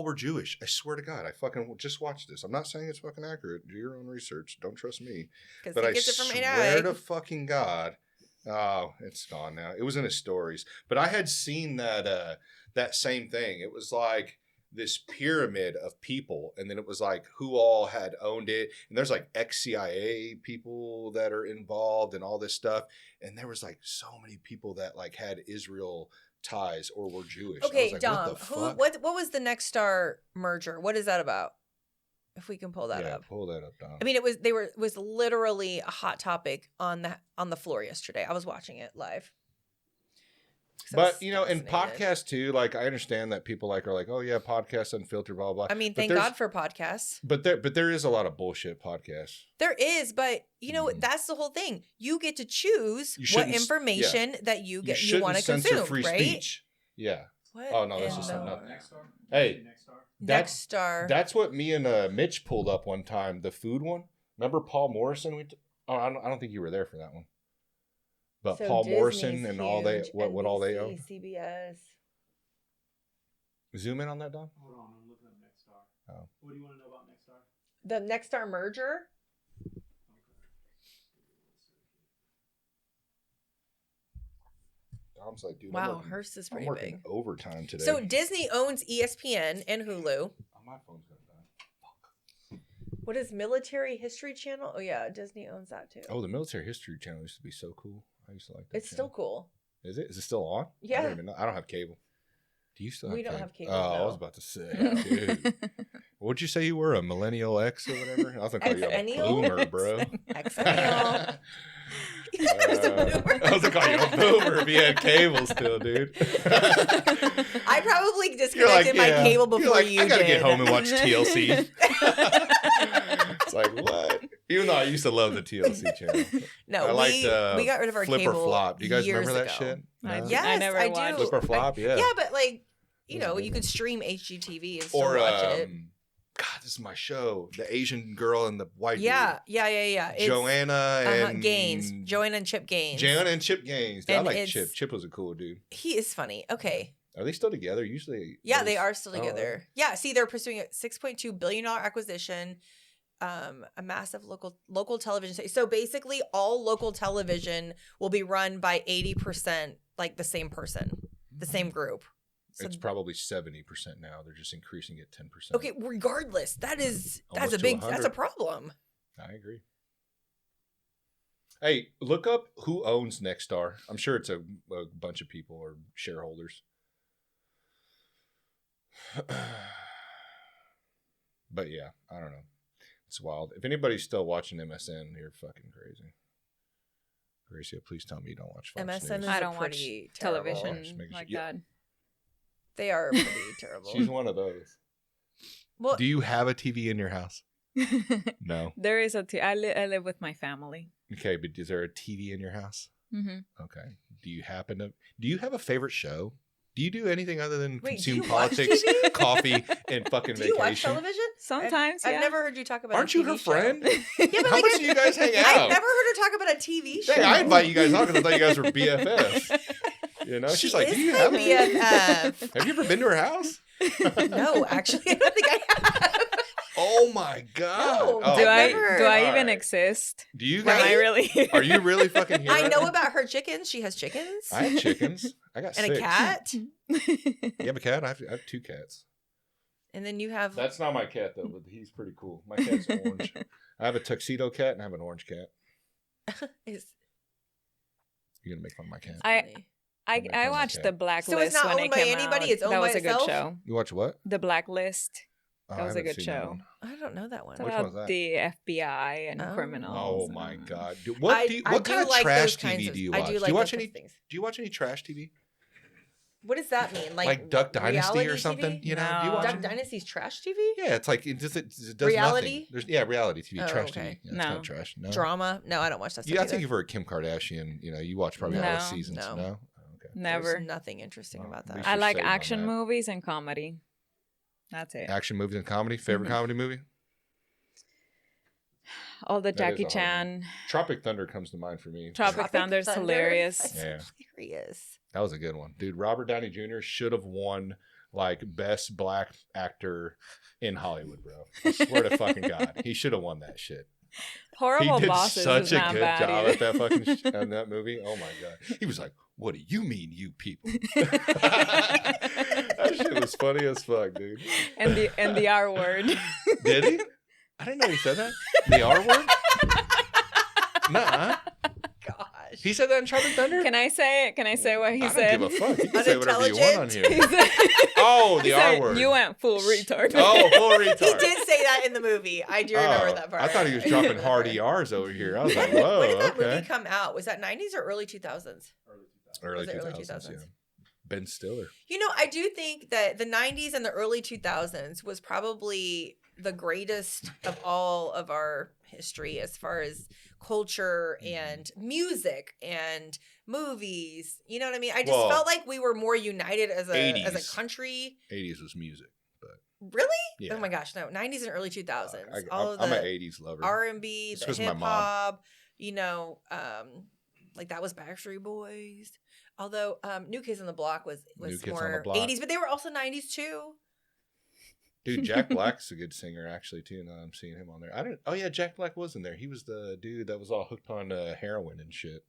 were Jewish. I swear to God, I fucking just watched this. I'm not saying it's fucking accurate. Do your own research. Don't trust me. because But he I gets it from swear AI. to fucking God. Oh, it's gone now. It was in his stories. But I had seen that same thing. It was like this pyramid of people, and then it was like who all had owned it. And there's like ex-CIA people that are involved and all this stuff. And there was like so many people that like had Israel ties or were Jewish. I Okay, was like, Dom, what the fuck? what was the Next Star merger? What is that about? If we can pull that up. Pull that up, Dom. I mean, it was literally a hot topic on the floor yesterday. I was watching it live. So I was But in fascinated. podcasts too, like I understand that people are like, oh yeah, podcasts unfiltered, blah blah. I mean, But thank God for podcasts. But there is a lot of bullshit podcasts. There is, but that's the whole thing. You get to choose You what shouldn't- information that you want to censor consume, free right? speech. Yeah. What Oh, no, that's in just the- nothing. Next Star? Hey, Next Star? Next Star. That's what me and Mitch pulled up one time. The food one. Remember Paul Morrison? I don't think you were there for that one. But So Paul Morrison Disney's and all they huge, what all they NBC, own. CBS. Zoom in on that, Don. Hold on, I'm looking up Next Star. Oh. What do you want to know about Next Star? The Next Star merger. Dom's like, dude. Wow, Hearst is I'm pretty working big. overtime today. So Disney owns ESPN and Hulu. Oh, my phone's gonna die. What is Military History Channel? Oh yeah, Disney owns that too. Oh, the Military History Channel used to be so cool. I used to like that. It's still channel. cool. Is it? Is it still on? I Yeah. don't even know. I don't have cable. Do you still have We cable? don't have cable, Oh, I no. was about to say, dude. What'd you say you were? A millennial X or whatever? I was gonna call you a Exennial? boomer, bro. Exennial. There's a boomer. I was gonna call you a boomer if you had cable still, dude. I probably You're disconnected my yeah. cable You're before like, you I gotta did. get home and watch TLC. It's like, what? Even though I used to love the TLC channel. No, I liked we got rid of our Flip or cable. Flop. Do you guys years remember that ago. shit? I No? do. Yes, never I watched. do. Flip or Flop, yeah. Yeah, but like, It was a good you one. could stream HGTV and still Or watch it. God, this is my show. The Asian girl and the white Yeah. dude. It's, Joanna and Gaines. Joanna and Chip Gaines. Joanna and Chip Gaines. Dude, I And like it's- Chip. Chip was a cool dude. He is funny. Okay. Are they still together? Usually. Yeah, they are still Oh, together. really? Yeah, see, they're pursuing a $6.2 billion acquisition, a massive local television station. So basically, all local television will be run by 80% like the same person, the same group. So, It's probably 70% now. They're just increasing it 10%. okay, regardless, that's Almost a to big that's 100. a problem. I agree. Hey, look up who owns Nexstar. I'm sure it's a bunch of people or shareholders. But yeah, I don't know. It's wild. If anybody's still watching MSN, you're fucking crazy. Gresia, please tell me you don't watch Fox MSN News. is I don't watch pretty terrible. television Just making like sure- that. They are pretty terrible. She's one of those. Well, Do you have a TV in your house? No. There is I live with my family. Okay, but is there a TV in your house? Mm-hmm. Okay. Do you have a favorite show? Do you do anything other than Wait, do consume you watch politics, TV? coffee, and fucking do you watch vacation? television? Sometimes, I've yeah. never heard you talk about. Aren't a you TV her show. friend? Yeah, but How like, much do you guys hang I've out? never heard her talk about a TV show. Dang, I invite you guys on because I thought you guys were BFFs. You know, she's like, is do you my have BFF. Have you ever been to her house? No, actually, I don't think I have. Oh my god! No. Oh, do I never- do I all even right. exist? Do you Am guys? I really? Are you really fucking here? I right know now? about her chickens. She has chickens. I have chickens. I got and 6. a cat. You have a cat? I have 2 cats. And then you have. That's not my cat though, but he's pretty cool. My cat's orange. I have a tuxedo cat and I have an orange cat. is- You're gonna make fun of my cat. I watched The Blacklist So it's not when owned it by came anybody? out. It's owned that by was a itself? good show. You watch what? The Blacklist. Oh, That I was a haven't good seen that show. one. I don't know that one. It's Which one about was that? the FBI and Oh. criminals. Oh my and- god! Dude, I what do kind of like trash those kinds TV of- do you I watch? do Do like you those watch kinds any? of things. Do you watch any trash TV? What does that mean? Like Duck Dynasty reality or something? TV? You know? Do you No. watch Duck it? Dynasty's trash TV? Yeah, it's like it does Reality? nothing. Reality TV, Oh, trash okay. TV. Yeah, it's No. kind of trash. No. Drama? No, I don't watch that stuff. Yeah, I either. think if you're a Kim Kardashian, you watch probably all the No. seasons. No. No. Okay. Never. There's nothing interesting Oh, about we that. should I like save on action that. movies and comedy. That's it. Action movies and comedy. Favorite Mhm. comedy movie? All the That is Jackie a hard Chan. Tropic Thunder comes to mind for me. Tropic Thunder's hilarious. That's Yeah. hilarious. That was a good one, dude. Robert Downey Jr. should have won like best black actor in Hollywood, bro. I swear to fucking God, he should have won that shit. Horrible He did Bosses such is a not good bad job either. at that fucking in that movie. Oh my god, he was like, "What do you mean, you people?" That shit was funny as fuck, dude. and the R word. Did he? I didn't know he said that. The R word? Nuh-uh. Gosh. He said that in Tropic Thunder? Can I say it? Can I say what he said? I don't give a fuck. You can say whatever you want on here. He said, Oh, the he R said, word. You went full retard. Oh, full retard. He did say that in the movie. I do remember that part. I thought he was dropping hard ERs over here. I was like, whoa, When did that okay. movie come out? Was that 90s or early 2000s? Early Was it 2000s, yeah. Ben Stiller. You know, I do think that the 90s and the early 2000s was probably the greatest of all of our history as far as culture and music and movies. You know what I mean? I just felt like we were more united as a 80s. Country. 80s was music, but Really? yeah. Oh my gosh, no. 90s and early 2000s. I'm an 80s lover. R&B, It's the 'cause of my hip mom. hop, you know, like that was Backstreet Boys. Although New Kids on the Block was New Kids on the more Block. 80s, but they were also 90s too. Dude, Jack Black's a good singer actually too. Now I'm seeing him on there. Oh yeah, Jack Black was in there. He was the dude that was all hooked on heroin and shit.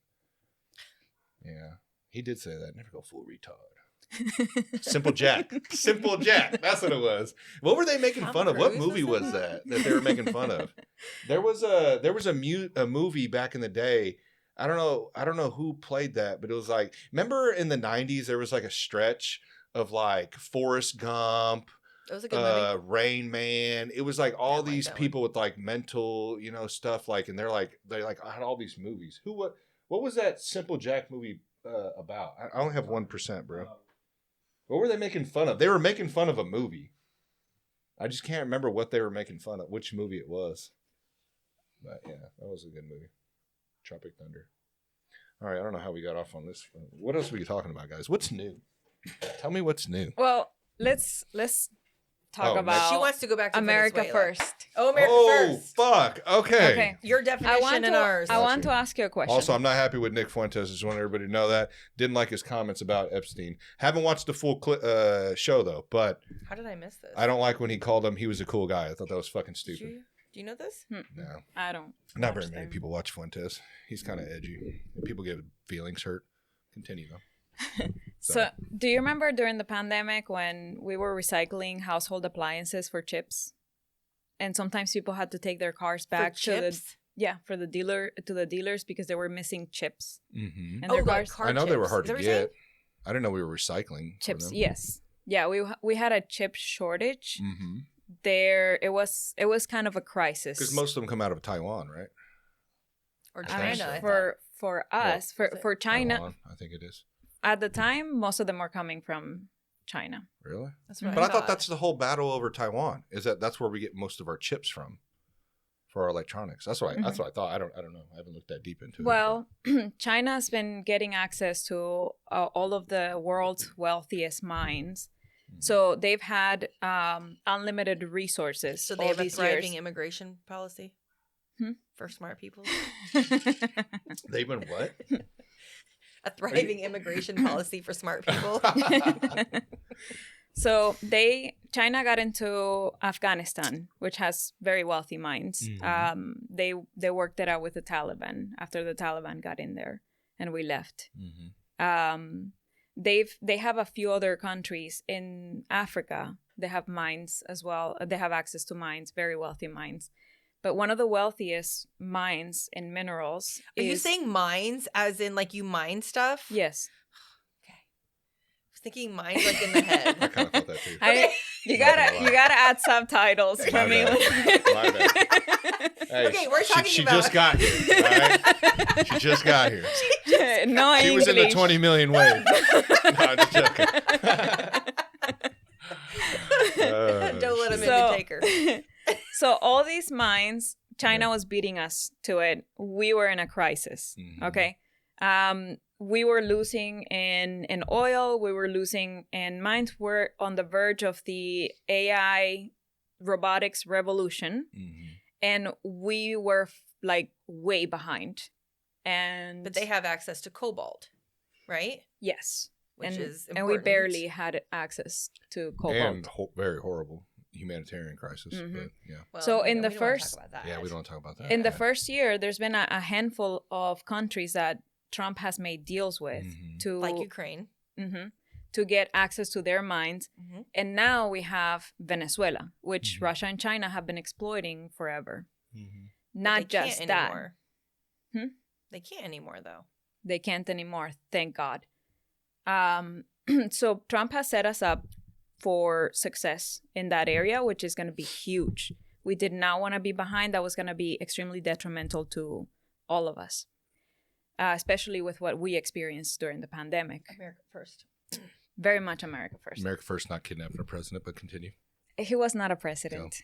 Yeah, he did say that. Never go full retard. Simple Jack. Simple Jack. That's what it was. What were they making Tom fun of? What Cruise movie was in was that? that they were making fun of? There was a movie back in the day. I don't know who played that, but it was like, remember in the 90s there was like a stretch of like Forrest Gump, That was a good movie. Rain Man. It was like all I like these that people with like mental, stuff like, and they had all these movies. What was that Simple Jack movie about? I only have 1%, bro. What were they making fun of? They were making fun of a movie. I just can't remember what they were making fun of, which movie it was. But yeah, that was a good movie. Tropic Thunder. All right, I don't know how we got off on this. What else are we talking about, guys? What's new? Tell me what's new. Well, let's talk about She wants to go back to America Venezuela. first. Oh, America Oh, first. fuck. Okay. Okay. Your I definition want and ours. I want to ask you a question. Also, I'm not happy with Nick Fuentes. Just want everybody to know that. Didn't like his comments about Epstein. Haven't watched the full show, though, but How did I miss this? I don't like when he called him he was a cool guy. I thought that was fucking Do stupid. you know this? No. I don't. Not watch very many them. people watch Fuentes. He's kind of edgy. People get feelings hurt. Continue, though. So, do you remember during the pandemic when we were recycling household appliances for chips? And sometimes people had to take their cars back For chips? for the dealers because they were missing chips Mm-hmm. in their like cars. car I know they were chips. hard Is to that what you're get. I didn't know we were recycling. Chips, yes. Yeah, we had a chip shortage. Mm-hmm. There it was kind of a crisis. Because most of them come out of Taiwan, right? Or I think China. so. I thought. For us, for China, Taiwan, I think it is. at the time, most of them were coming from China. Really? That's what But I thought that's the whole battle over Taiwan. That's where we get most of our chips from for our electronics. That's what I thought. I don't know. I haven't looked that deep into it. Well, China's been getting access to all of the world's wealthiest mines. So they've had unlimited resources. So they all have a these thriving years. immigration policy Hmm? for smart people. They've been what? A thriving immigration policy for smart people. So China got into Afghanistan, which has very wealthy mines. Mhm. They worked it out with the Taliban after the Taliban got in there, and we left. Mm-hmm. They have a few other countries in Africa. They have mines as well. They have access to mines, very wealthy mines. But one of the wealthiest mines in minerals Are is... you saying mines as in like you mine stuff? Yes. Okay. I was thinking mines like in the head. I kind of thought that too. You Not gonna lie. gotta add subtitles for My me. bad. My bad. Hey, Okay, we're talking she about- just got here. All right? She just got here. No She English. was in the 20 million wave. No, I'm just joking. Don't let him in So- to take her. So all these mines, China was beating us to it. We were in a crisis. Mhm. Okay. We were losing in oil. We were losing in mines. We're on the verge of the AI robotics revolution. Mhm. And we were like way behind. And But they have access to cobalt, right? yes. Which is important. and we barely had access to cobalt. And very horrible humanitarian crisis. Mhm. But yeah. Well, So in we the don't wanna first- talk about that. Yeah, we don't want to talk about that. In the first year, there's been a handful of countries that Trump has made deals with Mhm. to like Ukraine. to get access to their mines. Mhm. And now we have Venezuela, which Mhm. Russia and China have been exploiting forever. Mhm. But Not they just can't that. anymore. Hmm? They can't anymore though. They can't anymore, thank God. So Trump has set us up for success in that area, which is going to be huge. We did not want to be behind. That was going to be extremely detrimental to all of us, especially with what we experienced during the pandemic. America first. Very much America first. America first, not kidnapping a president, but continue. He was not a president.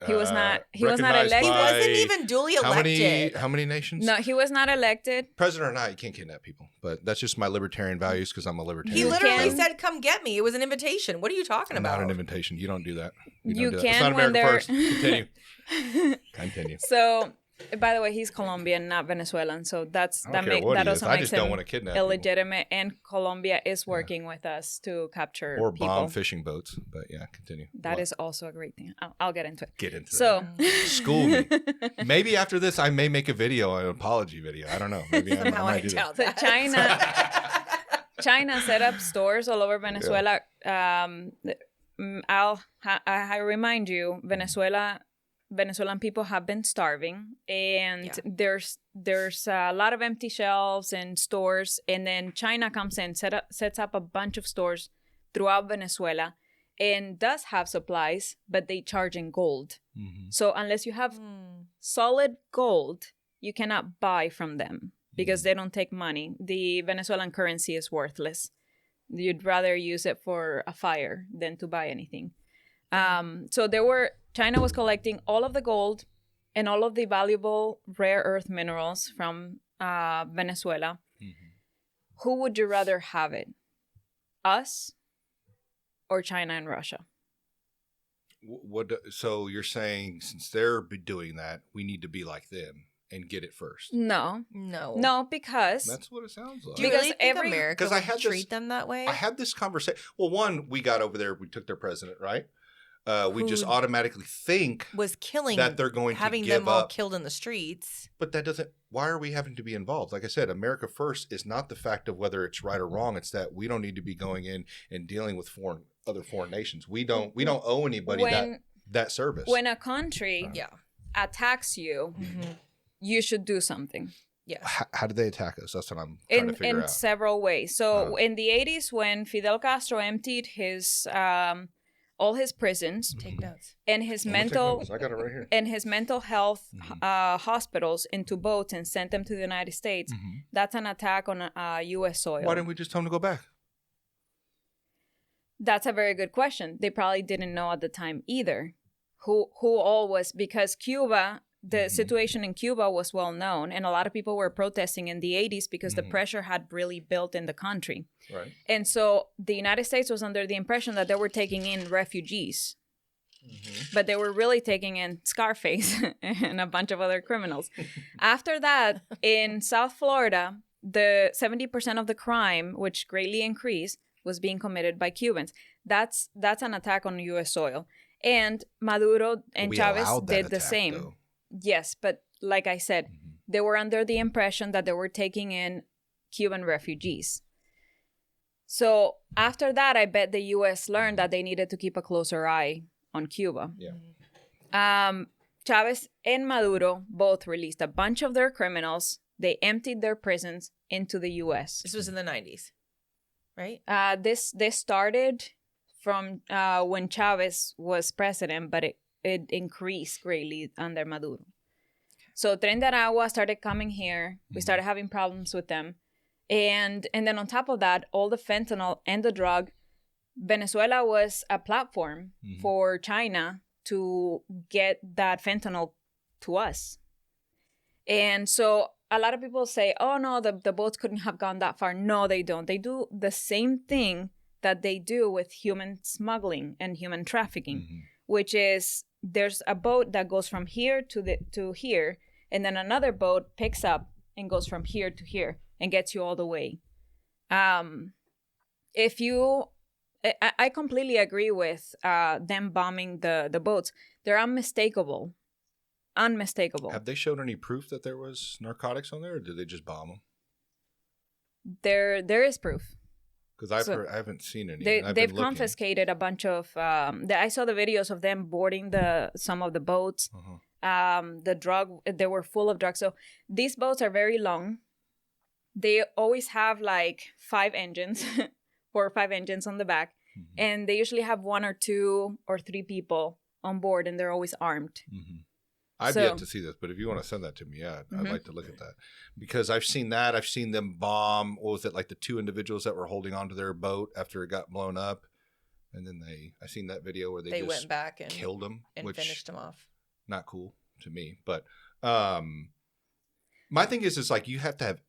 No. He was not. He was not recognized elected. He by- wasn't even duly elected. How many nations? No, he was not elected. President or not, you can't kidnap people. But that's just my libertarian values because I'm a libertarian. He You literally can- said, "Come get me." It was an invitation. What are you talking about? Not an invitation. You don't do that. You don't do that. It's can not when America they're- first. Continue. Continue. So, by the way, he's Colombian, not Venezuelan. So I don't care what that he is. also I makes just don't him want to kidnap people. illegitimate. And Colombia is working with us to capture Or people. bomb fishing boats. But yeah, continue. That What? is also a great thing. I'll get into it. Get into So, School me. Maybe after this, I may make a video, an apology video. I don't know. Maybe I Somehow I might do that. doubt So that. China set up stores all over Venezuela. I remind you, Venezuelan people have been starving, and there's a lot of empty shelves and stores. And then China comes in, sets up a bunch of stores throughout Venezuela, and does have supplies, but they charge in gold. Mhm. So unless you have solid gold, you cannot buy from them because they don't take money. The Venezuelan currency is worthless. You'd rather use it for a fire than to buy anything. So China was collecting all of the gold and all of the valuable rare earth minerals from Venezuela. Mhm. Who would you rather have it? Us or China and Russia? So you're saying since they're doing that, we need to be like them and get it first? No, No. because That's what it sounds like. Do you Because really think every- America 'Cause I would had this- treat them that way? I had this conversation. Well, one, we got over there, we took their president, right? We just Who automatically think was killing that they're going to having give them all up. killed in the streets. But that doesn't, why are we having to be involved? Like I said, America first is not the fact of whether it's right or wrong. It's that we don't need to be going in and dealing with other foreign nations. We don't owe anybody that service. when a country Yeah. attacks you, you should do something. Yes. How did they attack us? That's what I'm trying to figure In out. several ways. So in the 80s, when Fidel Castro emptied his all his prisons Take notes. and his I'm gonna take mental notes. I got it right here. and his mental health hospitals into boats and sent them to the United States, that's an attack on U.S. soil. Why didn't we just tell them to go back? That's a very good question. They probably didn't know at the time either who all was, because Cuba, the situation in Cuba was well known, and a lot of people were protesting in the 80s because the pressure had really built in the country. Right. And so the United States was under the impression that they were taking in refugees, but they were really taking in Scarface and a bunch of other criminals. After that, in South Florida, the 70% of the crime, which greatly increased, was being committed by Cubans. That's an attack on U.S. soil. And Maduro and We Chavez allowed that did the attack, same. though. Yes, but like I said, they were under the impression that they were taking in Cuban refugees. So after that, I bet the U.S. learned that they needed to keep a closer eye on Cuba. Yeah. Chavez and Maduro both released a bunch of their criminals. They emptied their prisons into the U.S. This was in the 90s, right? This started from when Chavez was president, but it increased greatly under Maduro. So Tren de Aragua started coming here. We started having problems with them. And then on top of that, all the fentanyl and the drug, Venezuela was a platform for China to get that fentanyl to us. And so a lot of people say, oh no, the boats couldn't have gone that far. No, they don't. They do the same thing that they do with human smuggling and human trafficking, which is there's a boat that goes from here to here, and then another boat picks up and goes from here to here and gets you all the way. I completely agree with them bombing the boats. They're unmistakable. Have they showed any proof that there was narcotics on there, or did they just bomb them? There is proof. Because I haven't seen any. They've confiscated a bunch of. I saw the videos of them boarding some of the boats. The drug, they were full of drugs. So these boats are very long. they always have like 5 engines, 4 or 5 engines on the back. Mm-hmm. And they usually have 1 or 2 or 3 people on board, and they're always armed. Mm-hmm. I've yet to see this, but if you want to send that to me, I'd like to look at that. Because I've seen that. I've seen them bomb, what was it, like the 2 individuals that were holding onto their boat after it got blown up. And then I seen that video where they just went back and killed them. and which, finished them off. Not cool to me. But my thing is like you have to have,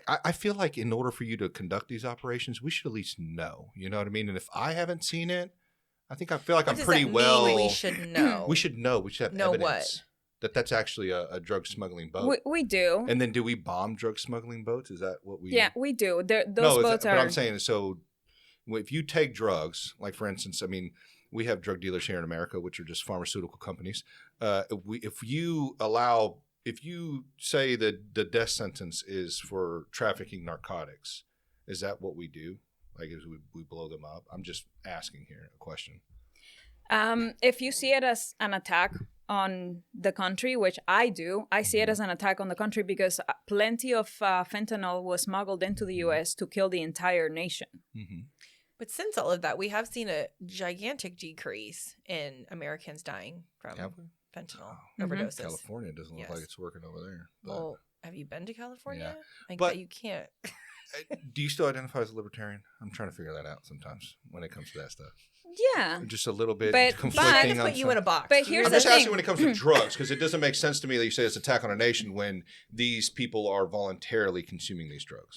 I feel like in order for you to conduct these operations, we should at least know. You know what I mean? And if I haven't seen it, I feel like I'm pretty well. We should know. We should know. We should have know evidence that's actually a drug smuggling boat. We do. And then do we bomb drug smuggling boats? Is that what we? Yeah, we do. Those boats are. But I'm saying so. If you take drugs, like for instance, I mean, we have drug dealers here in America, which are just pharmaceutical companies. If you say that the death sentence is for trafficking narcotics, is that what we do? Like, is we blow them up? I'm just asking here a question. If you see it as an attack on the country, which I do, I see it as an attack on the country because plenty of fentanyl was smuggled into the U.S. to kill the entire nation. Mm-hmm. But since all of that, we have seen a gigantic decrease in Americans dying from fentanyl overdoses. California doesn't look like it's working over there. But... Well, have you been to California? Yeah. But you can't. Do you still identify as a libertarian? I'm trying to figure that out sometimes when it comes to that stuff. Yeah. Just a little bit conflicting. But I'm going to put you in a box. But here's I'm the just thing. asking when it comes to drugs, because it doesn't make sense to me that you say it's an attack on a nation when these people are voluntarily consuming these drugs.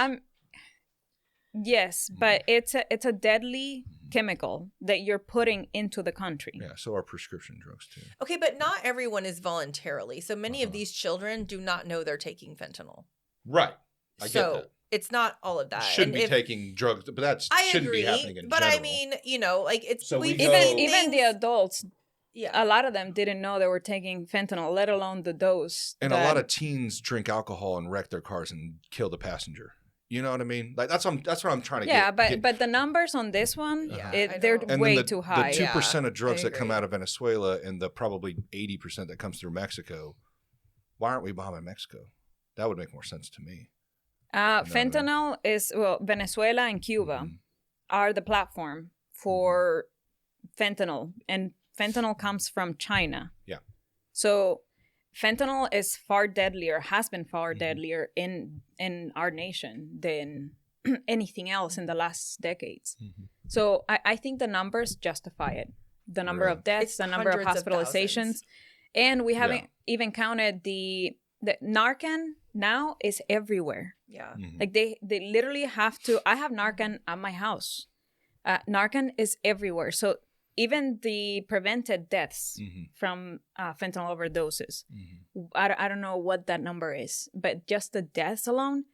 Yes, but it's a deadly chemical that you're putting into the country. Yeah, so are prescription drugs too. Okay, but not everyone is voluntarily. So many of these children do not know they're taking fentanyl. Right. I get that. It's not all of that. Shouldn't be taking drugs, but that shouldn't be happening in but general. I mean, like it's So even the adults. Yeah. A lot of them didn't know they were taking fentanyl, let alone the dose. And a lot of teens drink alcohol and wreck their cars and kill the passenger. You know what I mean? Like that's what I'm trying to get. Yeah, but the numbers on this one, they're way too high. The 2% of drugs that come out of Venezuela and the probably 80% that comes through Mexico. Why aren't we bombing Mexico? That would make more sense to me. Fentanyl is Venezuela and Cuba are the platform for fentanyl, and fentanyl comes from China. Yeah. So fentanyl is far deadlier, has been far deadlier in our nation than anything else in the last decades. Mm-hmm. So I think the numbers justify it. The number of deaths, the number of hospitalizations. And we haven't even counted the Narcan now is everywhere. Yeah. Mm-hmm. Like they literally have to. I have Narcan at my house. Narcan is everywhere. So even the prevented deaths from fentanyl overdoses, I don't know what that number is, but just the deaths alone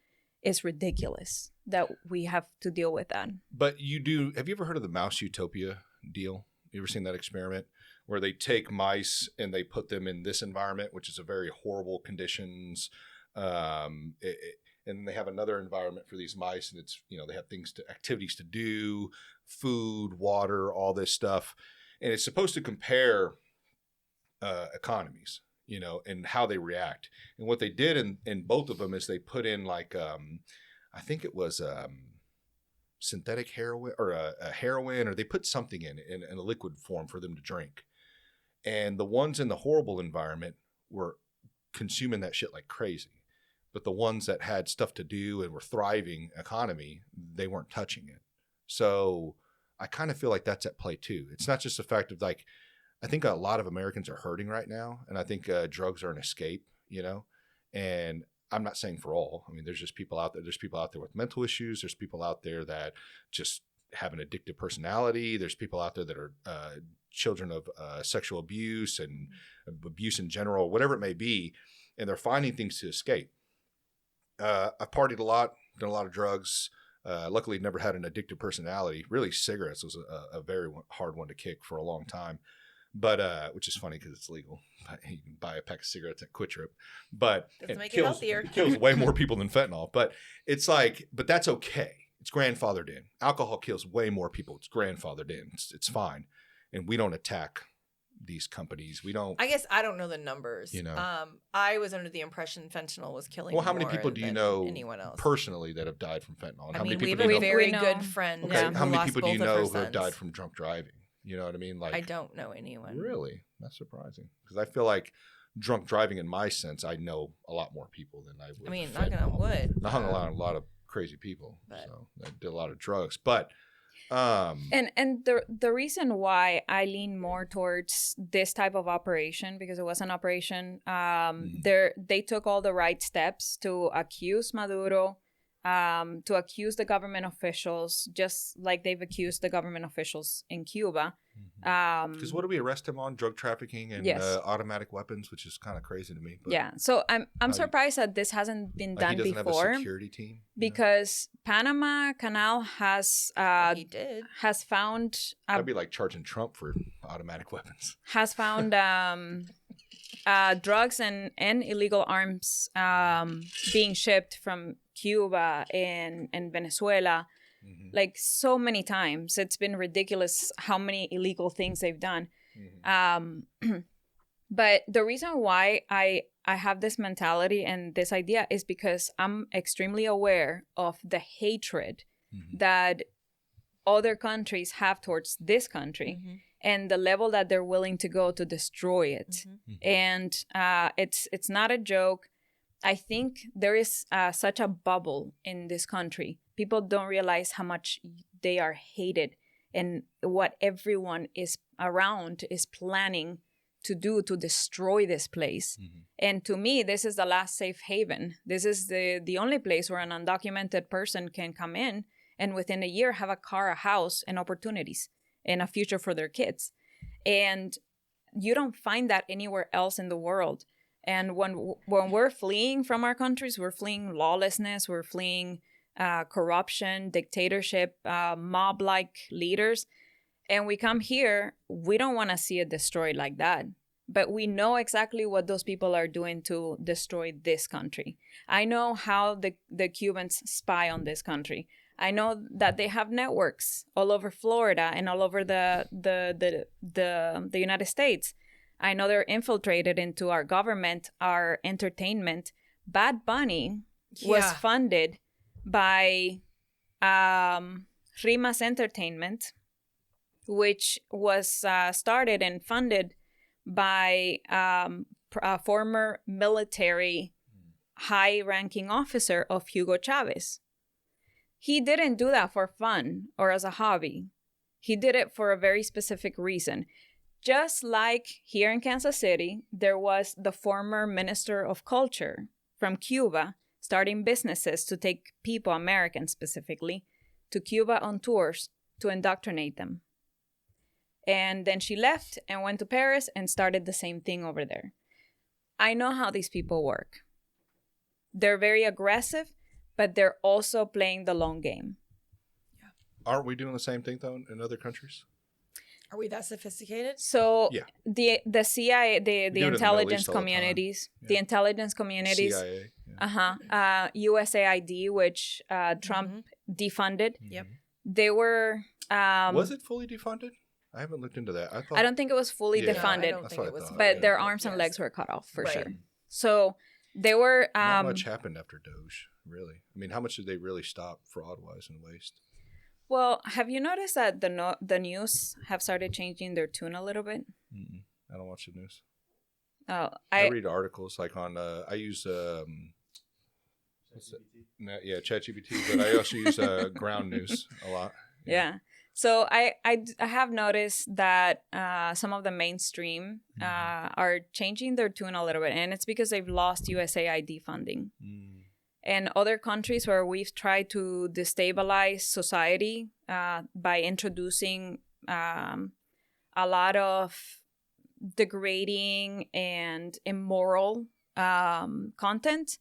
is ridiculous that we have to deal with that. But have you ever heard of the mouse utopia deal? You ever seen that experiment where they take mice and they put them in this environment, which is a very horrible conditions, and they have another environment for these mice, and it's, they have activities to do, food, water, all this stuff. And it's supposed to compare economies, and how they react. And what they did in both of them is they put in like, I think it was synthetic heroin or a heroin, or they put something in a liquid form for them to drink. And the ones in the horrible environment were consuming that shit like crazy. But the ones that had stuff to do and were thriving economy, they weren't touching it. So I kind of feel like that's at play too. It's not just the fact of like, I think a lot of Americans are hurting right now. And I think drugs are an escape, and I'm not saying for all. I mean, there's just people out there. There's people out there with mental issues. There's people out there that just have an addictive personality. There's people out there that are children of sexual abuse and abuse in general, whatever it may be. And they're finding things to escape. I've partied a lot, done a lot of drugs. Luckily, never had an addictive personality. Really, cigarettes was a very hard one to kick for a long time. But which is funny because it's legal. You can buy a pack of cigarettes at Quit Trip. But doesn't make it healthier. Kills way more people than fentanyl. But it's like, but that's okay. It's grandfathered in. Alcohol kills way more people. It's grandfathered in. It's fine. And we don't attack these companies. We don't. I guess I don't know the numbers. You know. I was under the impression fentanyl was killing. Well, how many more people do you than know anyone else? personally that have died from fentanyl? And I how mean, many we have people do a you know? very We know. good friend. Okay, who how many lost people do you both of her know who have sons. died from drunk driving? You know what I mean? Like, I don't know anyone. Really? That's surprising. Because I feel like drunk driving, in my sense, I know a lot more people than I would. I mean, with knocking on fentanyl. wood. I hung around a lot of crazy people, But- so I did a lot of drugs. But And the reason why I lean more towards this type of operation, because it was an operation, they took all the right steps to accuse Maduro, to accuse the government officials, just like they've accused the government officials in Cuba. because what do we arrest him on? Drug trafficking and Yes. Automatic weapons, which is kind of crazy to me. But, Yeah, so I'm How- surprised that this hasn't been like, done he doesn't before, have a security team. you know? because Panama Canal has He did. found That'd be like charging Trump for automatic weapons. drugs and illegal arms being shipped from Cuba and Venezuela, like so many times. It's been ridiculous how many illegal things they've done. But the reason why I have this mentality and this idea is because I'm extremely aware of the hatred that other countries have towards this country and the level that they're willing to go to destroy it. And it's not a joke. I think there is such a bubble in this country. People don't realize how much they are hated and what everyone is around is planning to do to destroy this place. And to me, this is the last safe haven. This is the only place where an undocumented person can come in and within a year have a car, a house, and opportunities and a future for their kids. And you don't find that anywhere else in the world. And when we're fleeing from our countries, we're fleeing lawlessness, we're fleeing corruption, dictatorship, mob-like leaders. And we come here, we don't want to see it destroyed like that. But we know exactly what those people are doing to destroy this country. I know how the Cubans spy on this country. I know that they have networks all over Florida and all over the United States. I know they're infiltrated into our government, our entertainment. Bad Bunny was funded by Rimas Entertainment, which was started and funded by a former military high-ranking officer of Hugo Chavez. He didn't do that for fun or as a hobby. He did it for a very specific reason. Just like here in Kansas City, there was the former Minister of Culture from Cuba starting businesses to take people, Americans specifically, to Cuba on tours to indoctrinate them. And then she left and went to Paris and started the same thing over there. I know how these people work. They're very aggressive, but they're also playing the long game. Aren't we doing the same thing, though, in other countries? Are we that sophisticated? So Yeah. the CIA, the do it in the Middle intelligence East all the time. communities, Yeah. the intelligence communities, CIA. Yeah. USAID, which Trump defunded. Yep. They were. Was it fully defunded? I haven't looked into that. I don't think it was fully Yeah. defunded, I don't That's think what it I was. thought. but Yeah. their arms and Yes. legs were cut off for Right. sure. So they were. Not much happened after Doge, really. I mean, how much did they really stop fraud-wise and waste? Well, have you noticed that the news have started changing their tune a little bit? I don't watch the news. Oh, I read articles like on. I use ChatGPT, but I also use Ground News a lot. Yeah. So I have noticed that some of the mainstream are changing their tune a little bit, and it's because they've lost USAID funding. And other countries where we've tried to destabilize society by introducing a lot of degrading and immoral content,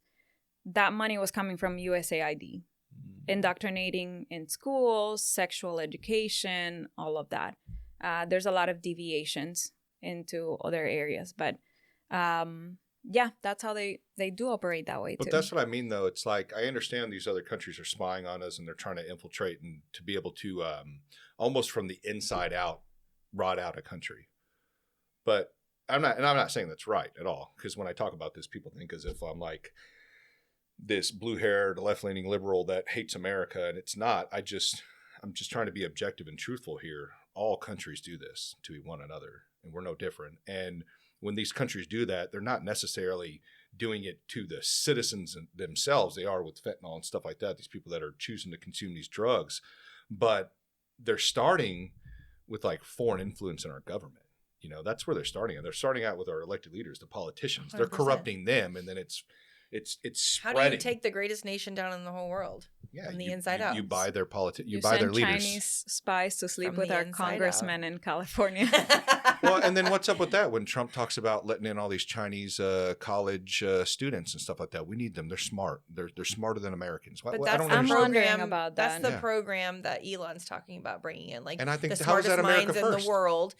that money was coming from USAID. Indoctrinating in schools, sexual education, all of that. There's a lot of deviations into other areas, but yeah, that's how they do operate that way too. But that's what I mean, though. It's like I understand these other countries are spying on us and they're trying to infiltrate and to be able to almost from the inside out rot out a country. But I'm not saying that's right at all. Because when I talk about this, people think as if I'm like this blue-haired, left-leaning liberal that hates America, and it's not. I'm just trying to be objective and truthful here. All countries do this to one another, and we're no different. And when these countries do that, they're not necessarily doing it to the citizens themselves. They are with fentanyl and stuff like that, these people that are choosing to consume these drugs. But they're starting with like foreign influence in our government. You know, that's where they're starting. And they're starting out with our elected leaders, the politicians. 100%. They're corrupting them, and then it's spreading. How do you take the greatest nation down in the whole world? Yeah, from the inside out. You buy their you buy their leaders. Chinese spies to sleep From with the our inside congressmen in California. Well, and then what's up with that when Trump talks about letting in all these Chinese college students and stuff like that? We need them. They're smart. They're smarter than Americans. But I that's don't the understand. wondering about That's that. the program that Elon's talking about bringing in, like And I think the how is smartest that America minds in first? the world.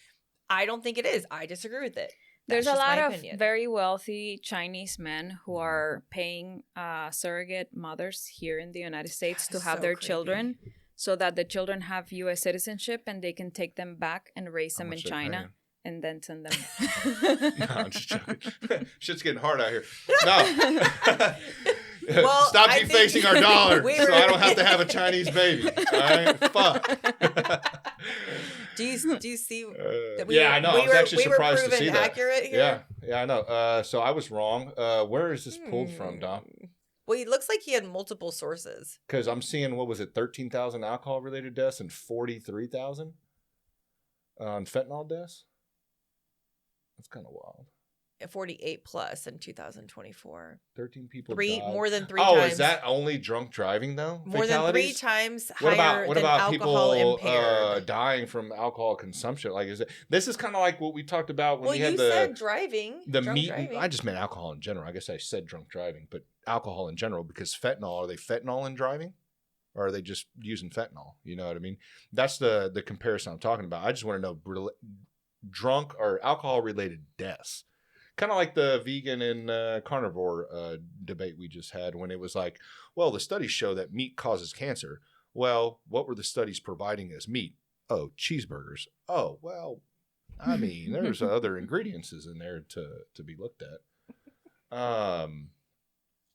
I don't think it is. I disagree with it. There's That's a just lot my of opinion. very wealthy Chinese men who are paying surrogate mothers here in the United States to is have so their creepy. children so that the children have U.S. citizenship and they can take them back and raise How them in much they China and then send them. No, I'm just joking. Shit's getting hard out here. No. Well, Stop I think defacing our dollar we so were- I don't have to have a Chinese baby. All right? Fuck. Do you see that Yeah, I know. I was actually surprised to proven see that. accurate here? Yeah, I know. So I was wrong. Where is this pulled from, Dom? Well, it looks like he had multiple sources. Because I'm seeing, what was it, 13,000 alcohol-related deaths and 43,000 on fentanyl deaths? That's kind of wild. 48 plus in 2024. 13 people More than three Oh, times. is that only drunk driving, though? More than 3 Fatalities? times What higher about than alcohol people impaired? dying from alcohol consumption? Like, this is kind of like what we talked about when Well, we had you said driving. drunk meat. driving. I just meant alcohol in general. I guess I said drunk driving, but alcohol in general, because fentanyl. Are they fentanyl in driving, or are they just using fentanyl? You know what I mean? That's the comparison I'm talking about. I just want to know drunk or alcohol related deaths. Kind of like the vegan and carnivore debate we just had, when it was like, well, the studies show that meat causes cancer. Well, what were the studies providing as meat? Oh, cheeseburgers. Oh, well, I mean, there's other ingredients in there to be looked at.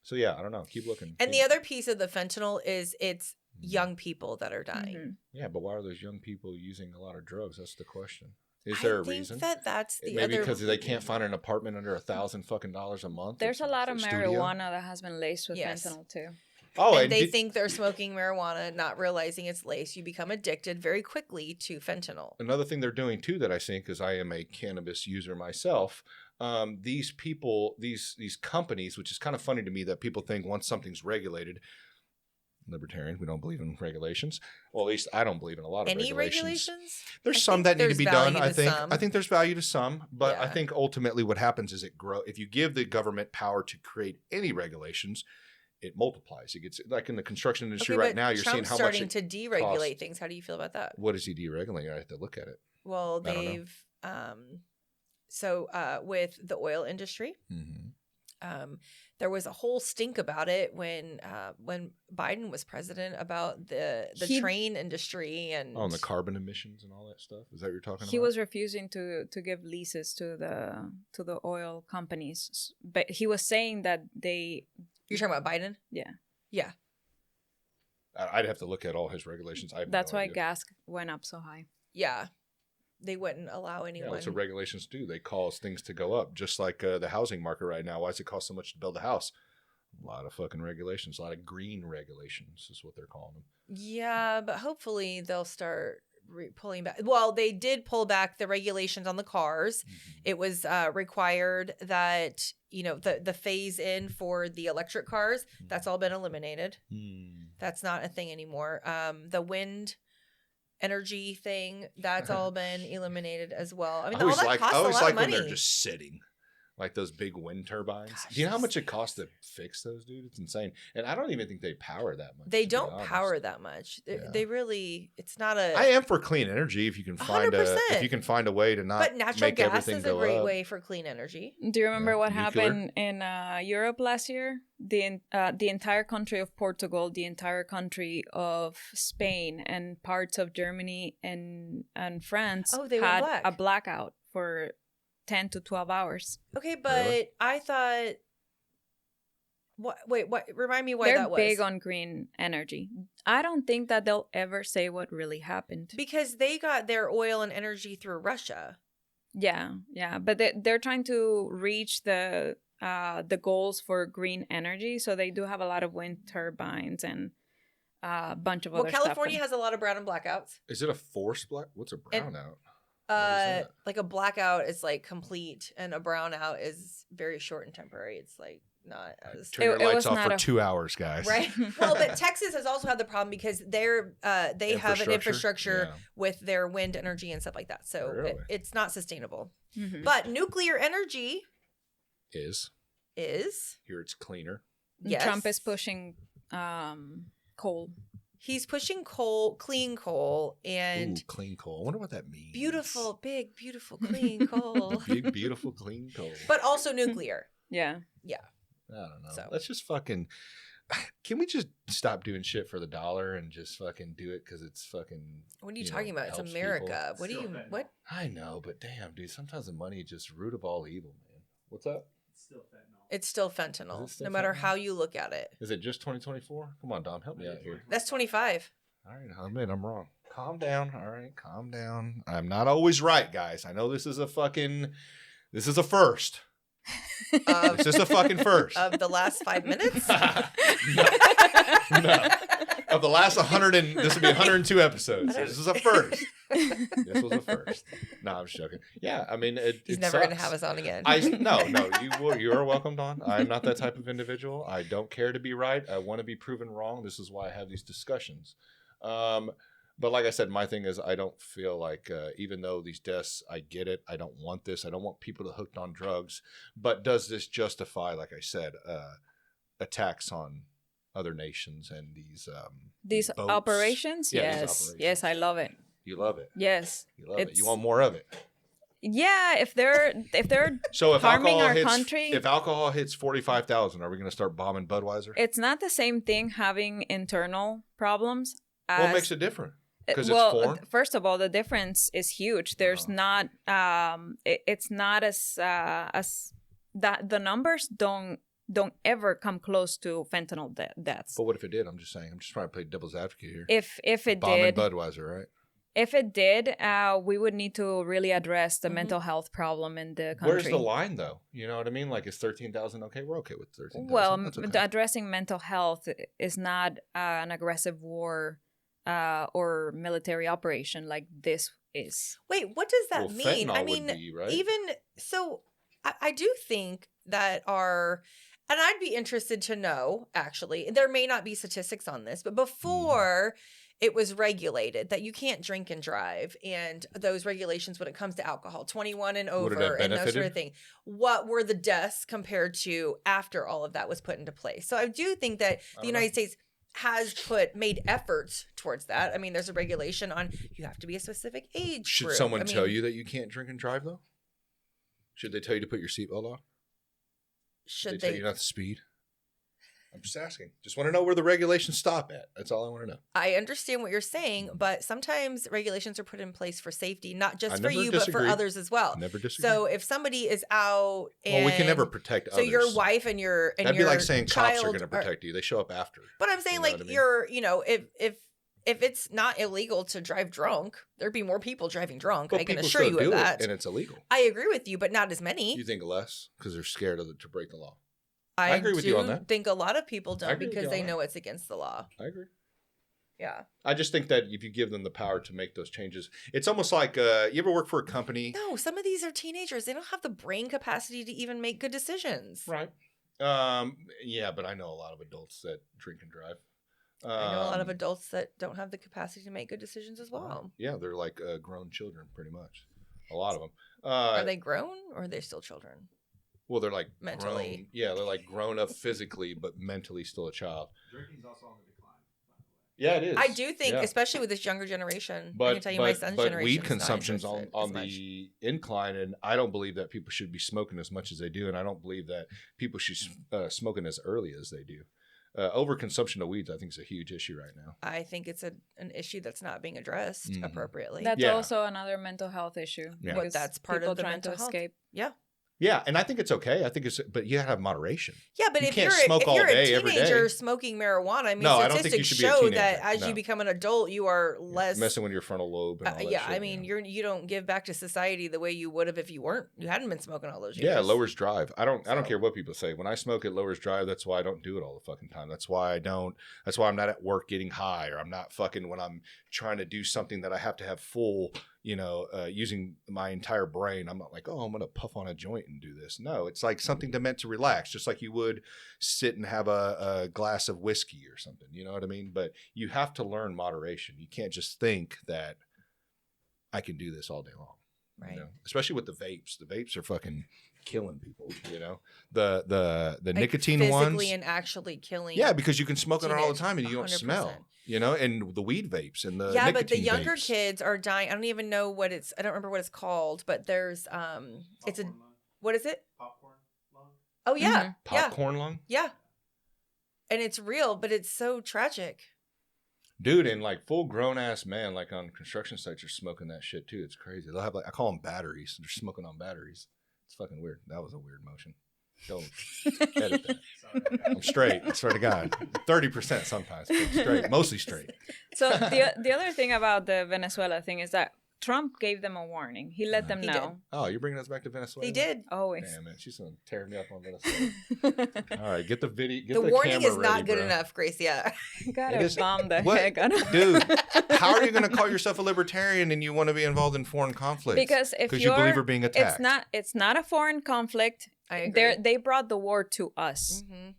So yeah, I don't know. Keep looking. And the other piece of the fentanyl is it's young people that are dying. Mhm. Yeah, but why are those young people using a lot of drugs? That's the question. Is there a reason? I think that's the Maybe other. because they can't find an apartment under $1,000 a month. There's a lot of studio? marijuana that has been laced with Yes. fentanyl too. Oh, and they think they're smoking marijuana, not realizing it's laced. You become addicted very quickly to fentanyl. another thing they're doing too that I think, because I am a cannabis user myself, these people, these companies, which is kind of funny to me that people think once something's regulated, libertarian, we don't believe in regulations. Well, at least I don't believe in a lot of Any regulations. regulations? There's I some think that need to there's be done. value I to think. some. I think there's value to some, but I Yeah. think ultimately what happens is if you give the government power to create any regulations, it multiplies. It gets like in the construction industry right but now. You're Trump's seeing how much starting it to deregulate costs. things. How do you feel about that? What is he deregulating? I have to look at it. Well, I don't know. they've with the oil industry. Mm-hmm. There was a whole stink about it when Biden was president about the train industry and Oh, and the carbon emissions and all that stuff. Is that what you're talking He about? was refusing to give leases to the oil companies, but he was saying that they. You're talking about Biden? Yeah, I'd have to look at all his regulations. I have that's no why idea. gas went up so high. Yeah. They wouldn't allow Yeah, anyone. what's the regulations do? They cause things to go up, just like the housing market right now. Why does it cost so much to build a house? A lot of fucking regulations, a lot of green regulations is what they're calling them. Yeah, but hopefully they'll start pulling back. Well, they did pull back the regulations on the cars. Mm-hmm. It was required that, the phase in for the electric cars, that's all been eliminated. That's not a thing anymore. The wind energy thing, that's all been eliminated as well. I mean, all that costs a lot of when money. they're just sitting, like those big wind turbines. Gosh, Do you know how much it costs to fix those, dude? It's insane. And I don't even think they power that much. They to be don't honest. power that much. Yeah. They really, it's not a. I am for clean energy if you can find 100%. a way to not But natural make gas everything is a go great up. way for clean energy. Do you remember what Nuclear? happened in Europe last year? The entire country of Portugal, the entire country of Spain, and parts of Germany and France Oh, they went had black. a blackout for 10 to 12 hours. Okay, but Really? I thought. What? Wait, what? Remind me why They're that was. big on green energy. I don't think that they'll ever say what really happened. Because they got their oil and energy through Russia. Yeah, but they're trying to reach the goals for green energy, so they do have a lot of wind turbines and a bunch of other stuff. Well, California has a lot of brown and blackouts. Is it a forced black? What's a brownout? Like a blackout is like complete, and a brownout is very short and temporary. It's like not as Turn your It lights was off not for a- 2 hours, guys. right. Well, but Texas has also had the problem because they have an infrastructure Yeah. with their wind energy and stuff like that. So Really? it's not sustainable. Mhm. But nuclear energy Is is here it's cleaner. yes. Trump is pushing coal. He's pushing clean coal, and Ooh, clean coal. I wonder what that means. beautiful, big, beautiful, clean coal. Big, beautiful, clean coal. But also nuclear. Yeah. I don't know. So- Let's just fucking. Can we just stop doing shit for the dollar and just fucking do it because it's fucking. What are you know, talking about? It's helps America. What do Still you fentanyl. what? I know, but damn, dude. Sometimes the money is just root of all evil, man. What's up? It's still fentanyl. It's still fentanyl, Is it still no matter fentanyl? how you look at it. Is it just 2024? Come on, Dom, help me out here. That's 25. All right, I admit I'm wrong. Calm down. All right, calm down. I'm not always right, guys. I know this is a first. Of, It's just a fucking first. of the last 5 minutes. No. Of the last 100 and this will be 102 episodes. This is a first. This was a first. No, I'm just joking. Yeah, I mean, He's it never going to sucks. have us on again. No. You are welcome, Don. I'm not that type of individual. I don't care to be right. I want to be proven wrong. This is why I have these discussions. But like I said, my thing is I don't feel like, even though these deaths, I get it. I don't want this. I don't want people to hooked on drugs. But does this justify, like I said, attacks on other nations and these boats? Operations? Yeah, these Yes. operations. Yes, I love it. You love it. Yes. You love it. You It's- want more of it. Yeah, if they're So if harming alcohol our hits, country, if alcohol hits 45,000, are we going to start bombing Budweiser? it's not the same thing having internal problems as What makes it different? Because well, it's foreign. first of all, the difference is huge. There's not it's not as that the numbers don't ever come close to fentanyl deaths. But what if it did? I'm just saying. I'm just trying to play devil's advocate here. If it Bombing did, Budweiser, right? if it did, we would need to really address the Mhm. mental health problem in the country. Where's the line, though? You know what I mean? Like, is 13,000 okay? We're okay with 13,000. Well, That's okay. addressing mental health is not an aggressive war or military operation like this is. Wait, what does that Well, mean? fentanyl I would mean, be, right? even so, I do think that and I'd be interested to know, actually, there may not be statistics on this, but before it was regulated that you can't drink and drive, and those regulations when it comes to alcohol, 21 and Would it have over, and those sort benefited? of thing, what were the deaths compared to after all of that was put into place? So I do think that the United States has made efforts towards that. I mean, there's a regulation on you have to be a specific age Should group. someone I mean, tell you that you can't drink and drive, though? Should they tell you to put your seatbelt on? should tell they? you not to speed? I'm just asking. Just want to know where the regulations stop at. That's all I want to know. I understand what you're saying, but sometimes regulations are put in place for safety, not I just for never you, but for disagree. others as well. Never disagree. So if somebody is out and well, we can never protect so others. your wife and your That'd be your like saying cops are child going to protect you. They show up after. But I'm saying You know like what I mean? you're, if it's not illegal to drive drunk, there'd be more people driving drunk. But I can people assure still you do of it, that. and it's illegal. I agree with you, but not as many. You think less because they're scared to break the law. I agree with you on do that. think a lot of people I don't agree with because you they on know it's against the law. I agree. Yeah. I just think that if you give them the power to make those changes, it's almost like you ever work for a company, No, some of these are teenagers. They don't have the brain capacity to even make good decisions. right? Yeah, but I know a lot of adults that drink and drive. I know a lot of adults that don't have the capacity to make good decisions as well. Yeah, they're like grown children, pretty much. A lot of them. Are they grown or are they still children? Well, they're like Mentally. grown. Yeah, they're like grown up physically, but mentally still a child. Drinking's also on the decline, by the way. Yeah, it is. I do think, Yeah. especially with this younger generation, But, I can tell you my son's generation. weed consumption's on the the incline, and I don't believe that people should be smoking as much as they do, and I don't believe that people should smoking as early as they do. overconsumption of weeds, I think, is a huge issue right now. I think it's an issue that's not being addressed appropriately. That's Yeah. also another mental health issue. Yeah. But that's part people of the trying mental to health. escape. Yeah. Yeah, and I think it's okay. I think but you gotta have moderation. Yeah, but You if can't you're smoke if all you're day, a every teenager day. smoking marijuana, I mean, No, I don't think you statistics should be a show teenager. that as No. you become an adult, you are less Messing with your frontal lobe and all that yeah, shit, I mean, you don't give back to society the way you would have if you hadn't been smoking all those years. Yeah, it lowers drive. I don't So- care what people say. When I smoke, it lowers drive. That's why I don't do it all the fucking time. That's why I'm not at work getting high, or I'm not fucking when I'm trying to do something that I have to have full, using my entire brain. I'm not like, oh, I'm going to puff on a joint and do this. No, it's like something meant to relax, just like you would sit and have a glass of whiskey or something. You know what I mean? But you have to learn moderation. You can't just think that I can do this all day long. Right. Especially with the vapes. The vapes are fucking killing people, the Like nicotine physically ones. and actually killing. Yeah, because you can smoke it all the teenage- time and you don't 100%. smell, and the weed vapes and the Yeah, nicotine but the younger vapes. kids are dying. I don't even know I don't remember what it's called, but there's it's a Popcorn lung. what is it? Popcorn lung. Oh yeah. Mhm. Popcorn lung? Yeah. And it's real, but it's so tragic. Dude, and like full grown ass man, like on construction sites, are smoking that shit too. It's crazy. They'll have I call them batteries. They're smoking on batteries. It's fucking weird. That was a weird motion. Don't edit that. Sorry. I'm straight. I swear to God. 30% sometimes, but straight. Mostly straight. So the other thing about the Venezuela thing is that Trump gave them a warning. He let them He know. Oh, you're bringing us back to Venezuela? He did. Always. Damn it. She's going to tear me up on Venezuela. All right. Get the video. Get The warning camera is not ready, good bro. enough, Gresia. You gotta It is- bomb the What? heck out of Dude, how are you going to call yourself a libertarian and you want to be involved in foreign conflicts? Because if you believe we're being attacked. it's not a foreign conflict. I agree. They brought the war to us. Mm-hmm.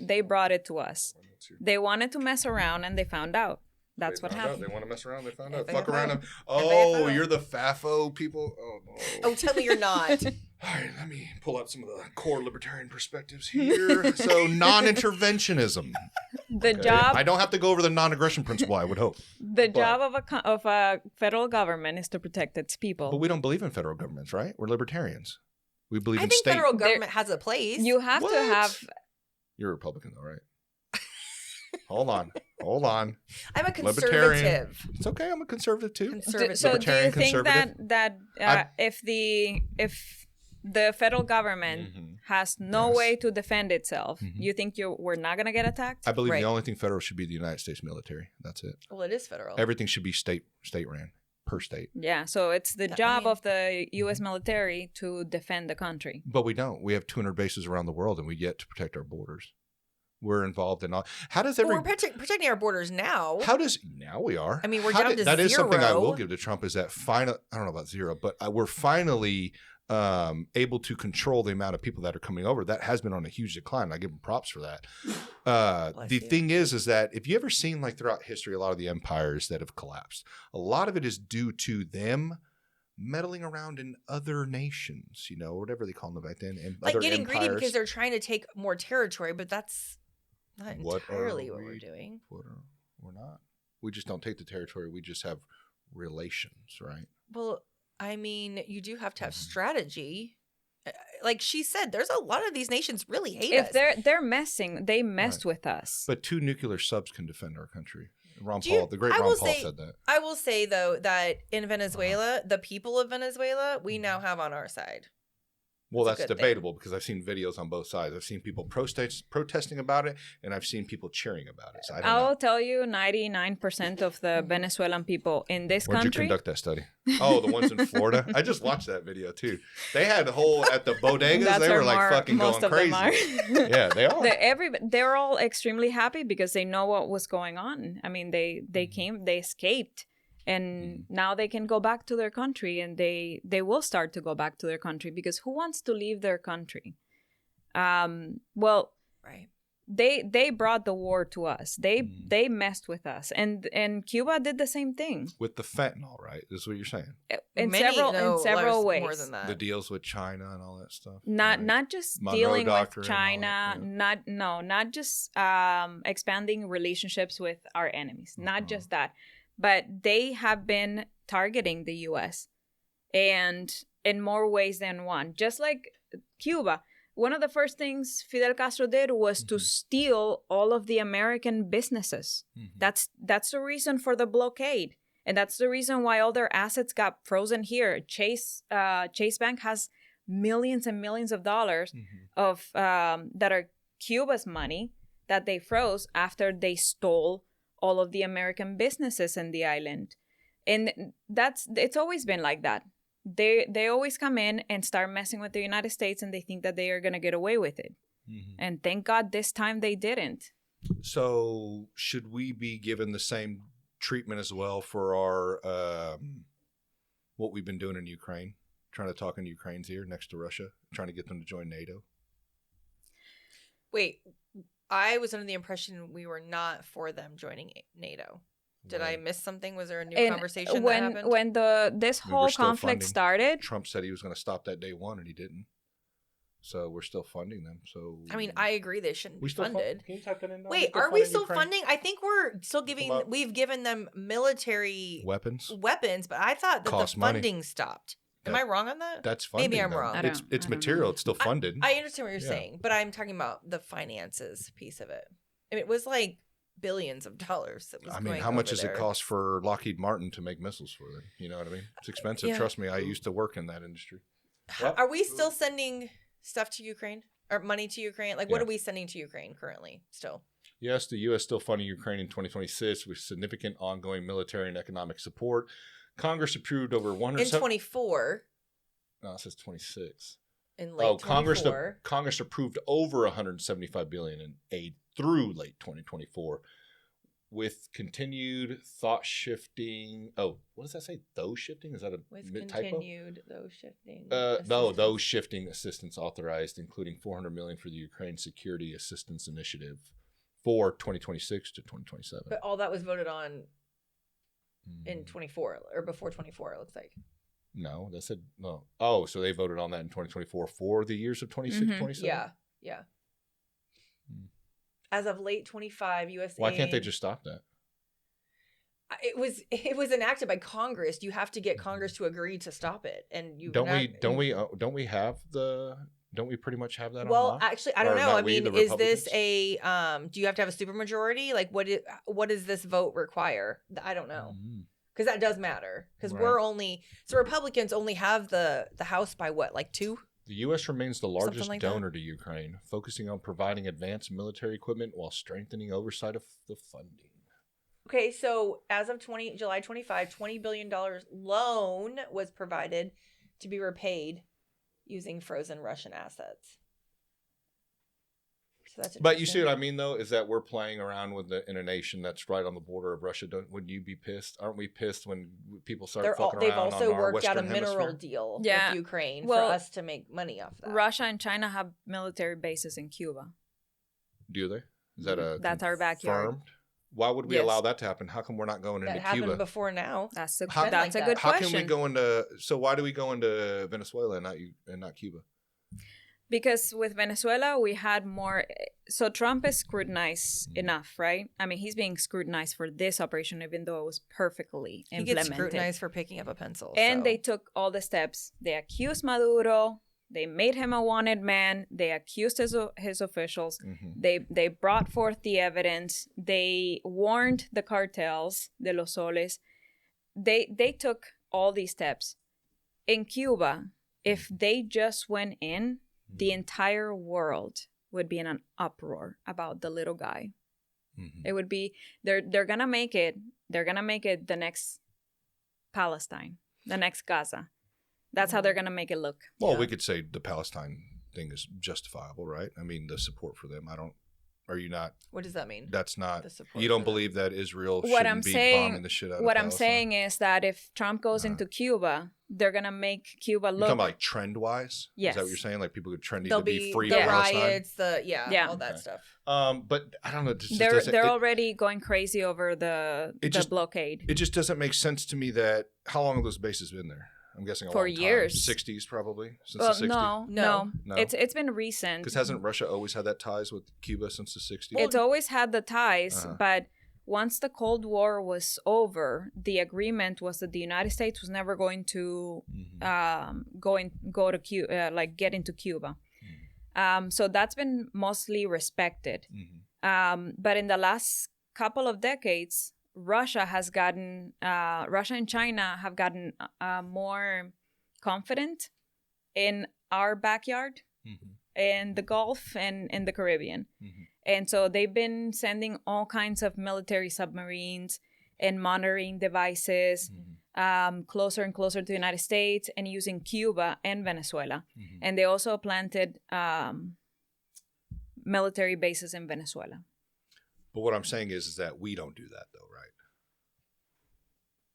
They brought it to us. They wanted to mess around and they found out. That's They what found out. happened. They want to mess around. They found They out. found Fuck around. out. And, they found you're out. the FAFO people. Oh, no. Oh, tell me you're not. All right, let me pull out some of the core libertarian perspectives here. So, non-interventionism. The Okay? job I don't have to go over the non-aggression principle, I would hope. the job of a federal government is to protect its people. But we don't believe in federal governments, right? We're libertarians. We believe I in think state. federal government has a place. You have to What? have You're a Republican, though, right? Hold on. I'm a Libertarian. conservative. It's okay. I'm a conservative, too. Conservative. So do you Libertarian, think that I- if the federal government Mhm. has no Yes. way to defend itself, Mhm. you think we're not gonna get attacked? I believe Right. the only thing federal should be the United States military. That's it. Well, it is federal. Everything should be state ran per state. Yeah, so it's the I job mean- of the U.S. military to defend the country. But we don't. We have 200 bases around the world, and we yet to protect our borders. We're involved in all. How does Well, every? we're protecting our borders now. How does now we are? I mean, we're How down to That is something I will zero. give to Trump is that final. I don't know about zero, but we're finally able to control the amount of people that are coming over. That has been on a huge decline. I give them props for that. Bless The you. thing is that if you ever seen like throughout history, a lot of the empires that have collapsed, a lot of it is due to them meddling around in other nations, whatever they call them back then, and Like other getting greedy empires. because they're trying to take more territory, but that's not What entirely are what we're we- doing. We're not. We just don't take the territory. We just have relations, right? Well, I mean, you do have to have Mhm. strategy. Like she said, there's a lot of these nations really hate If us. they're messing, they messed with us. But 2 nuclear subs can defend our country. The great I Ron will Paul say- said that. I will say though that in Venezuela, Uh-huh. the people of Venezuela, we now have on our side. Well, It's a that's good thing. debatable because I've seen videos on both sides. I've seen people protesting about it, and I've seen people cheering about it. So I don't I'll know. tell you, 99% of the Venezuelan people in this Where'd you country. conduct that study? Oh, the ones in Florida? I just watched that video too. They had the whole at the bodegas. That's They where were like fucking most going of them crazy. are. Yeah, they are. They're all extremely happy because they know what was going on. I mean, they escaped, and now they can go back to their country, and they will start to go back to their country because who wants to leave their country? Well, Right. they brought the war to us. They messed with us, and Cuba did the same thing With the fentanyl, right? This is what you're saying. in Many- no, several there's ways. More than that. The deals with China and all that stuff. Not right? not just Monroe dealing with Doctrine and all China, that, not just expanding relationships with our enemies, not Uh-huh. just that, but they have been targeting the U.S. and in more ways than one. Just like Cuba, one of the first things Fidel Castro did was to steal all of the American businesses. That's the reason for the blockade. And that's the reason why all their assets got frozen here. Chase Bank has millions and millions of dollars of that are Cuba's money that they froze after they stole all of the American businesses in the island. And it's always been like that. They always come in and start messing with the United States, and they think that they are going to get away with it. And thank God this time they didn't. So should we be given the same treatment as well for our what we've been doing in Ukraine, trying to talk in Ukraine's ear next to Russia, trying to get them to join NATO? Wait, I was under the impression we were not for them joining NATO. Did I miss something? Was there a new conversation that happened? When this whole conflict started, Trump said he was going to stop that day one, and he didn't. So we're still funding them. So I mean, I agree they shouldn't be funded. Can you type that in? Wait, are we still funding? I think we're still giving. We've given them military weapons, but I thought that costs the funding stopped. Am I wrong on that? That's funding. Maybe I'm though. wrong. It's material. It's still funded. I understand what you're saying, but I'm talking about the finances piece of it. I mean, it was like billions of dollars. That was how much does it cost for Lockheed Martin to make missiles for them? You know what I mean? It's expensive. Yeah. Trust me. I used to work in that industry. Are we still sending stuff to Ukraine or money to Ukraine? Like, what are we sending to Ukraine currently still? Yes, the U.S. still funding Ukraine in 2026 with significant ongoing military and economic support. Congress approved over 100... In 24. No, it says 26. In late 24. Congress approved over $175 billion in aid through late 2024 with continued thought shifting. Oh, what does that say? Those shifting? Is that a with typo? Continued those shifting. No, those shifting assistance authorized, including $400 million for the Ukraine Security Assistance Initiative for 2026 to 2027. But all that was voted on in 24 or before 24. It looks like. No, that said no. Oh, so they voted on that in 2024 for the years of 26, 27? Yeah. As of late 25, USA. Why can't they just stop that? It was enacted by Congress. You have to get Congress to agree to stop it, and you don't we pretty much have that? Well, on lock? actually, I don't know. I mean, is this a do you have to have a supermajority? Like, what does this vote require? I don't know. Because that does matter. Because Republicans only have the House by what, like 2? The U.S. remains the largest donor to Ukraine, focusing on providing advanced military equipment while strengthening oversight of the funding. Okay, so as of July 25, $20 billion loan was provided to be repaid using frozen Russian assets. So that's but you see what I mean, though, is that we're playing around in a nation that's right on the border of Russia. Wouldn't you be pissed? Aren't we pissed when people start fucking they've around also on our worked out a Western mineral hemisphere? deal with Ukraine for us to make money off that. Russia and China have military bases in Cuba. Do they? Is that that's our backyard? Confirmed? Why would we allow that to happen? How come we're not going into Cuba? That happened before now. That's a good How question. can we go into? So why do we go into Venezuela and not Cuba? Because with Venezuela, we had more. So Trump is scrutinized enough, right? I mean, he's being scrutinized for this operation, even though it was perfectly implemented. He gets scrutinized for picking up a pencil. And they took all the steps. They accused Maduro. They made him a wanted man. They accused his officials. They brought forth the evidence. They warned the cartels, de los soles. They took all these steps. In Cuba, if they just went in, the entire world would be in an uproar about the little guy. It would be they're gonna make it. They're gonna make it the next Palestine, the next Gaza. That's how they're gonna make it look. Well, we could say the Palestine thing is justifiable, right? I mean, the support for them. Are you not? What does that mean? That's not. You don't believe that Israel shouldn't be bombing the shit out of Palestine? What I'm saying is that if Trump goes into Cuba, they're gonna make Cuba look. You're talking about like trend wise? Yes. Is that what you're saying? Like people could trendy There'll to be free the Palestine? riots, all that stuff. But I don't know. They're already going crazy over the blockade. It just doesn't make sense to me that how long have those bases been there? I'm guessing for years. 60s probably, since the 60s. No. It's been recent. Because hasn't Russia always had that ties with Cuba since the 60s? It's always had the ties, but once the Cold War was over, the agreement was that the United States was never going to go to Cuba, get into Cuba. So that's been mostly respected. But in the last couple of decades, Russia and China have gotten more confident in our backyard, in the Gulf and in the Caribbean. And so they've been sending all kinds of military submarines and monitoring devices closer and closer to the United States and using Cuba and Venezuela. And they also planted military bases in Venezuela. But what I'm saying is that we don't do that, though, right?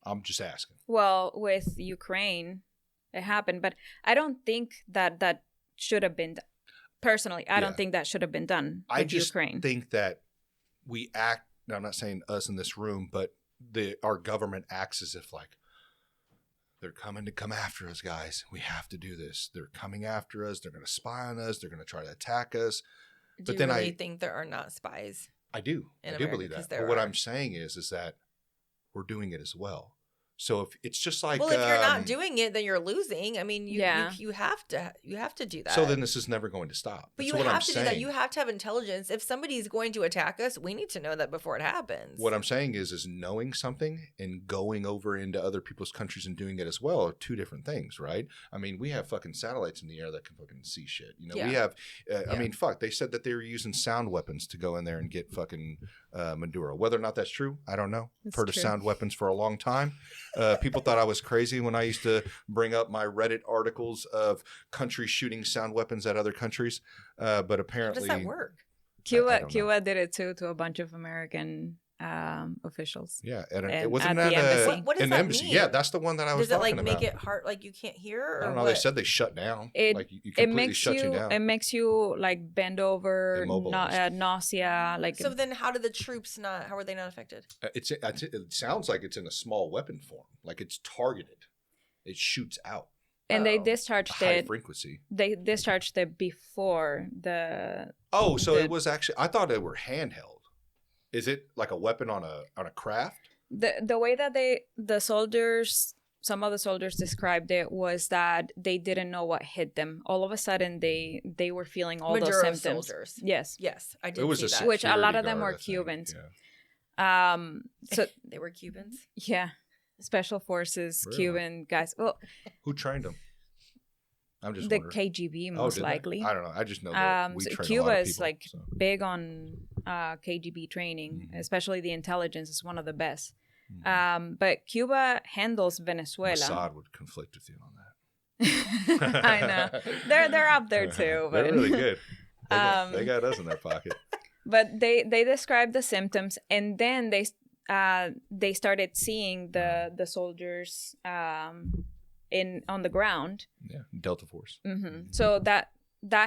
I'm just asking. Well, with Ukraine, it happened, but I don't think that should have been done. Personally, I don't think that should have been done with Ukraine. I just think that we act, now I'm not saying us in this room, but our government acts as if like, they're coming to come after us, guys. We have to do this. They're coming after us. They're going to spy on us. They're going to try to attack us. Do you really think there are not spies? I do. I do believe that. But what I'm saying is that we're doing it as well. So if it's just like, well, if you're not doing it, then you're losing. I mean, you have to do that. So then this is never going to stop. But you have to do that. You have to have intelligence. If somebody's going to attack us, we need to know that before it happens. What I'm saying is knowing something and going over into other people's countries and doing it as well are two different things, right? I mean, we have fucking satellites in the air that can fucking see shit. You know, we have. I mean, fuck. They said that they were using sound weapons to go in there and get fucking Maduro. Whether or not that's true, I don't know. I've heard of sound weapons for a long time. People thought I was crazy when I used to bring up my Reddit articles of countries shooting sound weapons at other countries. But apparently, how does that work? Cuba did it too to a bunch of American officials. Yeah, it wasn't at that the embassy. What does that mean? Yeah, that's the one that I was talking about. Does it like make it hard, like you can't hear? Or I don't know. what? They said they shut down. You completely shut you down. It makes you like bend over, nausea. Like so, then how did the troops not? How were they not affected? It sounds like it's in a small weapon form. Like it's targeted. It shoots out. And they discharged high frequency. They discharged it before the. Oh, so it was actually. I thought they were handheld. Is it like a weapon on a craft? The way that some of the soldiers described it was that they didn't know what hit them. All of a sudden, they were feeling all those symptoms. Soldiers. Yes, I did see that. Which a lot of them were Cubans. Yeah. So they were Cubans. Yeah, special forces, really? Cuban guys. Well, who trained them? I'm just the wondering. KGB most likely. I don't know. I just know that we train Cuba a lot of is people, like big on KGB training, especially the intelligence is one of the best. But Cuba handles Venezuela. Assad would conflict with you on that. I know they're up there too. But they're really good. They got us in their pocket. But they described the symptoms, and then they started seeing the soldiers on the ground. Yeah, Delta Force. So that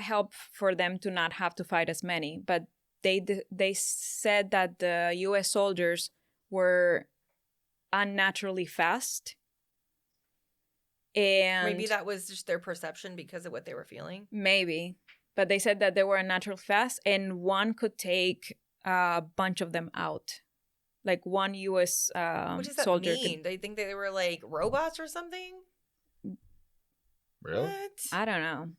helped for them to not have to fight as many. But they said that the U.S. soldiers were unnaturally fast. And maybe that was just their perception because of what they were feeling. Maybe. But they said that they were unnaturally fast, and one could take a bunch of them out. Like one U.S. What does that soldier mean? They think they were like robots or something? Really? What? I don't know.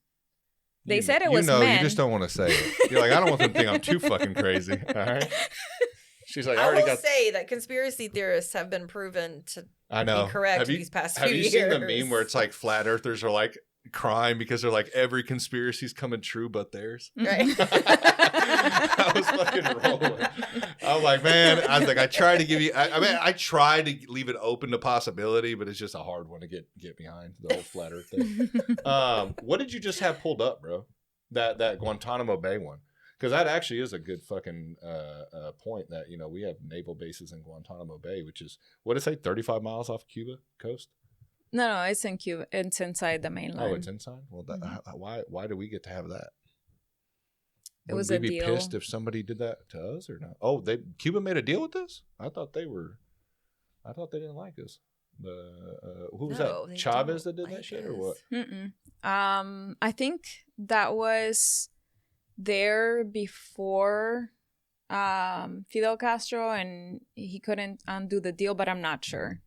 They said it was men. You just don't want to say it. You're like, I don't want them to think I'm too fucking crazy. All right. She's like, I will say that conspiracy theorists have been proven to be correct these past few years. Have you seen the meme where it's like flat earthers are like crying because they're like every conspiracy's coming true but theirs? Right. I was fucking rolling. I'm like, man, I try to give you. I try to leave it open to possibility, but it's just a hard one to get behind, the whole flat earth thing. What did you just have pulled up, bro? That Guantanamo Bay one. Because that actually is a good fucking point that, we have naval bases in Guantanamo Bay, which is, what did it say, 35 miles off Cuba coast? No, it's in Cuba. It's inside the mainland. Oh, it's inside? Well, why do we get to have that? It was a deal. Would we be pissed if somebody did that to us or not? Oh, Cuba made a deal with us? I thought they didn't like us. Who was that? Chavez that did that shit or what? I think that was there before Fidel Castro, and he couldn't undo the deal, but I'm not sure.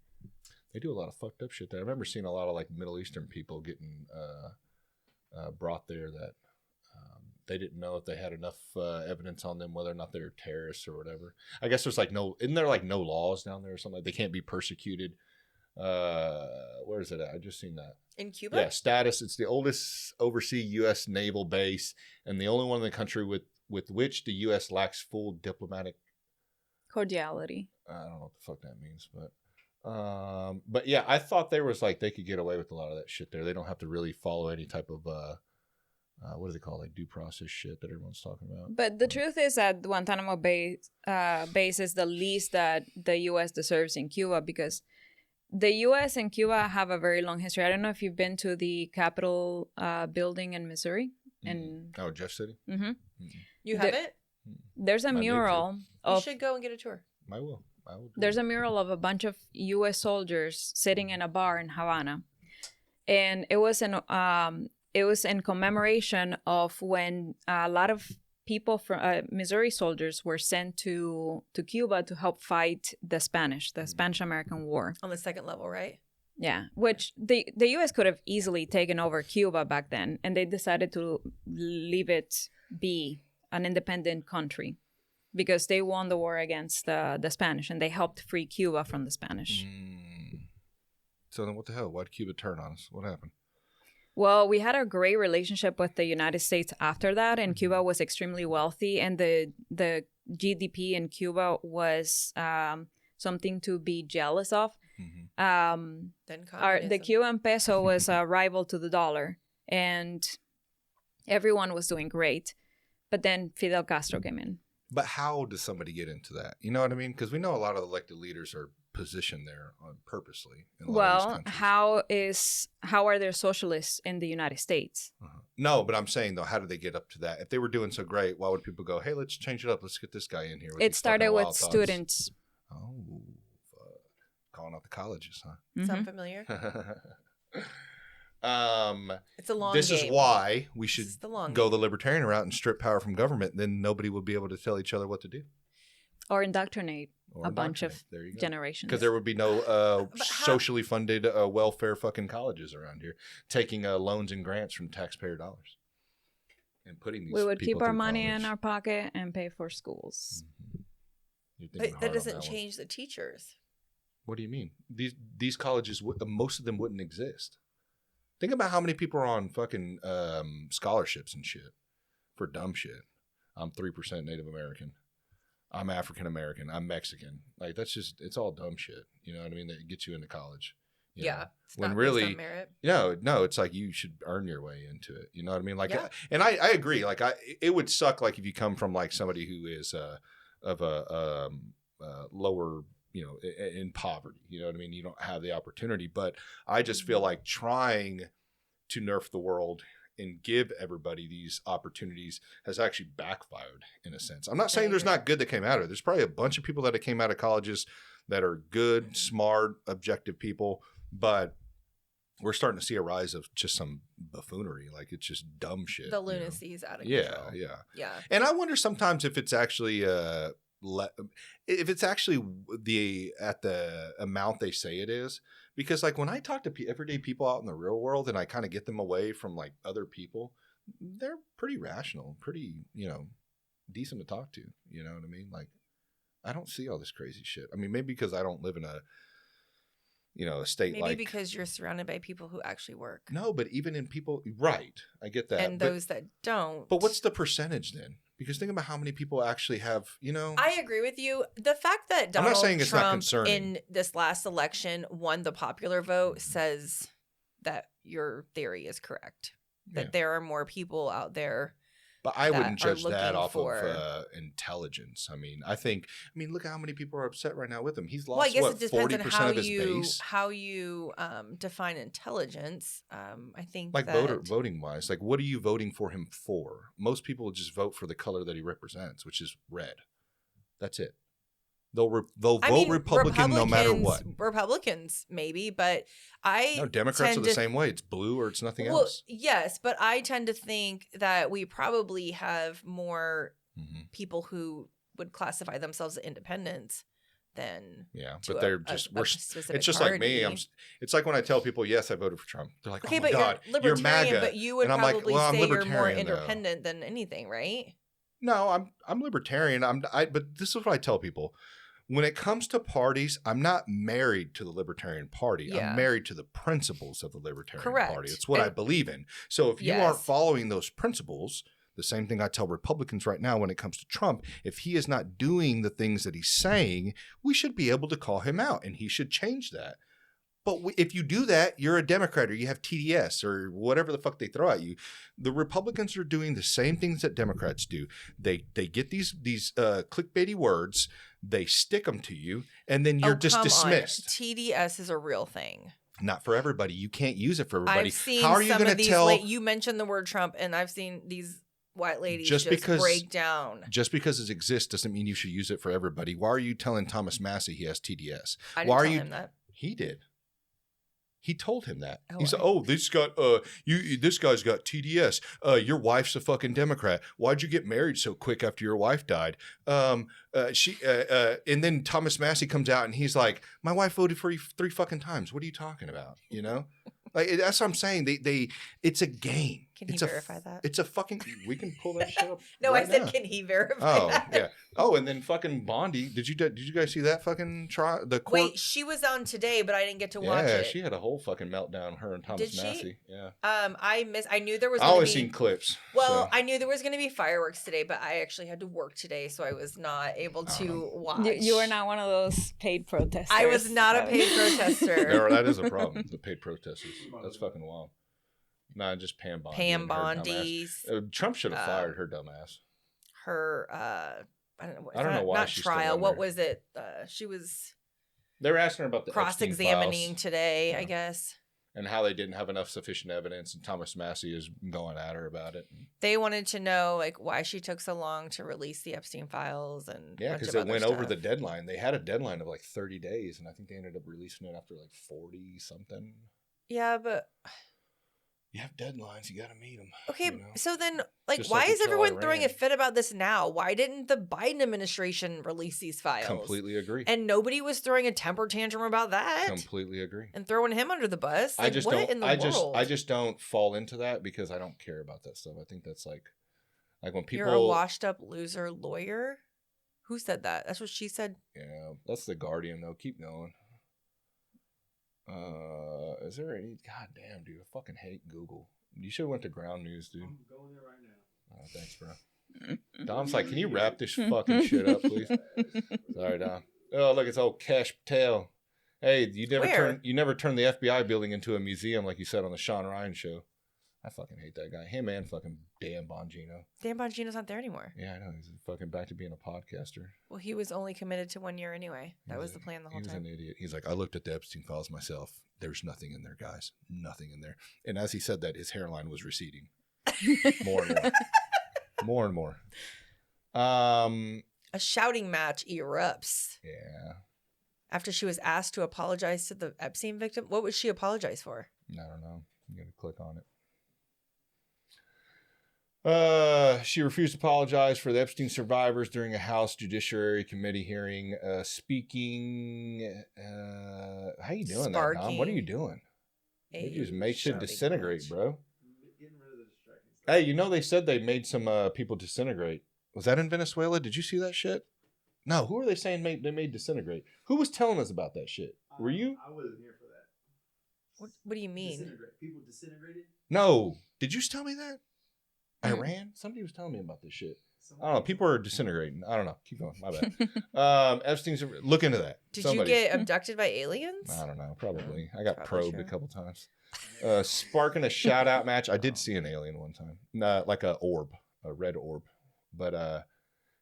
They do a lot of fucked up shit there. I remember seeing a lot of like Middle Eastern people getting brought there that they didn't know if they had enough evidence on them, whether or not they're terrorists or whatever. I guess there's like isn't there like no laws down there or something? Like they can't be persecuted. Where is it at? I just seen that. In Cuba? Yeah, status. It's the oldest overseas U.S. naval base and the only one in the country with which the U.S. lacks full diplomatic Cordiality. I don't know what the fuck that means, but yeah, I thought there was like they could get away with a lot of that shit there. They don't have to really follow any type of what do they call it, like due process shit that everyone's talking about. But the truth is that Guantanamo Bay base is the least that the U.S. deserves in Cuba, because the U.S. and Cuba have a very long history. I don't know if you've been to the Capitol building in Missouri. And Jeff City. Mm-hmm. You haven't? There's a mural You should go and get a tour. I will. There's a mural of a bunch of U.S. soldiers sitting in a bar in Havana, and it was in commemoration of when a lot of people from Missouri soldiers were sent to Cuba to help fight the Spanish-American War. On the second level, right? Yeah, which the U.S. could have easily taken over Cuba back then, and they decided to leave it be an independent country because they won the war against the Spanish, and they helped free Cuba from the Spanish. So then what the hell? Why'd Cuba turn on us? What happened? Well, we had a great relationship with the United States after that, and Cuba was extremely wealthy, and the GDP in Cuba was something to be jealous of. The Cuban peso was a rival to the dollar, and everyone was doing great. But then Fidel Castro came in. But how does somebody get into that? You know what I mean? Because we know a lot of elected leaders are positioned there purposely. In a lot of these countries. How are there socialists in the United States? No, but I'm saying though, how did they get up to that? If they were doing so great, why would people go, "Hey, let's change it up. Let's get this guy in here"? It started with students. Oh, fuck. Calling out the colleges, huh? Mm-hmm. Sound familiar? It's a long This game. is why we should go the game. libertarian route and strip power from government. Then nobody would be able to tell each other what to do. Or indoctrinate a bunch of generations. Because there would be no socially funded welfare fucking colleges around here taking loans and grants from taxpayer dollars and putting these we would people keep our through money college. in our pocket and pay for schools. But that doesn't change the teachers. What do you mean? These colleges, most of them wouldn't exist. Think about how many people are on fucking scholarships and shit for dumb shit. I'm 3% Native American. I'm African American. I'm Mexican. Like that's just, it's all dumb shit. You know what I mean? That gets you into college. You know? It's when not really, based on merit. no, it's like you should earn your way into it. You know what I mean? Like, Yeah. and I agree. Like it would suck. Like if you come from like somebody who is of a lower, you know, in poverty. You know what I mean? You don't have the opportunity. But I just feel like trying to nerf the world and give everybody these opportunities has actually backfired in a sense. I'm not saying there's not good that came out of it. There's probably a bunch of people that came out of colleges that are good, smart, objective people, but we're starting to see a rise of just some buffoonery. Like it's just dumb shit. The lunacy is out of control. control. Yeah. And I wonder sometimes if it's actually at the amount they say it is. Because like when I talk to everyday people out in the real world and I kind of get them away from like other people, they're pretty rational, pretty, you know, decent to talk to. You know what I mean? Like I don't see all this crazy shit. I mean, maybe because I don't live in a, you know, a state Maybe like. because you're surrounded by people who actually work. No, but even in people, right. I get that. And those that don't. But what's the percentage then? Because think about how many people actually have, you know. I agree with you. The fact that Donald I'm not saying it's not Trump concerning. in this last election won the popular vote says that your theory is correct. That there are more people out there. But I wouldn't judge that looking off for- of intelligence. I mean, look at how many people are upset right now with him. He's Well, I lost, guess what, it depends on 40% of his base? how you define intelligence. I think Like that voting wise, like what are you voting for him for? Most people just vote for the color that he represents, which is red. That's it. They'll vote Republican no matter what. Republicans maybe, but Democrats are the same way. It's blue or it's nothing else. Yes, but I tend to think that we probably have more people who would classify themselves as independents than but they're just it's just party. like me. It's like when I tell people, yes, I voted for Trump. They're like, okay, oh my God, you're you're libertarian, MAGA. but you would and I'm probably like, well, say you're more libertarian, independent than anything, right? No, I'm libertarian. But this is what I tell people. When it comes to parties, I'm not married to the Libertarian Party. Yeah. I'm married to the principles of the Libertarian Correct. Party. It's what I believe in. So if you Yes. aren't following those principles, the same thing I tell Republicans right now when it comes to Trump, if he is not doing the things that he's saying, we should be able to call him out and he should change that. But if you do that, you're a Democrat or you have TDS or whatever the fuck they throw at you. The Republicans are doing the same things that Democrats do. They get these clickbaity words, they stick them to you, and then you're just dismissed. TDS is a real thing. Not for everybody. You can't use it for everybody. I've seen How are you going to tell? You mentioned the word Trump, and I've seen these white ladies just break down. Just because it exists doesn't mean you should use it for everybody. Why are you telling Thomas Massey he has TDS? I didn't tell him that. He did. He told him that. Oh, he said, "Oh, this guy's got TDS. Your wife's a fucking Democrat. Why'd you get married so quick after your wife died?" And then Thomas Massey comes out and he's like, "My wife voted for you 3 fucking times. What are you talking about?" You know, like that's what I'm saying. It's a game. Can he verify that? It's a fucking. We can pull that shit up. No, right I said, now. can he verify that? Oh yeah. Oh, and then fucking Bondi. Did you guys see that fucking trial? The court. Wait, she was on today, but I didn't get to watch it. Yeah, she had a whole fucking meltdown. Her and Thomas Massey. Yeah. I knew there was. I always seen clips. Well, so. I knew there was going to be fireworks today, but I actually had to work today, so I was not able to watch. You were not one of those paid protesters. I was not a paid protester. That is a problem. The paid protesters. That's fucking wild. Nah, just Pam Bondi. Pam Bondi's. Trump should have fired her dumbass. Her, I don't know why not she's trial. still in What there. was it? She was They were asking her about the cross-examining Epstein files today, I guess. and how they didn't have enough sufficient evidence, and Thomas Massey is going at her about it. They wanted to know like why she took so long to release the Epstein files and Yeah, because it went over the deadline. They had a deadline of like 30 days, and I think they ended up releasing it after like 40 something. Yeah, but you have deadlines, you got to meet them. okay, you know? so then, like, Just why like is the trial everyone throwing a Iran. fit about this now? Why didn't the Biden administration release these files? Completely agree. And nobody was throwing a temper tantrum about that. Completely agree. And throwing him under the bus. Like, I just what don't. in the I world? just don't fall into that because I don't care about that stuff. I think that's like when people. You're a washed up loser lawyer. Who said that? That's what she said. Yeah, that's the Guardian though. Keep going. Is there any? God damn, dude! I fucking hate Google. You should have went to Ground News, dude. I'm going there right now. Oh, thanks, bro. Dom's like, can you wrap this fucking shit up, please? Sorry, Dom. Oh, look, it's old Cash Patel. Hey, you never turned the FBI building into a museum like you said on the Sean Ryan show. I fucking hate that guy. Him and fucking Dan Bongino. Dan Bongino's not there anymore. Yeah, I know. He's fucking back to being a podcaster. Well, he was only committed to 1 year anyway. That was the plan the whole time. He was an idiot. He's like, I looked at the Epstein files myself. There's nothing in there, guys. Nothing in there. And as he said that, his hairline was receding. More and more. More and more. A shouting match erupts. Yeah. After she was asked to apologize to the Epstein victim. What would she apologize for? I don't know. I'm going to click on it. She refused to apologize for the Epstein survivors during a House Judiciary Committee hearing. Speaking, how you doing there, Dom? What are you doing? You just make shit disintegrate, match. bro. Getting rid of the distracting stuff. Hey, you know they said they made some people disintegrate. Was that in Venezuela? Did you see that shit? No. Who are they saying they made disintegrate? Who was telling us about that shit? Were you? I wasn't here for that. What do you mean? Disintegrate. People disintegrated? No. Did you tell me that? Iran? Somebody was telling me about this shit. I don't know. People are disintegrating. I don't know. Keep going. My bad. Epstein's. Look into that. Did you get abducted by aliens? I don't know. Probably. I got Probably probed sure. a couple times. Sparking a shout out match. I did see an alien one time. Like a orb, a red orb. But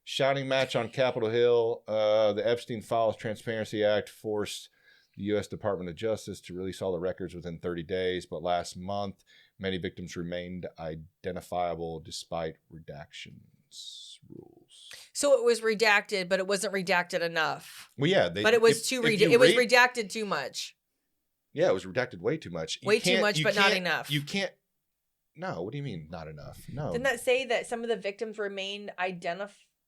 shouting match on Capitol Hill. The Epstein Files Transparency Act forced the U.S. Department of Justice to release all the records within 30 days. But last month, many victims remained identifiable despite redactions rules. So it was redacted, but it wasn't redacted enough. Well, yeah. But it was it was redacted too much. Yeah, it was redacted way too much. Way too much, but not enough. You can't. No, what do you mean not enough? No. Didn't that say that some of the victims remained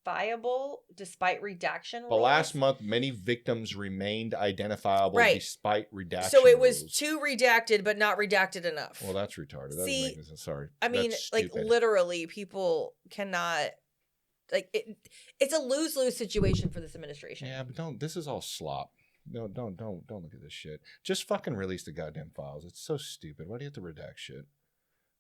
identifiable despite redaction The rules. last month, many victims remained identifiable Right. despite redaction So it was rules. too redacted, but not redacted enough. Well, that's retarded. That doesn't See, make sense. Sorry. I mean, That's like stupid. literally, people cannot. Like it's a lose-lose situation for this administration. Yeah, but don't. This is all slop. No, don't look at this shit. Just fucking release the goddamn files. It's so stupid. Why do you have to redact shit?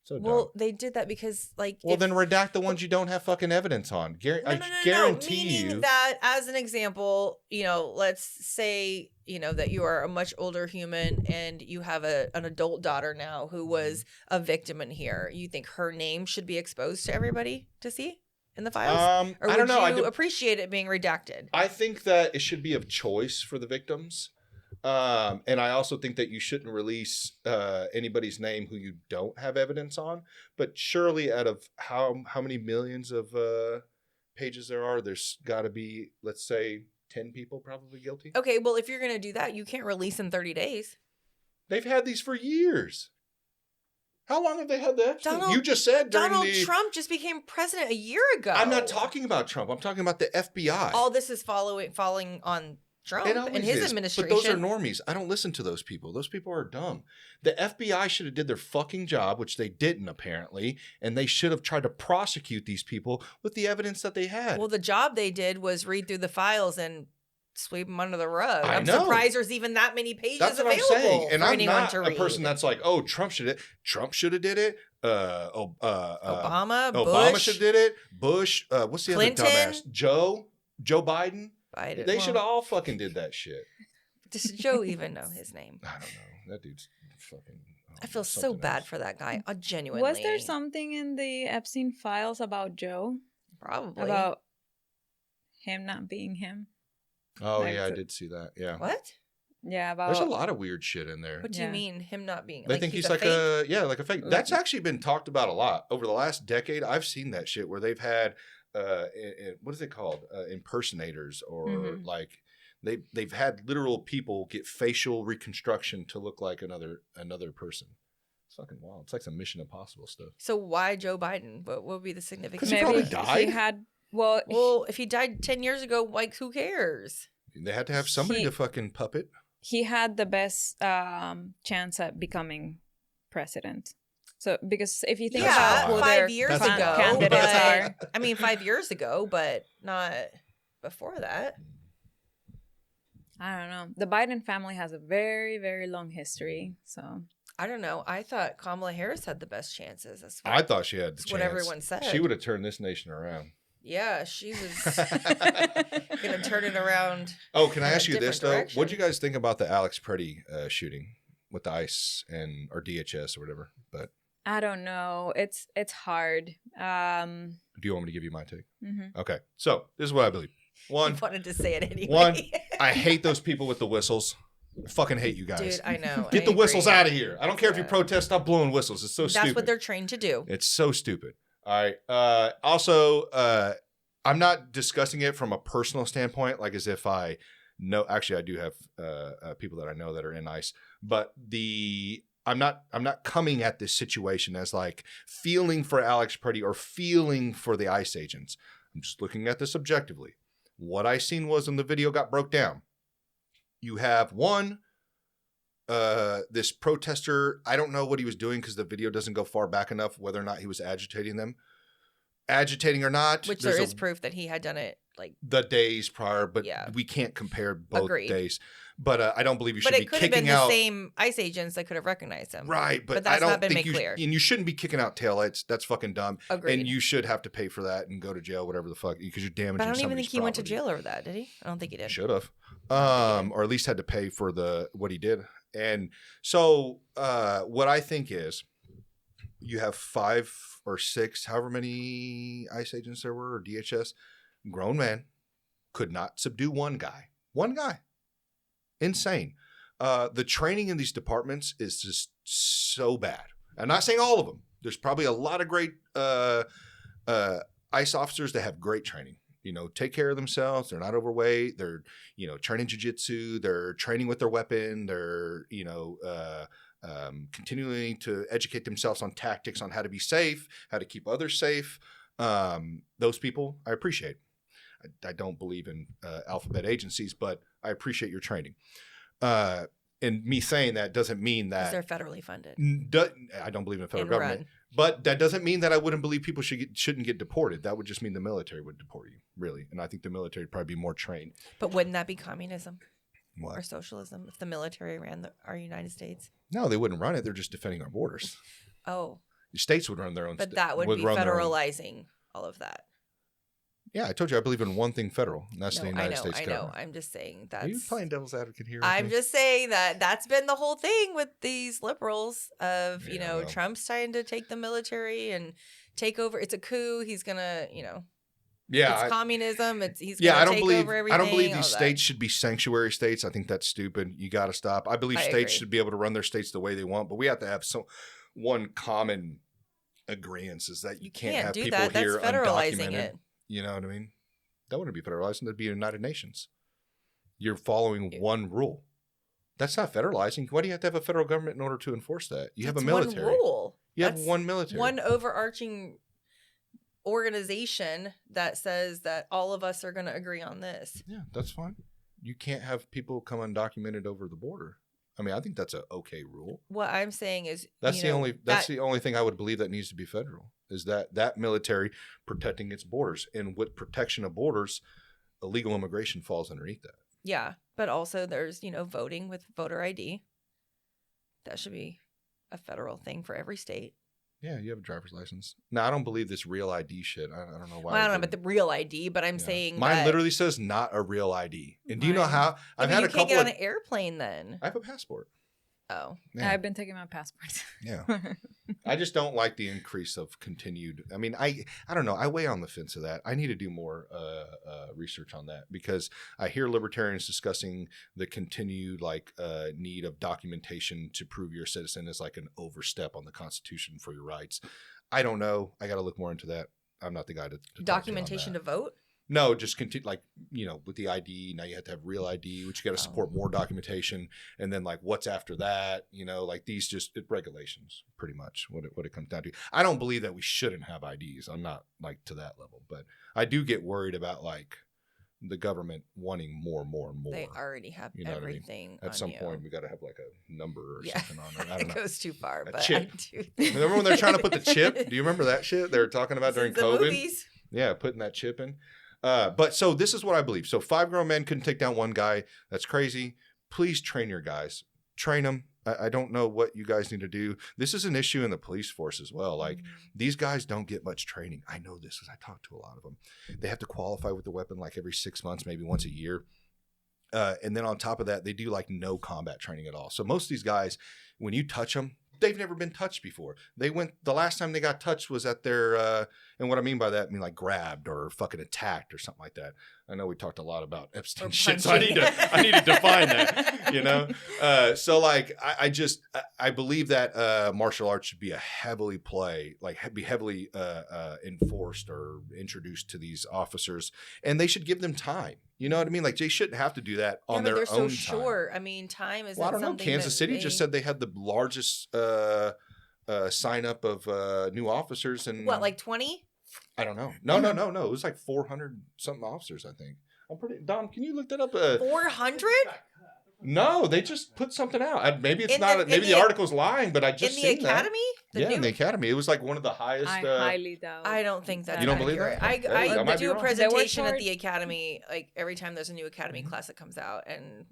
So dumb. Well, they did that because, like, Well, if- then redact the ones you don't have fucking evidence on. I No, guarantee meaning you. that, as an example, let's say, that you are a much older human and you have an adult daughter now who was a victim in here. You think her name should be exposed to everybody to see in the files? Or I don't know. would you appreciate it being redacted? I think that it should be of choice for the victims. And I also think that you shouldn't release anybody's name who you don't have evidence on. But surely out of how many millions of pages there are, there's got to be, let's say, 10 people probably guilty. Okay, well, if you're going to do that, you can't release in 30 days. They've had these for years. How long have they had that? You just said during Donald Trump just became president a year ago. I'm not talking about Trump. I'm talking about the FBI. All this is falling on Trump and his administration. But those are normies. I don't listen to those people. Those people are dumb. The FBI should have did their fucking job, which they didn't apparently, and they should have tried to prosecute these people with the evidence that they had. Well, the job they did was read through the files and sweep them under the rug. I I'm know. surprised there's even that many pages That's what available I'm saying. And for I'm anyone not to a read. person that's like, oh, Trump should have did it. Obama, Obama Bush, should have did it. Bush. What's the Clinton. other dumbass? Joe Biden. Biden. They should have all fucking did that shit. Does Joe even know his name? I don't know. That dude's fucking. I feel so something bad else. for that guy. Genuinely. Was there something in the Epstein files about Joe? Probably. About him not being him? Oh Like yeah, I the- did see that. Yeah. What? Yeah, about There's a lot of weird shit in there. What do you Yeah. mean him not being? They think he's like fake? like a fake. That's actually been talked about a lot over the last decade. I've seen that shit where they've had what is it called? Impersonators or Mhm. like they've had literal people get facial reconstruction to look like another person. It's fucking wild. It's like some Mission Impossible stuff. So why Joe Biden? What would be the significance? 'Cause he of probably that? died. He had well, Well, if he died 10 years ago, like who cares? They had to have somebody He- to fucking puppet. he had the best chance at becoming president. So because if you think Yeah, about who 5 their years That's ago. wild. candidates but- are, I mean, 5 years ago, but not before that. I don't know. The Biden family has a very, very long history. So I don't know. I thought Kamala Harris had the best chances. That's I thought she had the That's chance. what everyone said. She would have turned this nation around. Yeah, she was gonna turn it around. Oh, can I in a ask you this though? different What'd you direction. guys think about the Alex Preddy shooting with the ICE or DHS or whatever? But I don't know. It's hard. do you want me to give you my take? Mhm. Okay, so this is what I believe. One, I wanted to say it anyway. One, I hate those people with the whistles. I fucking hate you guys. Dude, I know. Get I the whistles agree. out of here. I don't care if you Yeah. protest. Stop blowing whistles. It's so That's stupid. what they're trained to do. It's so stupid. All right. Also, I'm not discussing it from a personal standpoint, like as if I know. Actually, I do have people that I know that are in ICE, but I'm not coming at this situation as like feeling for Alex Preddy or feeling for the ICE agents. I'm just looking at this objectively. What I seen was when the video got broke down. You have one, this protester. I don't know what he was doing because the video doesn't go far back enough, whether or not he was agitating them. Agitating or not, Which there's there is proof that he had done it. Like, the days prior, but Yeah. we can't compare both Agreed. days. But I don't believe you should but be it could have been kicking the out. same ICE agents that could have recognized him. Right, but that's I don't not been think made you clear. and you shouldn't be kicking out taillights. That's fucking dumb. Agreed. And you should have to pay for that and go to jail, whatever the fuck, because you're damaging. But I don't even somebody's think he went to property. jail over that, did he? I don't think he did. Should have, or at least had to pay for what he did. And so, what I think is, you have 5 or 6, however many ICE agents there were, or DHS, grown men, could not subdue one guy. One guy, insane. The training in these departments is just so bad. I'm not saying all of them. There's probably a lot of great ICE officers that have great training. You know, take care of themselves. They're not overweight. They're, training jiu-jitsu. They're training with their weapon. They're, continuing to educate themselves on tactics on how to be safe, how to keep others safe. Those people I appreciate. I don't believe in alphabet agencies, but I appreciate your training. And me saying that doesn't mean Because that they're federally funded. I don't believe in the federal And government, run. but that doesn't mean that I wouldn't believe people shouldn't get deported. That would just mean the military would deport you, really. And I think the military would probably be more trained. But wouldn't that be communism What? or socialism if the military ran our United States? No, they wouldn't run it. They're just defending our borders. Oh, The states would run their own. but that would be run their own- federalizing all of that. Yeah, I told you I believe in one thing federal, and that's the No, United States I know. government. I'm just saying Are you that's. playing devil's advocate here? with I'm me? just saying that's been the whole thing with these liberals of, Yeah, well. Trump's trying to take the military and take over. It's a coup. He's going to, Yeah, it's communism. He's yeah, going I to don't take believe. over everything. I don't believe all these that. states should be sanctuary states. I think that's stupid. You got to stop. I believe I states agree. should be able to run their states the way they want, but we have to have one common agreement is that you can't have do people that. That's here federalizing undocumented. it. You know what I mean? That wouldn't be federalizing. That'd be United Nations. You're following one rule. That's not federalizing. Why do you have to have a federal government in order to enforce that? You have a That's military. One rule. You have That's one military. One overarching organization that says that all of us are going to agree on this. Yeah, that's fine. You can't have people come undocumented over the border. I mean, I think that's an okay rule. What I'm saying is That's the only thing I would believe that needs to be federal is that military protecting its borders, and with protection of borders, illegal immigration falls underneath that. Yeah, but also there's, voting with voter ID. That should be a federal thing for every state. Yeah, you have a driver's license. Now, I don't believe this real ID shit. I don't know why. Well, I don't know about the real ID, but I'm saying mine that, literally says not a real ID. And do you know Mine- how I've had you a can't couple get of on an airplane then. I have a passport. Oh, Yeah. I've been taking my passport. Yeah. I just don't like the increase of continued. I mean, I don't know. I weigh on the fence of that. I need to do more research on that because I hear libertarians discussing the continued need of documentation to prove you're a citizen is like an overstep on the Constitution for your rights. I don't know. I got to look more into that. I'm not the guy to documentation to vote. No, just continue with the ID. Now you have to have real ID, which you got to support more documentation. And then what's after that, these just regulations, pretty much what it comes down to. I don't believe that we shouldn't have IDs. I'm not to that level, but I do get worried about the government wanting more and more. They already have You know what I mean? everything. At on some you. point, we got to have a number or Yeah. something on it. I don't It know. goes too far, A but chip. I do. Remember when they're trying to put the chip? Do you remember that shit they were talking about during Since the COVID? movies. Yeah, putting that chip in. But so this is what I believe. So 5 grown men couldn't take down one guy. That's crazy. Please train your guys. Train them. I don't know what you guys need to do. This is an issue in the police force as well. These guys don't get much training. I know this because I talked to a lot of them. They have to qualify with the weapon every 6 months, maybe once a year. And then on top of that, they do no combat training at all. So most of these guys, when you touch them, they've never been touched before. The last time they got touched was at their, and what I mean by that, I mean grabbed or fucking attacked or something like that. I know we talked a lot about Epstein Or shit, so I need to define that, So I believe that martial arts should be heavily enforced or introduced to these officers, and they should give them time. You know what I mean? They shouldn't have to do that on their they're own so short. I mean, time is. Well, I don't know. Kansas City just said they had the largest sign up of new officers, and 20? I don't know. No. It was 400 something officers, I think. I'm pretty. Dom, can you look that up? 400 No, they just put something out. Maybe it's In not. the- maybe in the the- article's lying, but I just in the seen that. academy. In the academy, it was one of the highest. I highly doubt. I don't think that's You don't believe accurate. that? I That might be do a wrong. presentation They were at the academy every time there's a new academy class that comes out, and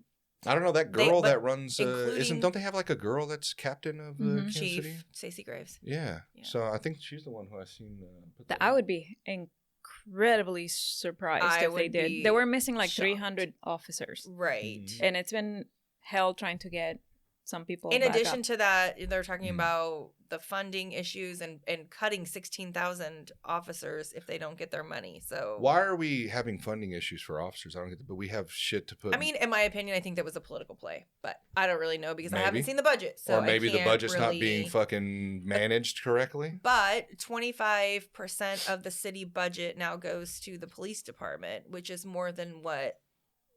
I don't know that girl but that runs. including- Don't they have a girl that's captain of Kansas City? Chief Stacey Graves. Yeah. Yeah. So I think she's the one who I've seen. Put that I out. would be incredibly surprised I if they would did. be They were missing shocked. 300 officers, Right. and it's been hell trying to get some people. In back addition up. to that, they're talking Mm. about the funding issues and cutting 16,000 officers if they don't get their money. So Why are we having funding issues for officers? I don't get it, but we have shit to put. I mean, in my opinion, I think that was a political play, but I don't really know because I haven't Maybe. seen the budget. So or maybe I the can't budget's not really- being fucking managed correctly. But 25% of the city budget now goes to the police department, which is more than what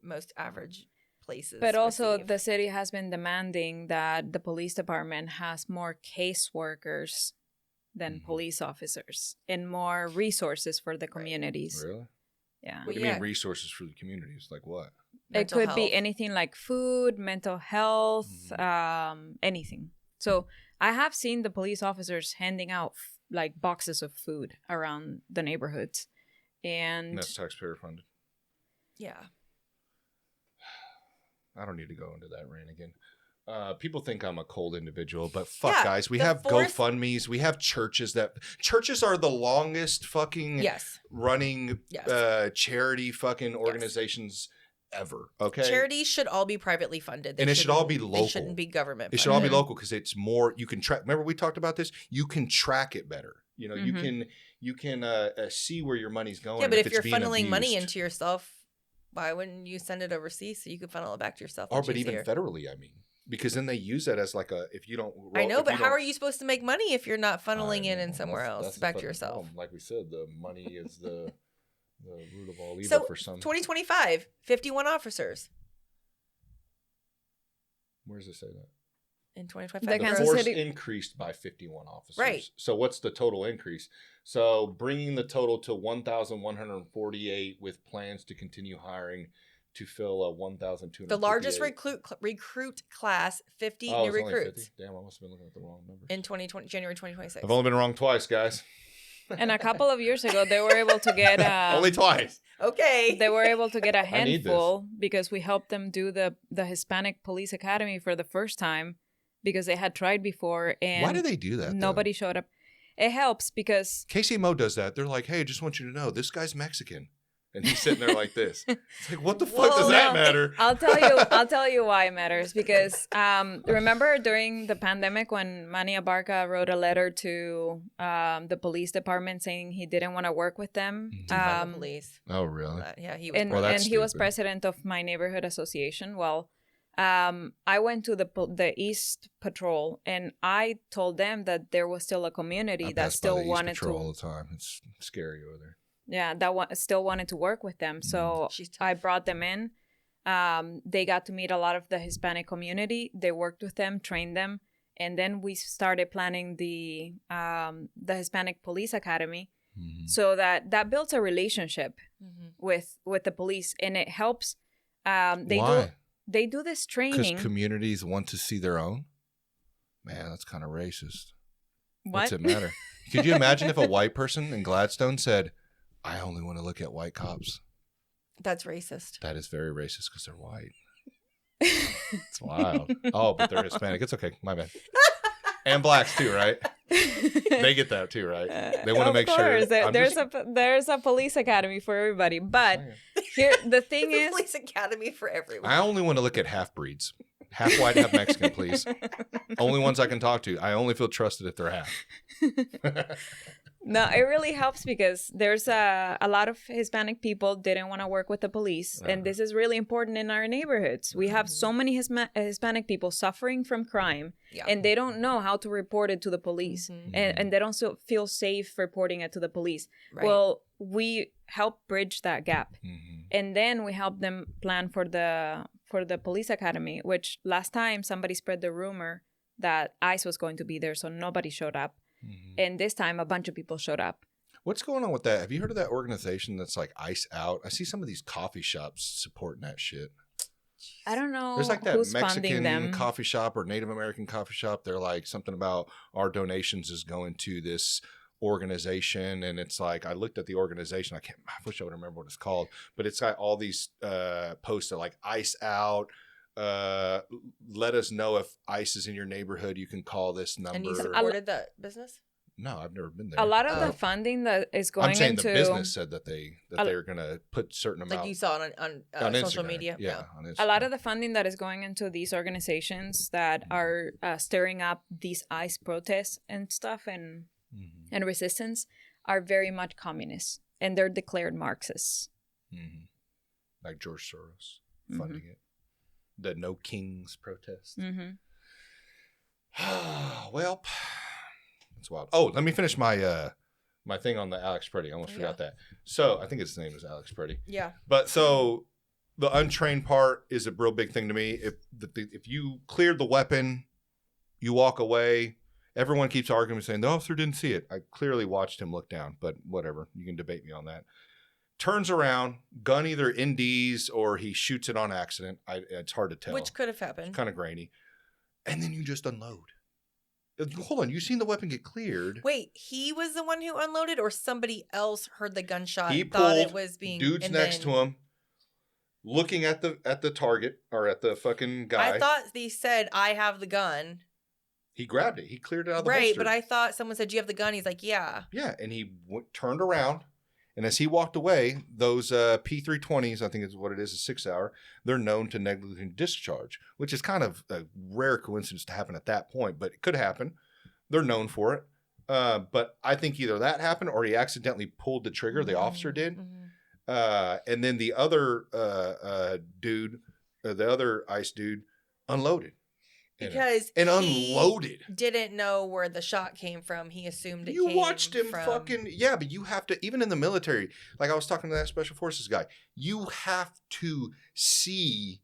most average places. But also, receive. the city has been demanding that the police department has more caseworkers than Mhm. police officers and more resources for the communities. Really? Yeah. What do you mean resources for the communities? Like what? It could be health. anything like food, mental health, anything. So I have seen the police officers handing out like boxes of food around the neighborhoods, and that's taxpayer funded. Yeah. I don't need to go into that rant again. People think I'm a cold individual, but fuck, Yeah, guys. We the have force- GoFundMes. We have churches are the longest fucking Yes. running Yes. charity fucking organizations ever. Okay. Charities should all be privately funded. And it should all be local. They shouldn't be government It funded. should all be local because it's more. You can track. Remember we talked about this. You can track it better. You know, you can see where your money's going. Yeah, but if it's you're being funneling money abused. into yourself, why wouldn't you send it overseas so you could funnel it back to yourself? Or much but even easier? federally, I mean, because then they use that as like a if you don't. I know, if but you how don't- are you supposed to make money if you're not funneling I it in know. somewhere That's else the back to fucking yourself? problem. Like we said, the money is the root of all evil So for some. 2025, 51 officers Where does it say that? in The 2025. The Kansas force City- increased by 51 officers. Right. So what's the total increase? So bringing the total to 1,148 with plans to continue hiring to fill a 1,258. The largest recruit class, 50 Oh, new it's only recruits 50? Damn, I must have been looking at the wrong number. in January 2026. I've only been wrong twice, guys. and a couple of years ago they were able to get Only twice. Okay. they were able to get a I need this. handful because we helped them do the Hispanic Police Academy for the first time because they had tried before and Why do they do that? nobody showed up. It helps because KCMO does that. They're like, hey, just want you to know, this guy's Mexican. And he's sitting there like this. It's like, what the fuck does Whoa. that No, matter? I'll tell you why it matters because remember during the pandemic when Manny Abarca wrote a letter to the police department saying he didn't want to work with them. Defund the police. Oh, really? Yeah, he was. And, Well, that's and he was stupid. president of my neighborhood association. Well, I went to the East Patrol and I told them that there was still a community I that pass by still the East wanted Patrol to, all the time. It's scary over there. yeah, still wanted to work with them. So She's tough. I brought them in. They got to meet a lot of the Hispanic community. They worked with them, trained them, and then we started planning the Hispanic Police Academy, so that builds a relationship Mhm. with the police, and it helps. Why? They do this Because training. communities want to see their own? Man, that's kind of racist. What? What's it matter? Could you imagine if a white person in Gladstone said, I only want to look at white cops? That's racist. That is very racist because they're white. It's wild. Oh, but they're Hispanic. It's okay. My bad. And blacks too, right? They get that too, right? They want to Of make sure. course, I'm there's a police academy for everybody. But here the thing It's a is, police academy for everyone. I only want to look at half breeds. Half white, half Mexican, please. Only ones I can talk to. I only feel trusted if they're half. no, it really helps because there's a lot of Hispanic people didn't want to work with the police, and this is really important in our neighborhoods. We have so many Hispanic people suffering from crime, Yeah. and they don't know how to report it to the police, Mhm. and they don't feel safe reporting it to the police. Right. Well, we help bridge that gap. Mhm. And then we help them plan for the police academy, which last time somebody spread the rumor that ICE was going to be there, so nobody showed up. Mhm. And this time a bunch of people showed up. What's going on with that? Have you heard of that organization that's like Ice Out? I see some of these coffee shops supporting that shit. I don't know There's like that who's funding Mexican them. coffee shop or Native American coffee shop. They're like something about our donations is going to this organization, and it's like I looked at the organization. I wish I would remember what it's called, but it's got all these posts that like Ice Out. Let us know if ICE is in your neighborhood. You can call this number. And you supported that business? No, I've never been there. A lot of Oh. the funding that is going I'm saying into the business said that they're going to put certain amount Like you saw it on social Instagram. media? Yeah, on Instagram. a lot of the funding that is going into these organizations that are stirring up these ICE protests and stuff and Mhm. and resistance are very much communist, and they're declared Marxists. Mhm. Like George Soros Mhm. funding it. The No Kings protest. Mm-hmm. Well, that's wild. Oh, let me finish my my thing on the Alex Preddy. I almost forgot that. So I think his name is Alex Preddy. Yeah. But so the untrained part is a real big thing to me. If you cleared the weapon, you walk away. Everyone keeps arguing saying the officer didn't see it. I clearly watched him look down, but whatever. You can debate me on that. turns around, gun either NDs or he shoots it on accident. It's hard to tell. Which could have happened. Kind of grainy. And then you just unload. Hold on, you seen the weapon get cleared. Wait, he was the one who unloaded, or somebody else heard the gunshot, He thought it pulled, was being... dude's next to him, looking at the target, or at the fucking guy. I thought they said, I have the gun. He grabbed it. He cleared it out of the Right, holster. but I thought someone said, do you have the gun? He's like, yeah. Yeah, and he turned around, and as he walked away, those P320s, I think is what it is, a 6-hour, they're known to negligent discharge, which is kind of a rare coincidence to happen at that point, but it could happen. They're known for it. But I think either that happened or he accidentally pulled the trigger, the officer did. And then the other dude, the other ICE dude, unloaded. Because unloaded. Didn't know where the shot came from. He assumed it You came watched him from... fucking... Yeah, but you have to... Even in the military, like I was talking to that Special Forces guy, you have to see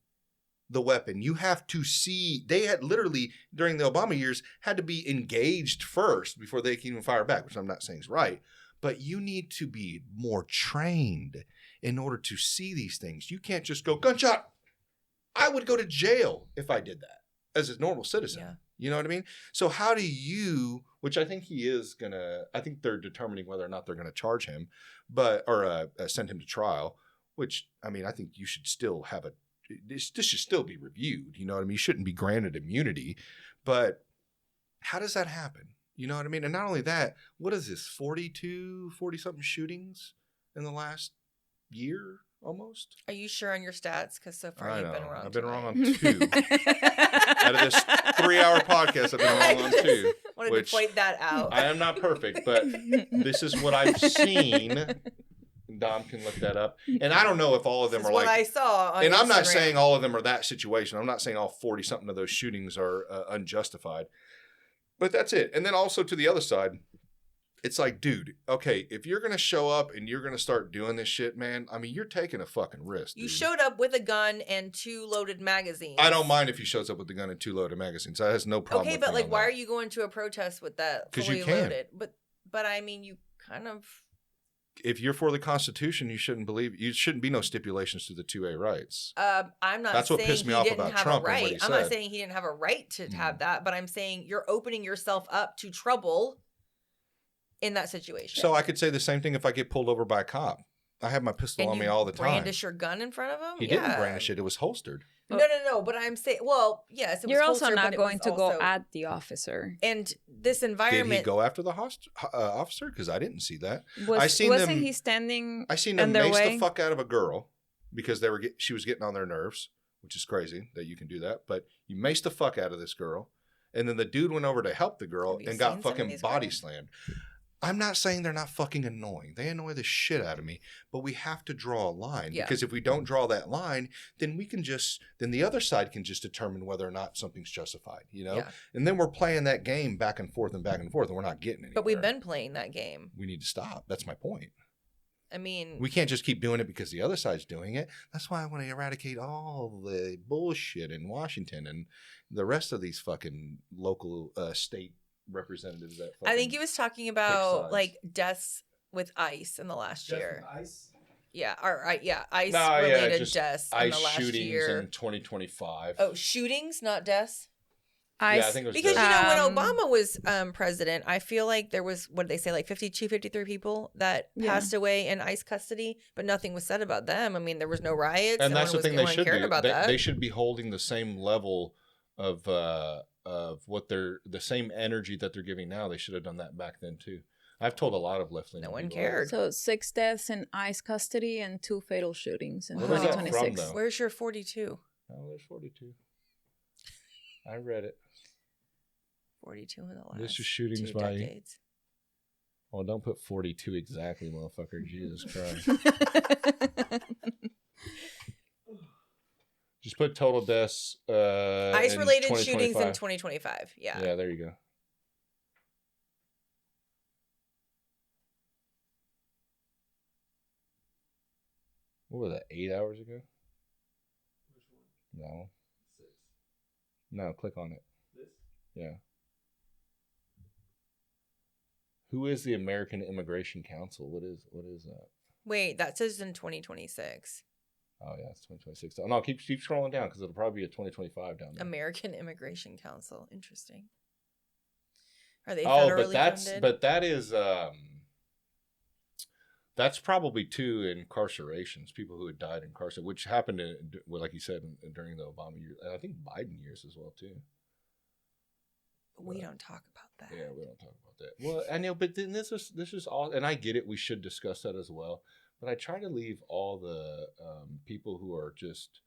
the weapon. You have to see... They had literally, during the Obama years, had to be engaged first before they can even fire back, which I'm not saying is right. But you need to be more trained in order to see these things. You can't just go, gunshot! I would go to jail if I did that as a normal citizen. Yeah. You know what I mean? So how do you, which I think he is going to, I think they're determining whether or not they're going to charge him, or send him to trial, which, I mean, I think you should still have this should still be reviewed. You know what I mean? You shouldn't be granted immunity, but how does that happen? You know what I mean? And not only that, what is this, 40 something shootings in the last year almost? Are you sure on your stats? Because so far you've been wrong. I've been wrong on tonight. 2. Out of this 3-hour podcast, I've been wrong on 2. Wanted to point that out. I am not perfect, but this is what I've seen. Dom can look that up. And I don't know if all of them This are is what like... I saw on And I'm not Instagram. saying all of them are that situation. I'm not saying all 40-something of those shootings are unjustified. But that's it. And then also to the other side, it's like, dude, okay, if you're going to show up and you're going to start doing this shit, man, I mean, you're taking a fucking risk. You dude. showed up with a gun and 2 loaded magazines. I don't mind if he shows up with the gun and 2 loaded magazines. That has no problem. Okay, with but me like, on why that. are you going to a protest with that 'Cause fully you can. loaded? But I mean, you kind of... If you're for the Constitution, you shouldn't be no stipulations to the 2A rights. I'm not That's what saying pissed me he off didn't about have Trump a and what right. he I'm not said. saying he didn't have a right to have that, but I'm saying you're opening yourself up to trouble in that situation. So I could say the same thing if I get pulled over by a cop. I have my pistol and on me you all the time. brandish your gun in front of him? He didn't brandish it. It was holstered. No. But I'm saying, well, yes, it You're was also holstered, not but it going was to go also- at the officer. And this Did environment... he go after the officer? Because I didn't see that. Wasn't them- he standing I seen in them their mace way? the fuck out of a girl because she was getting on their nerves, which is crazy that you can do that. But you maced the fuck out of this girl, and then the dude went over to help the girl Have you and seen got some of fucking these body girls? slammed. I'm not saying they're not fucking annoying. They annoy the shit out of me, but we have to draw a line Yeah. because if we don't draw that line, then then the other side can just determine whether or not something's justified, you know? Yeah. And then we're playing that game back and forth, and we're not getting anywhere. But we've been playing that game. We need to stop. That's my point. I mean... We can't just keep doing it because the other side's doing it. That's why I want to eradicate all the bullshit in Washington and the rest of these fucking local state representatives. That I think fucking- he was talking sides. about like deaths with ICE in the last year. Ice. Yeah, ICE No, yeah, related just deaths in ICE the last shootings year. in 2025. Oh, shootings, not deaths. Yeah, I think it was Because deaths. you know when Um, Obama was president, I feel like there was, what did they say, like 52, 53 people that Yeah. passed away in ICE custody, but nothing was said about them. I mean, there was no riots. And no that's one the thing they no one should cared do. about that. They should be holding the same level of what the same energy that they're giving now. They should have done that back then too. I've told a lot of left-leaning No one people. cared. So 6 deaths in ICE custody and 2 fatal shootings in Where was that from, 2026. though? Where's your 42? Oh, there's 42. I read it. 42 in the last This is shootings 2 by- decades. Well, don't put 42 exactly, motherfucker. Jesus Christ. Just put total deaths. ICE-related in shootings in 2025. 2025. Yeah. Yeah, there you go. What was that, 8 hours ago? Which one? No. 6. No, click on it. This? Yeah. Who is the American Immigration Council? What is that? Wait, that says in 2026. Oh yeah, it's 2026. Oh, no, keep scrolling down because it'll probably be a 2025 down there. American Immigration Council. Interesting. Are they Oh, federally funded? that is that's probably two incarcerations, people who had died incarcerated, which happened like you said during the Obama years, and I think Biden years as well too. We don't talk about that. Yeah, we don't talk about that. Well, I know, but then this is all, and I get it. We should discuss that as well. But I try to leave all the people who are just.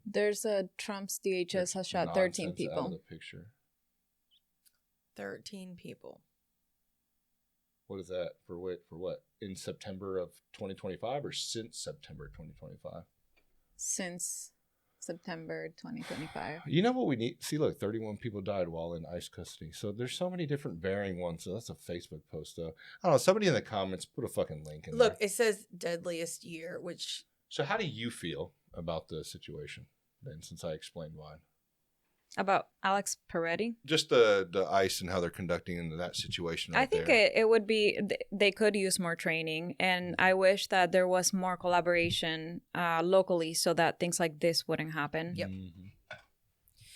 There's a Trump's DHS has shot 13 people. Out of the picture. 13 people. What is that for? What in September of 2025 or since September 2025? Since September 2025. You know what we need? See, look, 31 people died while in ICE custody. So there's so many different varying ones. So that's a Facebook post, though. I don't know. Somebody in the comments put a fucking link in Look, there. it says deadliest year, which. So how do you feel about the situation then, since I explained why? About Alex Peretti? Just the ICE and how they're conducting in that situation. I think it would be, they could use more training. And I wish that there was more collaboration locally so that things like this wouldn't happen. Yep. Mm-hmm.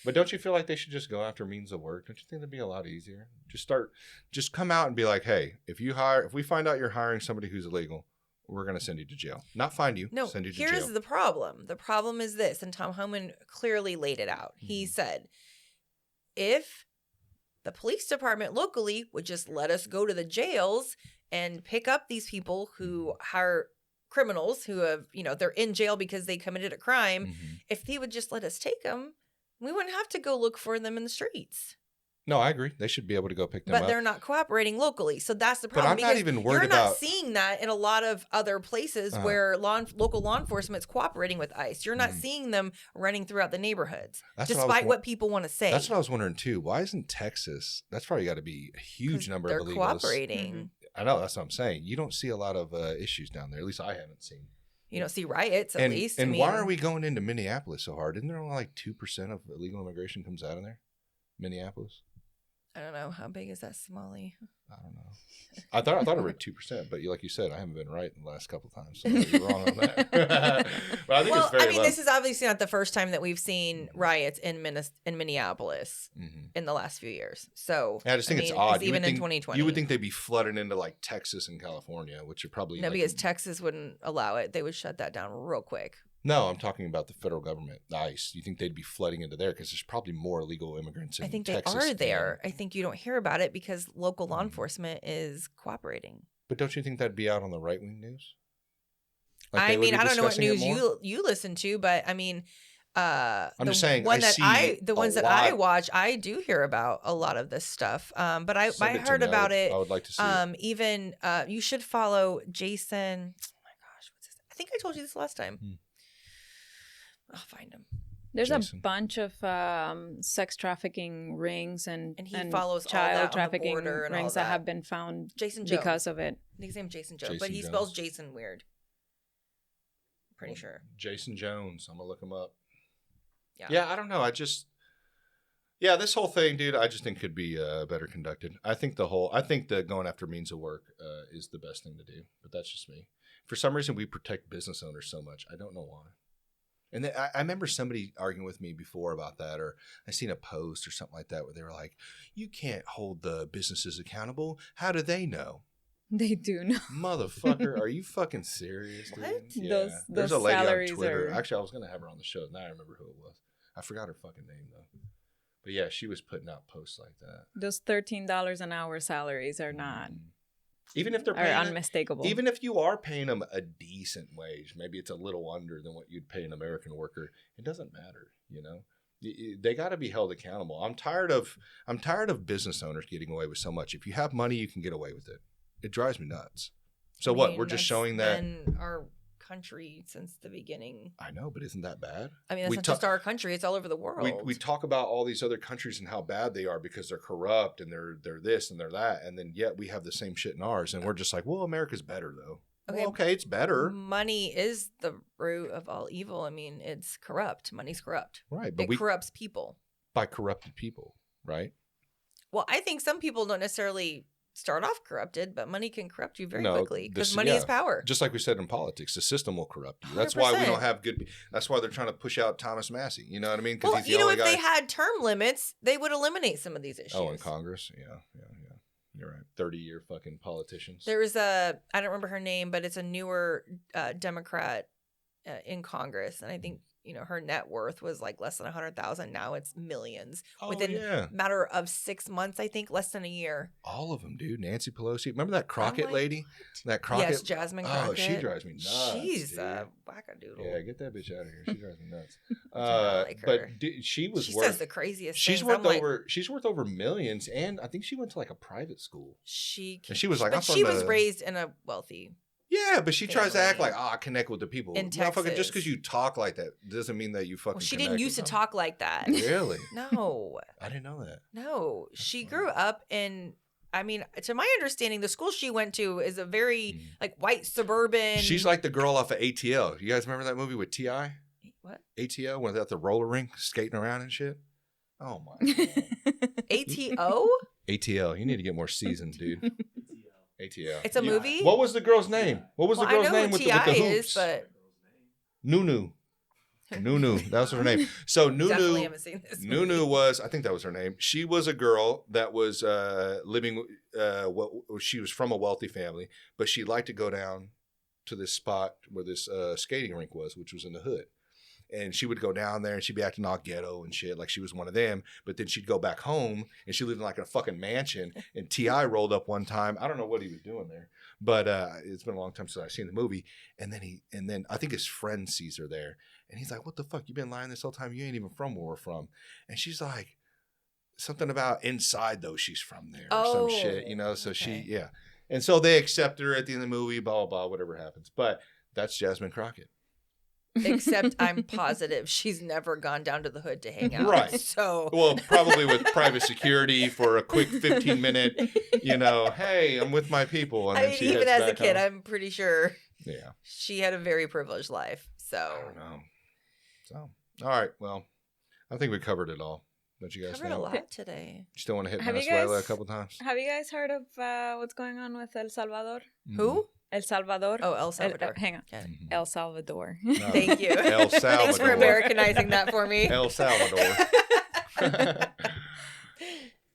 But don't you feel like they should just go after means of work? Don't you think that'd be a lot easier? Just come out and be like, hey, if we find out you're hiring somebody who's illegal, we're going to send you to jail. Not find you, No, send you to jail. here's the problem. The problem is this, and Tom Homan clearly laid it out. He said, if the police department locally would just let us go to the jails and pick up these people who are criminals who have, they're in jail because they committed a crime, if they would just let us take them, we wouldn't have to go look for them in the streets. No, I agree. They should be able to go pick them up. But they're not cooperating locally. So that's the problem. But I'm not even worried You're not about... seeing that in a lot of other places where local law enforcement is cooperating with ICE. You're not seeing them running throughout the neighborhoods, despite what people want to say. That's what I was wondering, too. Why isn't Texas... That's probably got to be a huge number of illegals. They're cooperating. I know. That's what I'm saying. You don't see a lot of issues down there. At least I haven't seen. You don't see riots, at least. And why are we going into Minneapolis so hard? Isn't there only like 2% of illegal immigration comes out of there? Minneapolis? I don't know. How big is that Somali? I don't know. I thought I read 2%, but like you said, I haven't been right in the last couple of times, so you're wrong on that. But I think it's very low. This is obviously not the first time that we've seen riots in Minneapolis in the last few years. So I just think it's odd. Even in 2020, you would think they'd be flooding into like Texas and California, which are probably because Texas wouldn't allow it. They would shut that down real quick. No, I'm talking about the federal government, ICE. You think they'd be flooding into there because there's probably more illegal immigrants in Texas. I think they are there. I think you don't hear about it because local law enforcement is cooperating. But don't you think that'd be out on the right-wing news? I don't know what news you listen to, but I mean, I'm just saying. The ones that I watch, I do hear about a lot of this stuff. But I heard about it. I would like to see it. Even you should follow Jason. Oh my gosh, what's his? I think I told you this last time. I'll find him. There's Jason. A bunch of sex trafficking rings and he follows child all that trafficking on the border and rings all that have been found Jason Joe. Because of it. I think his name's Jason Joe, Jason but he Jones. spells Jason weird. Pretty sure. Jason Jones. I'm gonna look him up. Yeah, I don't know. This whole thing, dude, I just think could be better conducted. I think the going after means of work is the best thing to do, but that's just me. For some reason, we protect business owners so much. I don't know why. And I remember somebody arguing with me before about that, or I seen a post or something like that where they were like, you can't hold the businesses accountable. How do they know? They do know. Motherfucker, are you fucking serious, dude? What? Yeah. Those There's a lady on Twitter. Are... Actually, I was going to have her on the show. Now I remember who it was. I forgot her fucking name, though. But yeah, she was putting out posts like that. Those $13 an hour salaries are not... Even if they're paying unmistakable. Even if you are paying them a decent wage, maybe it's a little under than what you'd pay an American worker. It doesn't matter, you know. They got to be held accountable. I'm tired of business owners getting away with so much. If you have money, you can get away with it. It drives me nuts. So what? We're just showing that in our country since the beginning. I know, but isn't that bad? I mean, it's not just our country; it's all over the world. We talk about all these other countries and how bad they are because they're corrupt and they're this and they're that, and then yet we have the same shit in ours, and we're just like, well, America's better though. Okay, it's better. Money is the root of all evil. I mean, it's corrupt. Money's corrupt. Right, but it corrupts people by corrupted people, right? Well, I think some people don't necessarily start off corrupted, but money can corrupt you very No, quickly because this- money yeah. is power. Just like we said in politics, the system will corrupt you. That's why we 100%. don't have good. That's why they're trying to push out Thomas Massey. You know what I mean? Well, he's the you know, only if they had term limits, they would eliminate some of these issues. Oh, in Congress, yeah. You're right. 30-year fucking politicians. There was I don't remember her name, but it's a newer Democrat in Congress, and I think her net worth was like less than 100,000. Now it's millions within a matter of 6 months. I think less than a year. All of them, dude. Nancy Pelosi. Remember that Crockett like, lady? That Crockett. Yes, Jasmine Crockett. Oh, she drives me nuts. She's dude. a wackadoodle. Yeah, get that bitch out of here. She drives me nuts. like her. But she was She worth. says the craziest She's things. worth I'm like, over. She's worth over millions, and I think she went to like a private school. and she was like, but I'm from she was the- raised in a wealthy. Yeah, but she tries to act Family. like, I connect with the people. In Motherfucker, just Texas. because you talk like that doesn't mean that you fucking. Well, she connect didn't with used to them. talk like that. Really? No, I didn't know that. no. She funny. grew up in. I mean, to my understanding, the school she went to is a very like white suburban. She's like the girl off of ATL. You guys remember that movie with T.I.? what? ATL, when they're at the roller rink skating around and shit. Oh my god. ATO? ATL. You need to get more seasoned, dude. ATL. It's a movie. What was the girl's name? What was Well, the girl's I know name who with the T.I. hoops? is, but Nunu. Nunu. That was her name. So definitely Nunu. haven't seen this. movie. Nunu was, I think that was her name. She was a girl that was living. She was from a wealthy family, but she liked to go down to this spot where this skating rink was, which was in the hood. And she would go down there and she'd be acting all ghetto and shit, like she was one of them. But then she'd go back home and she lived in like a fucking mansion. And T.I. rolled up one time. I don't know what he was doing there, but it's been a long time since I've seen the movie. And then I think his friend sees her there. And he's like, what the fuck? You been lying this whole time? You ain't even from where we're from. And she's like, something about inside though she's from there or some shit, So okay. she, And so they accept her at the end of the movie, blah, blah, blah, whatever happens. But that's Jasmine Crockett. Except I'm positive she's never gone down to the hood to hang out. Right. So Well, probably with private security for a quick 15-minute, hey, I'm with my people. And I then mean, she even heads as a back kid, home. I'm pretty sure Yeah, she had a very privileged life. I So don't know. So, all right. Well, I think we covered it all. Don't you guys covered a think? lot today. You still want to hit Have you Venezuela guys- a couple times? Have you guys heard of what's going on with El Salvador? Who? El Salvador. Oh, El Salvador. hang on. Yeah. Mhm. El Salvador. No. Thank you. El Thanks for Salvador. Americanizing that for me. El Salvador.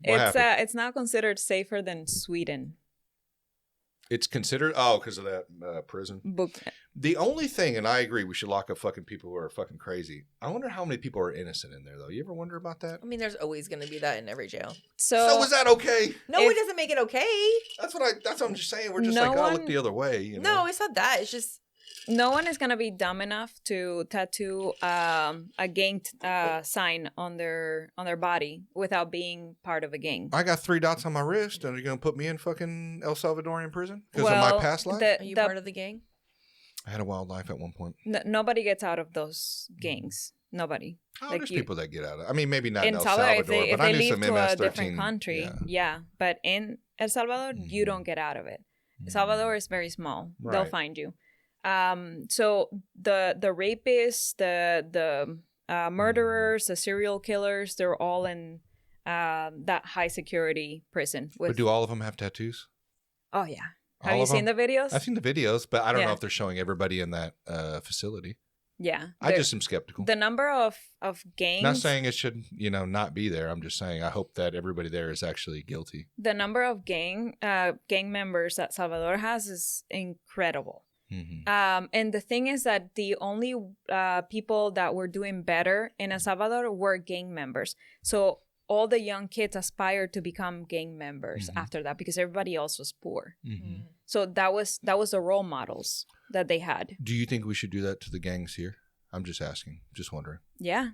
It's now considered safer than Sweden. It's considered, because of that prison. Book. The only thing, and I agree, we should lock up fucking people who are fucking crazy. I wonder how many people are innocent in there, though. You ever wonder about that? I mean, there's always going to be that in every jail. So is that okay? No, If- it doesn't make it okay. That's what I'm just saying. We're just No look one- the other way. No, it's not that. It's just No one is gonna be dumb enough to tattoo a gang sign on their body without being part of a gang. I got 3 dots on my wrist, and you're gonna put me in fucking El Salvadorian prison because of my past life. are you part of the gang? I had a wild life at one point. Nobody gets out of those gangs. Nobody. Oh, Like there's you- people that get out of. I mean, maybe not in In El Salvador, Salvador, if but they I knew leave some to a MS-13. different country, yeah. But in El Salvador, you Mhm. don't get out of it. Mhm. El Salvador is very small. They'll Right. find you. So the rapists, the murderers, the serial killers, they're all in that high security prison. But do all of them have tattoos? Oh yeah. All Have you of seen them? the videos? I've seen the videos, but I don't know Yeah. if they're showing everybody in that facility. Yeah. I They're- just am skeptical. the number of gangs. Not saying it should, not be there. I'm just saying I hope that everybody there is actually guilty. The number of gang members that Salvador has is incredible. Mm-hmm. And the thing is that the only people that were doing better in El Salvador were gang members. So all the young kids aspired to become gang members Mhm. after that because everybody else was poor. Mm-hmm. So that was the role models that they had. Do you think we should do that to the gangs here? I'm just asking, just wondering. Yeah.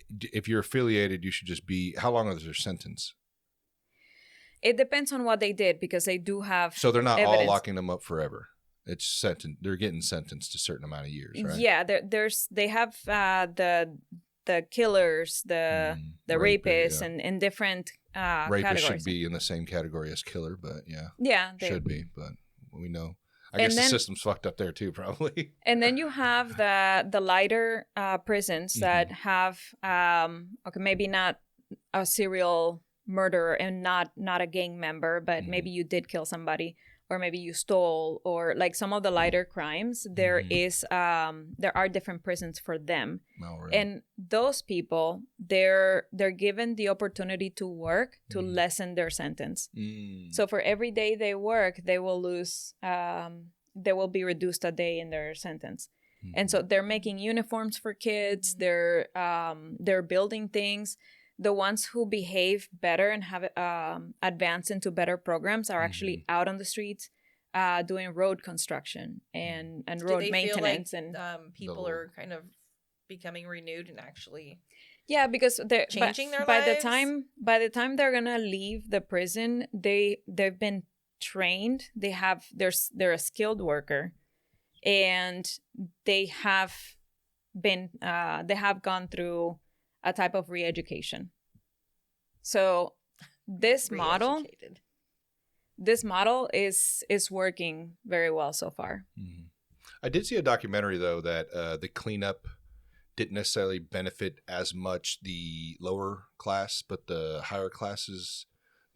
If you're affiliated, you should just be. How long is their sentence? It depends on what they did because they do have So they're not all evidence. locking them up forever. It's sentence. They're getting sentenced to a certain amount of years, right? Yeah, they have the killers, the rapists, yeah. and different Rapist categories. should be in the same category as killer, but yeah, Yeah, should be. But we know. I And guess then- the system's fucked up there too, probably. And then you have the lighter prisons that have maybe not a serial murderer and not a gang member, but maybe you did kill somebody, or maybe you stole, or like some of the lighter crimes, there are different prisons for them. Oh, really? And those people, they're given the opportunity to work to lessen their sentence. So for every day they work, they will lose, they will be reduced a day in their sentence. And so they're making uniforms for kids. They're building things. The ones who behave better and have advanced into better programs are actually out on the streets doing road construction and road maintenance. Feel like, people are kind of becoming renewed and actually because they're changing their by lives? By the time they're gonna leave the prison, they've been trained. They're a skilled worker, and they have gone through a type of re-education. So this model is working very well so far. I did see a documentary though that the cleanup didn't necessarily benefit as much the lower class, but the higher classes,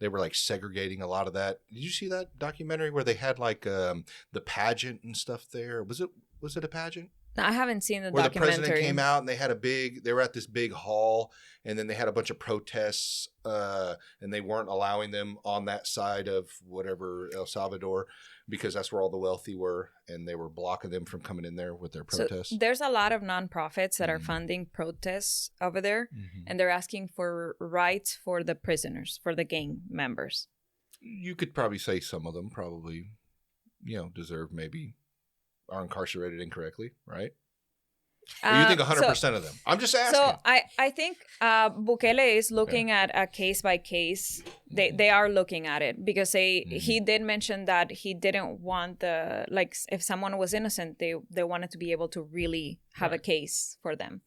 they were like segregating a lot of that. Did you see that documentary where they had like the pageant and stuff there? Was it a pageant? I haven't seen the where documentary. The president came out and they were at this big hall, and then they had a bunch of protests, and they weren't allowing them on that side of whatever El Salvador, because that's where all the wealthy were, and they were blocking them from coming in there with their protests. So there's a lot of nonprofits that are funding protests over there, and they're asking for rights for the prisoners, for the gang members. You could probably say some of them probably, deserve maybe are incarcerated incorrectly, right? Or you think 100% of them? I'm just asking. So I think Bukele is looking at a case by case. They are looking at it because he did mention that he didn't want if someone was innocent, they wanted to be able to really have a case for them.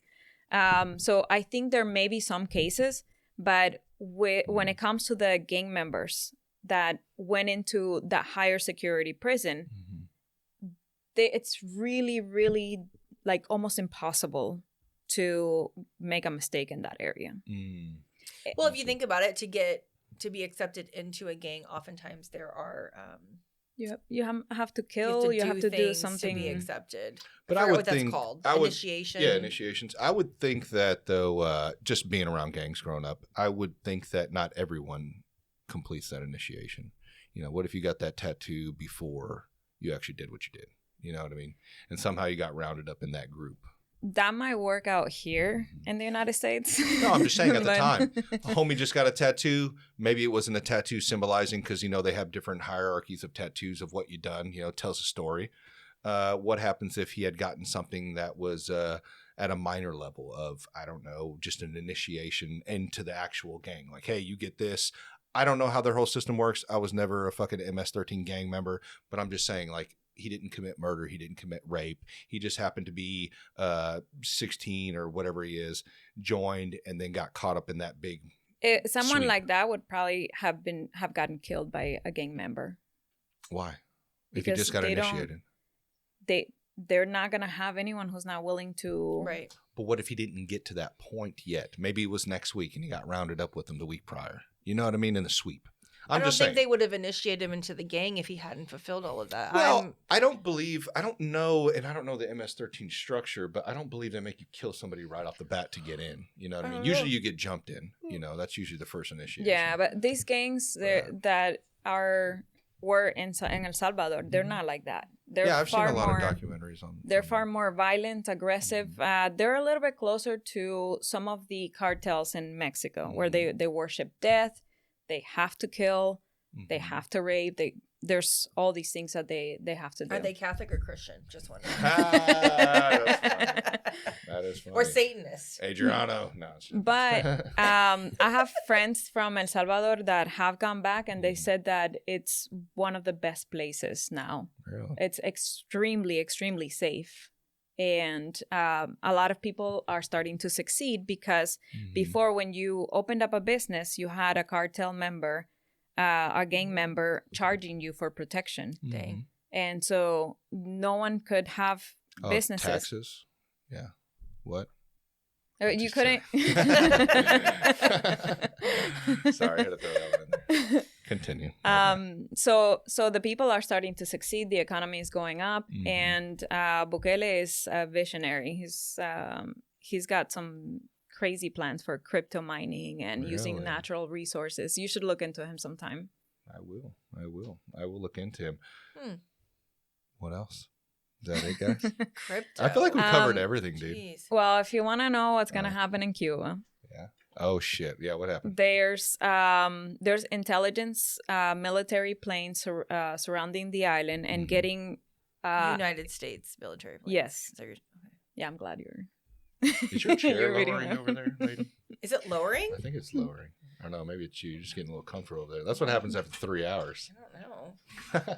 So I think there may be some cases, but when it comes to the gang members that went into that higher security prison, it's really, really like almost impossible to make a mistake in that area. Well, if you think about it, to be accepted into a gang, oftentimes there are you have to kill, you have to do something to be accepted. But I would what think that's called. initiation. Yeah, initiations. I would think that though, just being around gangs growing up, I would think that not everyone completes that initiation. What if you got that tattoo before you actually did what you did? You know what I mean? And somehow you got rounded up in that group. That might work out here in the United States. No, I'm just saying at the time. A homie just got a tattoo. Maybe it wasn't a tattoo symbolizing because, they have different hierarchies of tattoos of what you've done. Tells a story. What happens if he had gotten something that was at a minor level of, I don't know, just an initiation into the actual gang? Like, hey, you get this. I don't know how their whole system works. I was never a fucking MS-13 gang member, but I'm just saying, like, he didn't commit murder. He didn't commit rape. He just happened to be 16 or whatever he is, joined, and then got caught up in that big someone sweep. Like that would probably have gotten killed by a gang member. Why? If Because he just got initiated. They're not going to have anyone who's not willing to... Right. But what if he didn't get to that point yet? Maybe it was next week and he got rounded up with them the week prior. You know what I mean? In the sweep. I don't think they would have initiated him into the gang if he hadn't fulfilled all of that. Well, I don't know, and I don't know the MS-13 structure, but I don't believe they make you kill somebody right off the bat to get in. You know what I mean? Usually you get jumped in. That's usually the first initiation. Yeah, but these gangs that were in El Salvador, they're not like that. I've seen a lot of documentaries on. They're far more violent, aggressive. They're a little bit closer to some of the cartels in Mexico, where they worship death. They have to kill. They have to rape. There's all these things that they have to do. Are they Catholic or Christian? Just wondering. That is funny. Or Satanist. Adriano. No. But I have friends from El Salvador that have gone back, and they said that it's one of the best places now. Really? It's extremely, extremely safe. And a lot of people are starting to succeed because before, when you opened up a business, you had a cartel member, a gang member charging you for protection. Dang. And so no one could have businesses. Taxes? Yeah. What? You couldn't. Sorry, I had to throw that one in there. Continue. So the people are starting to succeed. The economy is going up, Mhm. and Bukele is a visionary. He's got some crazy plans for crypto mining and using Really? natural resources. You should look into him sometime. I will look into him. What else? Is that it, guys? Crypto. I feel like we covered everything, dude. Jeez. Well, if you want to know what's gonna happen in Cuba, Oh shit! Yeah, what happened? there's intelligence military planes surrounding the island and Mhm. getting United States military. Planes. yes. So okay. Yeah, I'm glad you're. Is your chair You're reading lowering that. over there, lady? Is it lowering? I think it's lowering. I don't know. Maybe it's you. You're just getting a little comfortable over there. That's what happens after 3 hours. I don't know.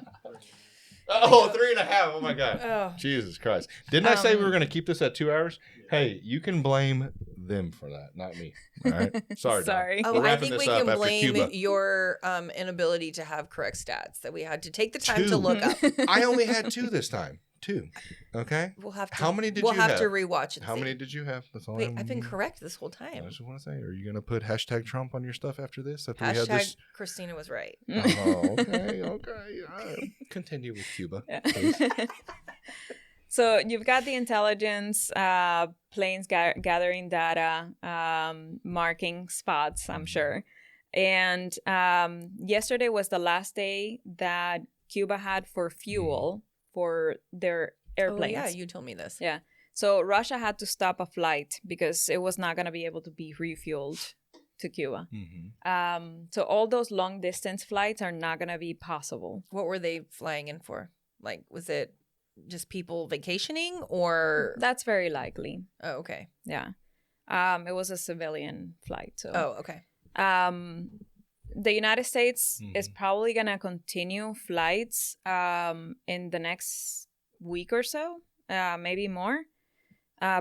Oh, 3.5. Oh my god. Oh. Jesus Christ. Didn't I say we were going to keep this at 2 hours? Hey, you can blame them for that, not me. All right. Sorry. Dom. Sorry. We're Oh, I wrapping think we this up can after blame Cuba. your inability to have correct stats that we had to take the time to look up. I only had 2 this time. 2. Okay. We'll have to. How many did we'll you have have? to rewatch it. How see. many did you have? That's all Wait, I've been correct this whole I time. just want to say, are you going to put hashtag Trump on your stuff after this? After we had Hashtag this? Christina was right. Oh, okay. Okay. All right. Continue with Cuba. Please. So you've got the intelligence planes gathering data, marking spots, I'm sure. And yesterday was the last day that Cuba had for fuel for their airplanes. Oh, yeah, you told me this. Yeah. So Russia had to stop a flight because it was not going to be able to be refueled to Cuba. Mm-hmm. So all those long distance flights are not going to be possible. What were they flying in for? Like, was it just people vacationing or? That's very likely. Oh, okay. Yeah. It was a civilian flight. So. Oh, okay. The United States is Mhm. probably going to continue flights in the next week or so, maybe more,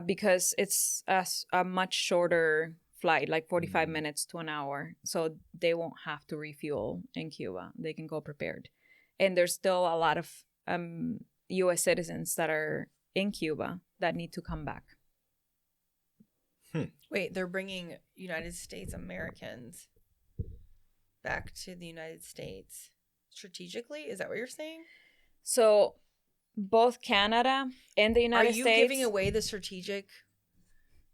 because it's a much shorter flight, like 45 Mhm. minutes to an hour. So they won't have to refuel in Cuba. They can go prepared. And there's still a lot of U.S. citizens that are in Cuba that need to come back. Wait, they're bringing United States Americans back to the United States strategically? Is that what you're saying? So both Canada and the United Are you States... giving away the strategic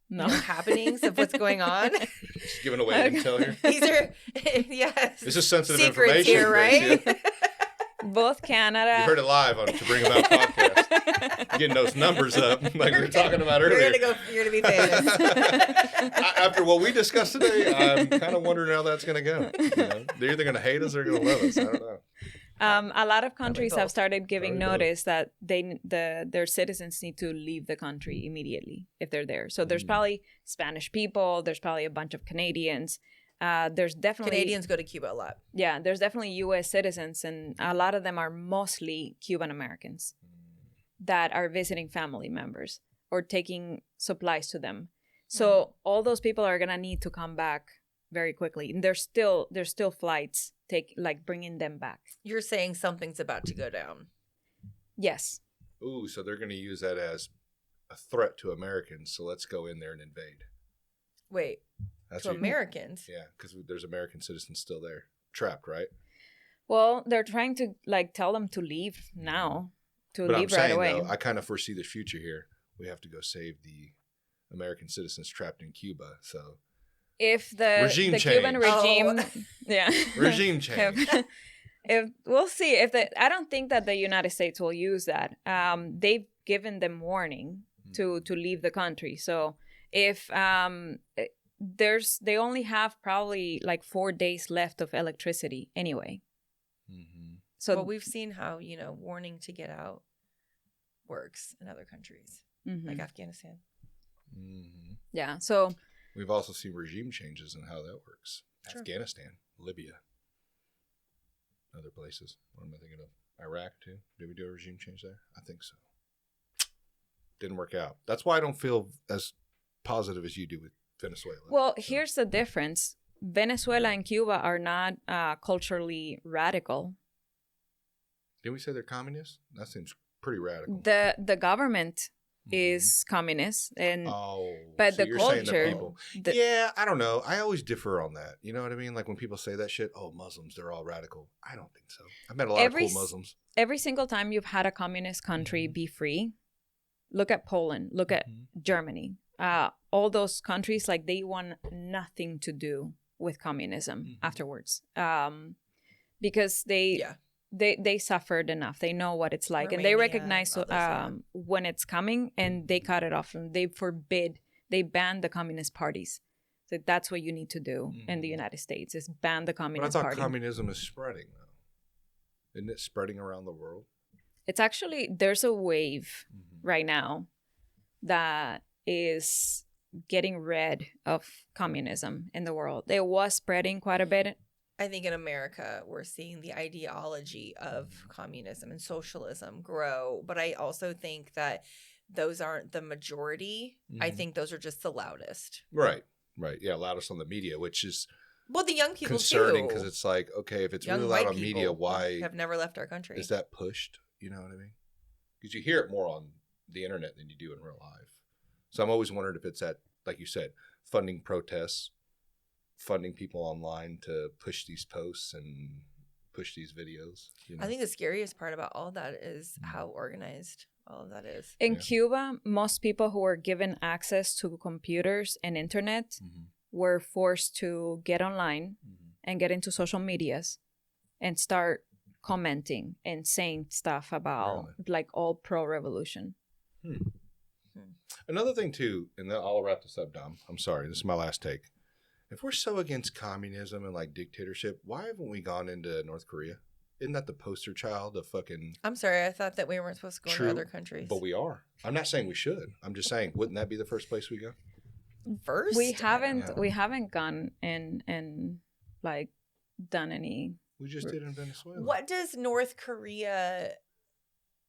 No. happenings of what's going on? Just giving away intel here. These are, yes. This is sensitive secrets information. here, right? Gracia. Both Canada... You heard it live on To Bring About podcast. Getting those numbers up like we were talking about earlier. You're gonna be famous. After what we discussed today, I'm kind of wondering how that's going to go. You know? They're either going to hate us or going to love us. I don't know. A lot of countries have both. started giving Probably both. notice that their citizens need to leave the country immediately if they're there. So there's probably Spanish people. There's probably a bunch of Canadians. There's definitely Canadians go to Cuba a lot. Yeah, there's definitely U.S. citizens, and a lot of them are mostly Cuban Americans that are visiting family members or taking supplies to them. So all those people are gonna need to come back very quickly. And there's still flights bringing them back. You're saying something's about to go down. Yes. Ooh, so they're going to use that as a threat to Americans. So let's go in there and invade. Wait, That's to what- Americans? Yeah, because there's American citizens still there, trapped, right? Well, they're trying to tell them to leave now, to But leave I'm right saying, away. though, I kind of foresee the future here. We have to go save the American citizens trapped in Cuba. So If the Regime Cuban change. regime, Oh. yeah, regime change. if we'll see I don't think that the United States will use that. They've given them warning to leave the country. So if they only have probably like 4 days left of electricity anyway. Mm-hmm. So Well, we've seen how, warning to get out works in other countries, mhm. like Afghanistan. Mm-hmm. Yeah. So We've also seen regime changes and how that works. Sure. Afghanistan, Libya, other places. What am I thinking of? Iraq, too? Did we do a regime change there? I think so. Didn't work out. That's why I don't feel as positive as you do with Venezuela. well, here's the difference. Venezuela and Cuba are not culturally radical. Did we say they're communists? That seems pretty radical. The government is communist, and Oh, but so the you're saying culture, people. the- Yeah, I don't know. I always differ on that. You know what I mean? Like when people say that shit, oh, Muslims, they're all radical. I don't think so. I've met a lot Every of cool Muslims. every single time you've had a communist country be free, look at Poland, look at Germany, all those countries, like they want nothing to do with communism afterwards, because they suffered enough. They know what it's like, and they Romania recognize and others, when it's coming, and they cut it off, and they ban the communist parties. So that's what you need to do in the United States, is ban the But I communist thought party. communism is spreading, though. Isn't it spreading around the world? It's actually, there's a wave right now that is getting rid of communism in the world. It was spreading quite a bit. I think in America, we're seeing the ideology of communism and socialism grow. But I also think that those aren't the majority. I think those are just the loudest. Right. Yeah, loudest on the media, which is Well, the young people concerning too. because it's like, okay, if it's Young really white loud on media, people why have never left our country. is that pushed? You know what I mean? Because you hear it more on the internet than you do in real life. So I'm always wondering if it's at, like you said, funding protests, funding people online to push these posts and push these videos. You know? I think the scariest part about all that is how organized all of that is. In Cuba, most people who were given access to computers and internet were forced to get online and get into social medias and start commenting and saying stuff about like all pro-revolution. Another thing too, and then I'll wrap this up, Dom. I'm sorry, this is my last take. If we're so against communism and like dictatorship, why haven't we gone into North Korea? Isn't that the poster child of fucking... I'm sorry, I thought that we weren't supposed to go True, to other countries. But we are. I'm not saying we should. I'm just saying, wouldn't that be the first place we go? First? We haven't gone and like done any. We just did in Venezuela. What does North Korea...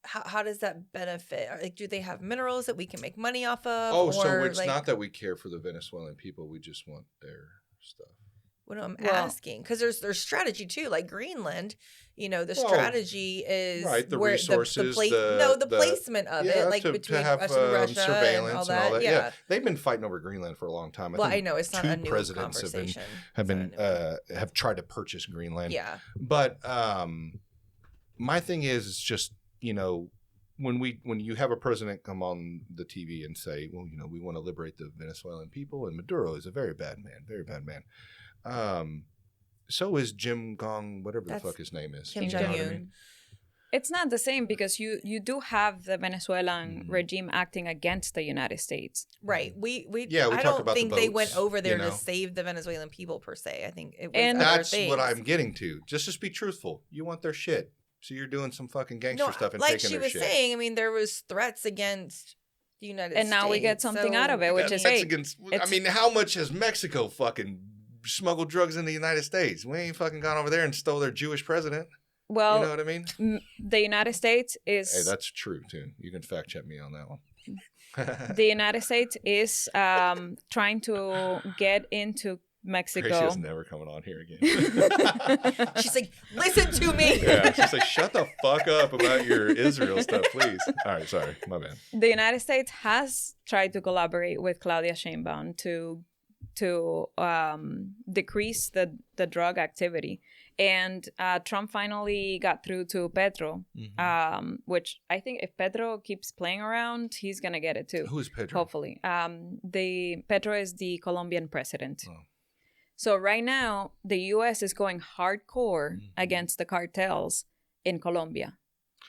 How does that benefit? Like, do they have minerals that we can make money off of? Oh, so it's like, not that we care for the Venezuelan people. We just want their stuff. What I'm asking, because there's strategy too. Like Greenland, the strategy is right, the where resources, the placement of it, like between to have us and Russia surveillance and all that. Yeah, they've been fighting over Greenland for a long time. I know it's not a new presidents conversation. have tried to purchase Greenland. Yeah, but my thing is, it's just when you have a president come on the TV and say, well, we want to liberate the Venezuelan people, and Maduro is a very bad man. So is Jim Gong, whatever the fuck his name is. Kim You know what I Jong-un. mean? It's not the same because you do have the Venezuelan regime acting against the United States. right. We I talked don't about think the they boats, went over there you know? to save the Venezuelan people per se. I think it was And other That's things. what I'm getting to. Just be truthful. You want their shit. So you're doing some fucking gangster stuff and like taking she their was shit. saying. I mean, there was threats against the United States, And now we get something out of it, which is great. I mean, how much has Mexico fucking smuggled drugs in the United States? We ain't fucking gone over there and stole their Jewish president. Well, You know what I mean? the United States is Hey, that's true too. You can fact check me on that one. the United States is trying to get into Mexico. Gracio's never coming on here again. She's like, listen to me. Yeah, she's like, shut the fuck up about your Israel stuff, please. All right, sorry, my bad. The United States has tried to collaborate with Claudia Sheinbaum to decrease the drug activity, and Trump finally got through to Petro, which I think if Petro keeps playing around, he's gonna get it too. Who is Pedro? Hopefully, the Petro is the Colombian president. Oh. So right now, the U.S. is going hardcore against the cartels in Colombia.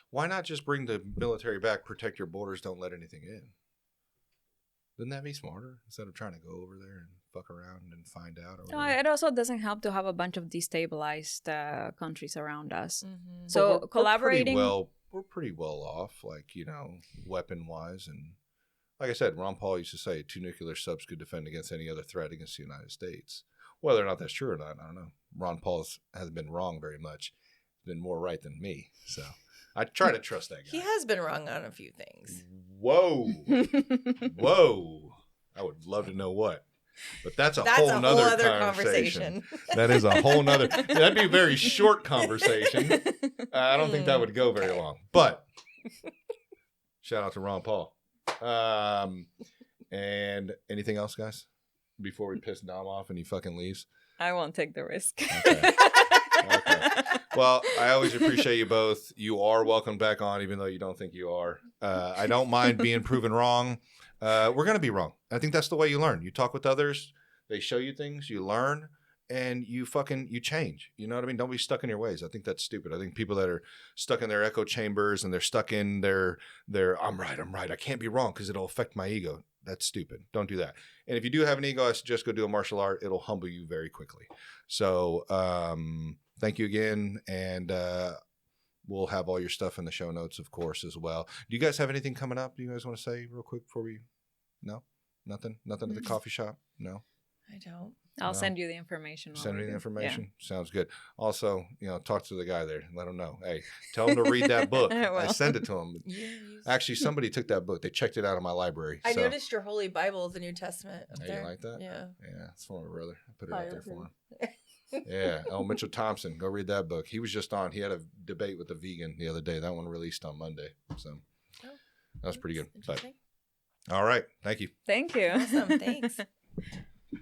Why not just bring the military back, protect your borders, don't let anything in? Wouldn't that be smarter instead of trying to go over there and fuck around and find out? Or No, whatever? it also doesn't help to have a bunch of destabilized countries around us. Mm-hmm. So But collaborating. we're pretty well off, like, weapon wise. And like I said, Ron Paul used to say 2 nuclear subs could defend against any other threat against the United States. Whether or not that's true or not, I don't know. Ron Paul hasn't been wrong very much. He's been more right than me. So I try to trust that guy. He has been wrong on a few things. Whoa. Whoa. I would love to know what. But that's a That's whole a whole nother other conversation. conversation. That is a whole nother. That'd be a very short conversation. I don't think that would go very long. But shout out to Ron Paul. And anything else, guys? Before we piss Dom off and he fucking leaves? I won't take the risk. Okay. Well, I always appreciate you both. You are welcome back on, even though you don't think you are. I don't mind being proven wrong. We're going to be wrong. I think that's the way you learn. You talk with others. They show you things. You learn. And you change. You know what I mean? Don't be stuck in your ways. I think that's stupid. I think people that are stuck in their echo chambers and they're stuck in their I'm right. I can't be wrong because it'll affect my ego. That's stupid. Don't do that. And if you do have an ego, I suggest go do a martial art. It'll humble you very quickly. So thank you again. And we'll have all your stuff in the show notes, of course, as well. Do you guys have anything coming up? Do you guys want to say real quick before we? No? Nothing at the coffee shop? No? I don't. I'll send you the information. Send me the information. Yeah. Sounds good. Also, talk to the guy there. Let him know. Hey, tell him to read that book. I send it to him. Actually, somebody took that book. They checked it out of my library. I noticed your Holy Bible, the New Testament. Up there. You like that? Yeah. Yeah, it's for my brother. I put it out there for him. Yeah. Oh, Mitchell Thompson. Go read that book. He was just on. He had a debate with a vegan the other day. That one released on Monday. So that was pretty good. But, all right. Thank you. Thank you. Awesome. Thanks.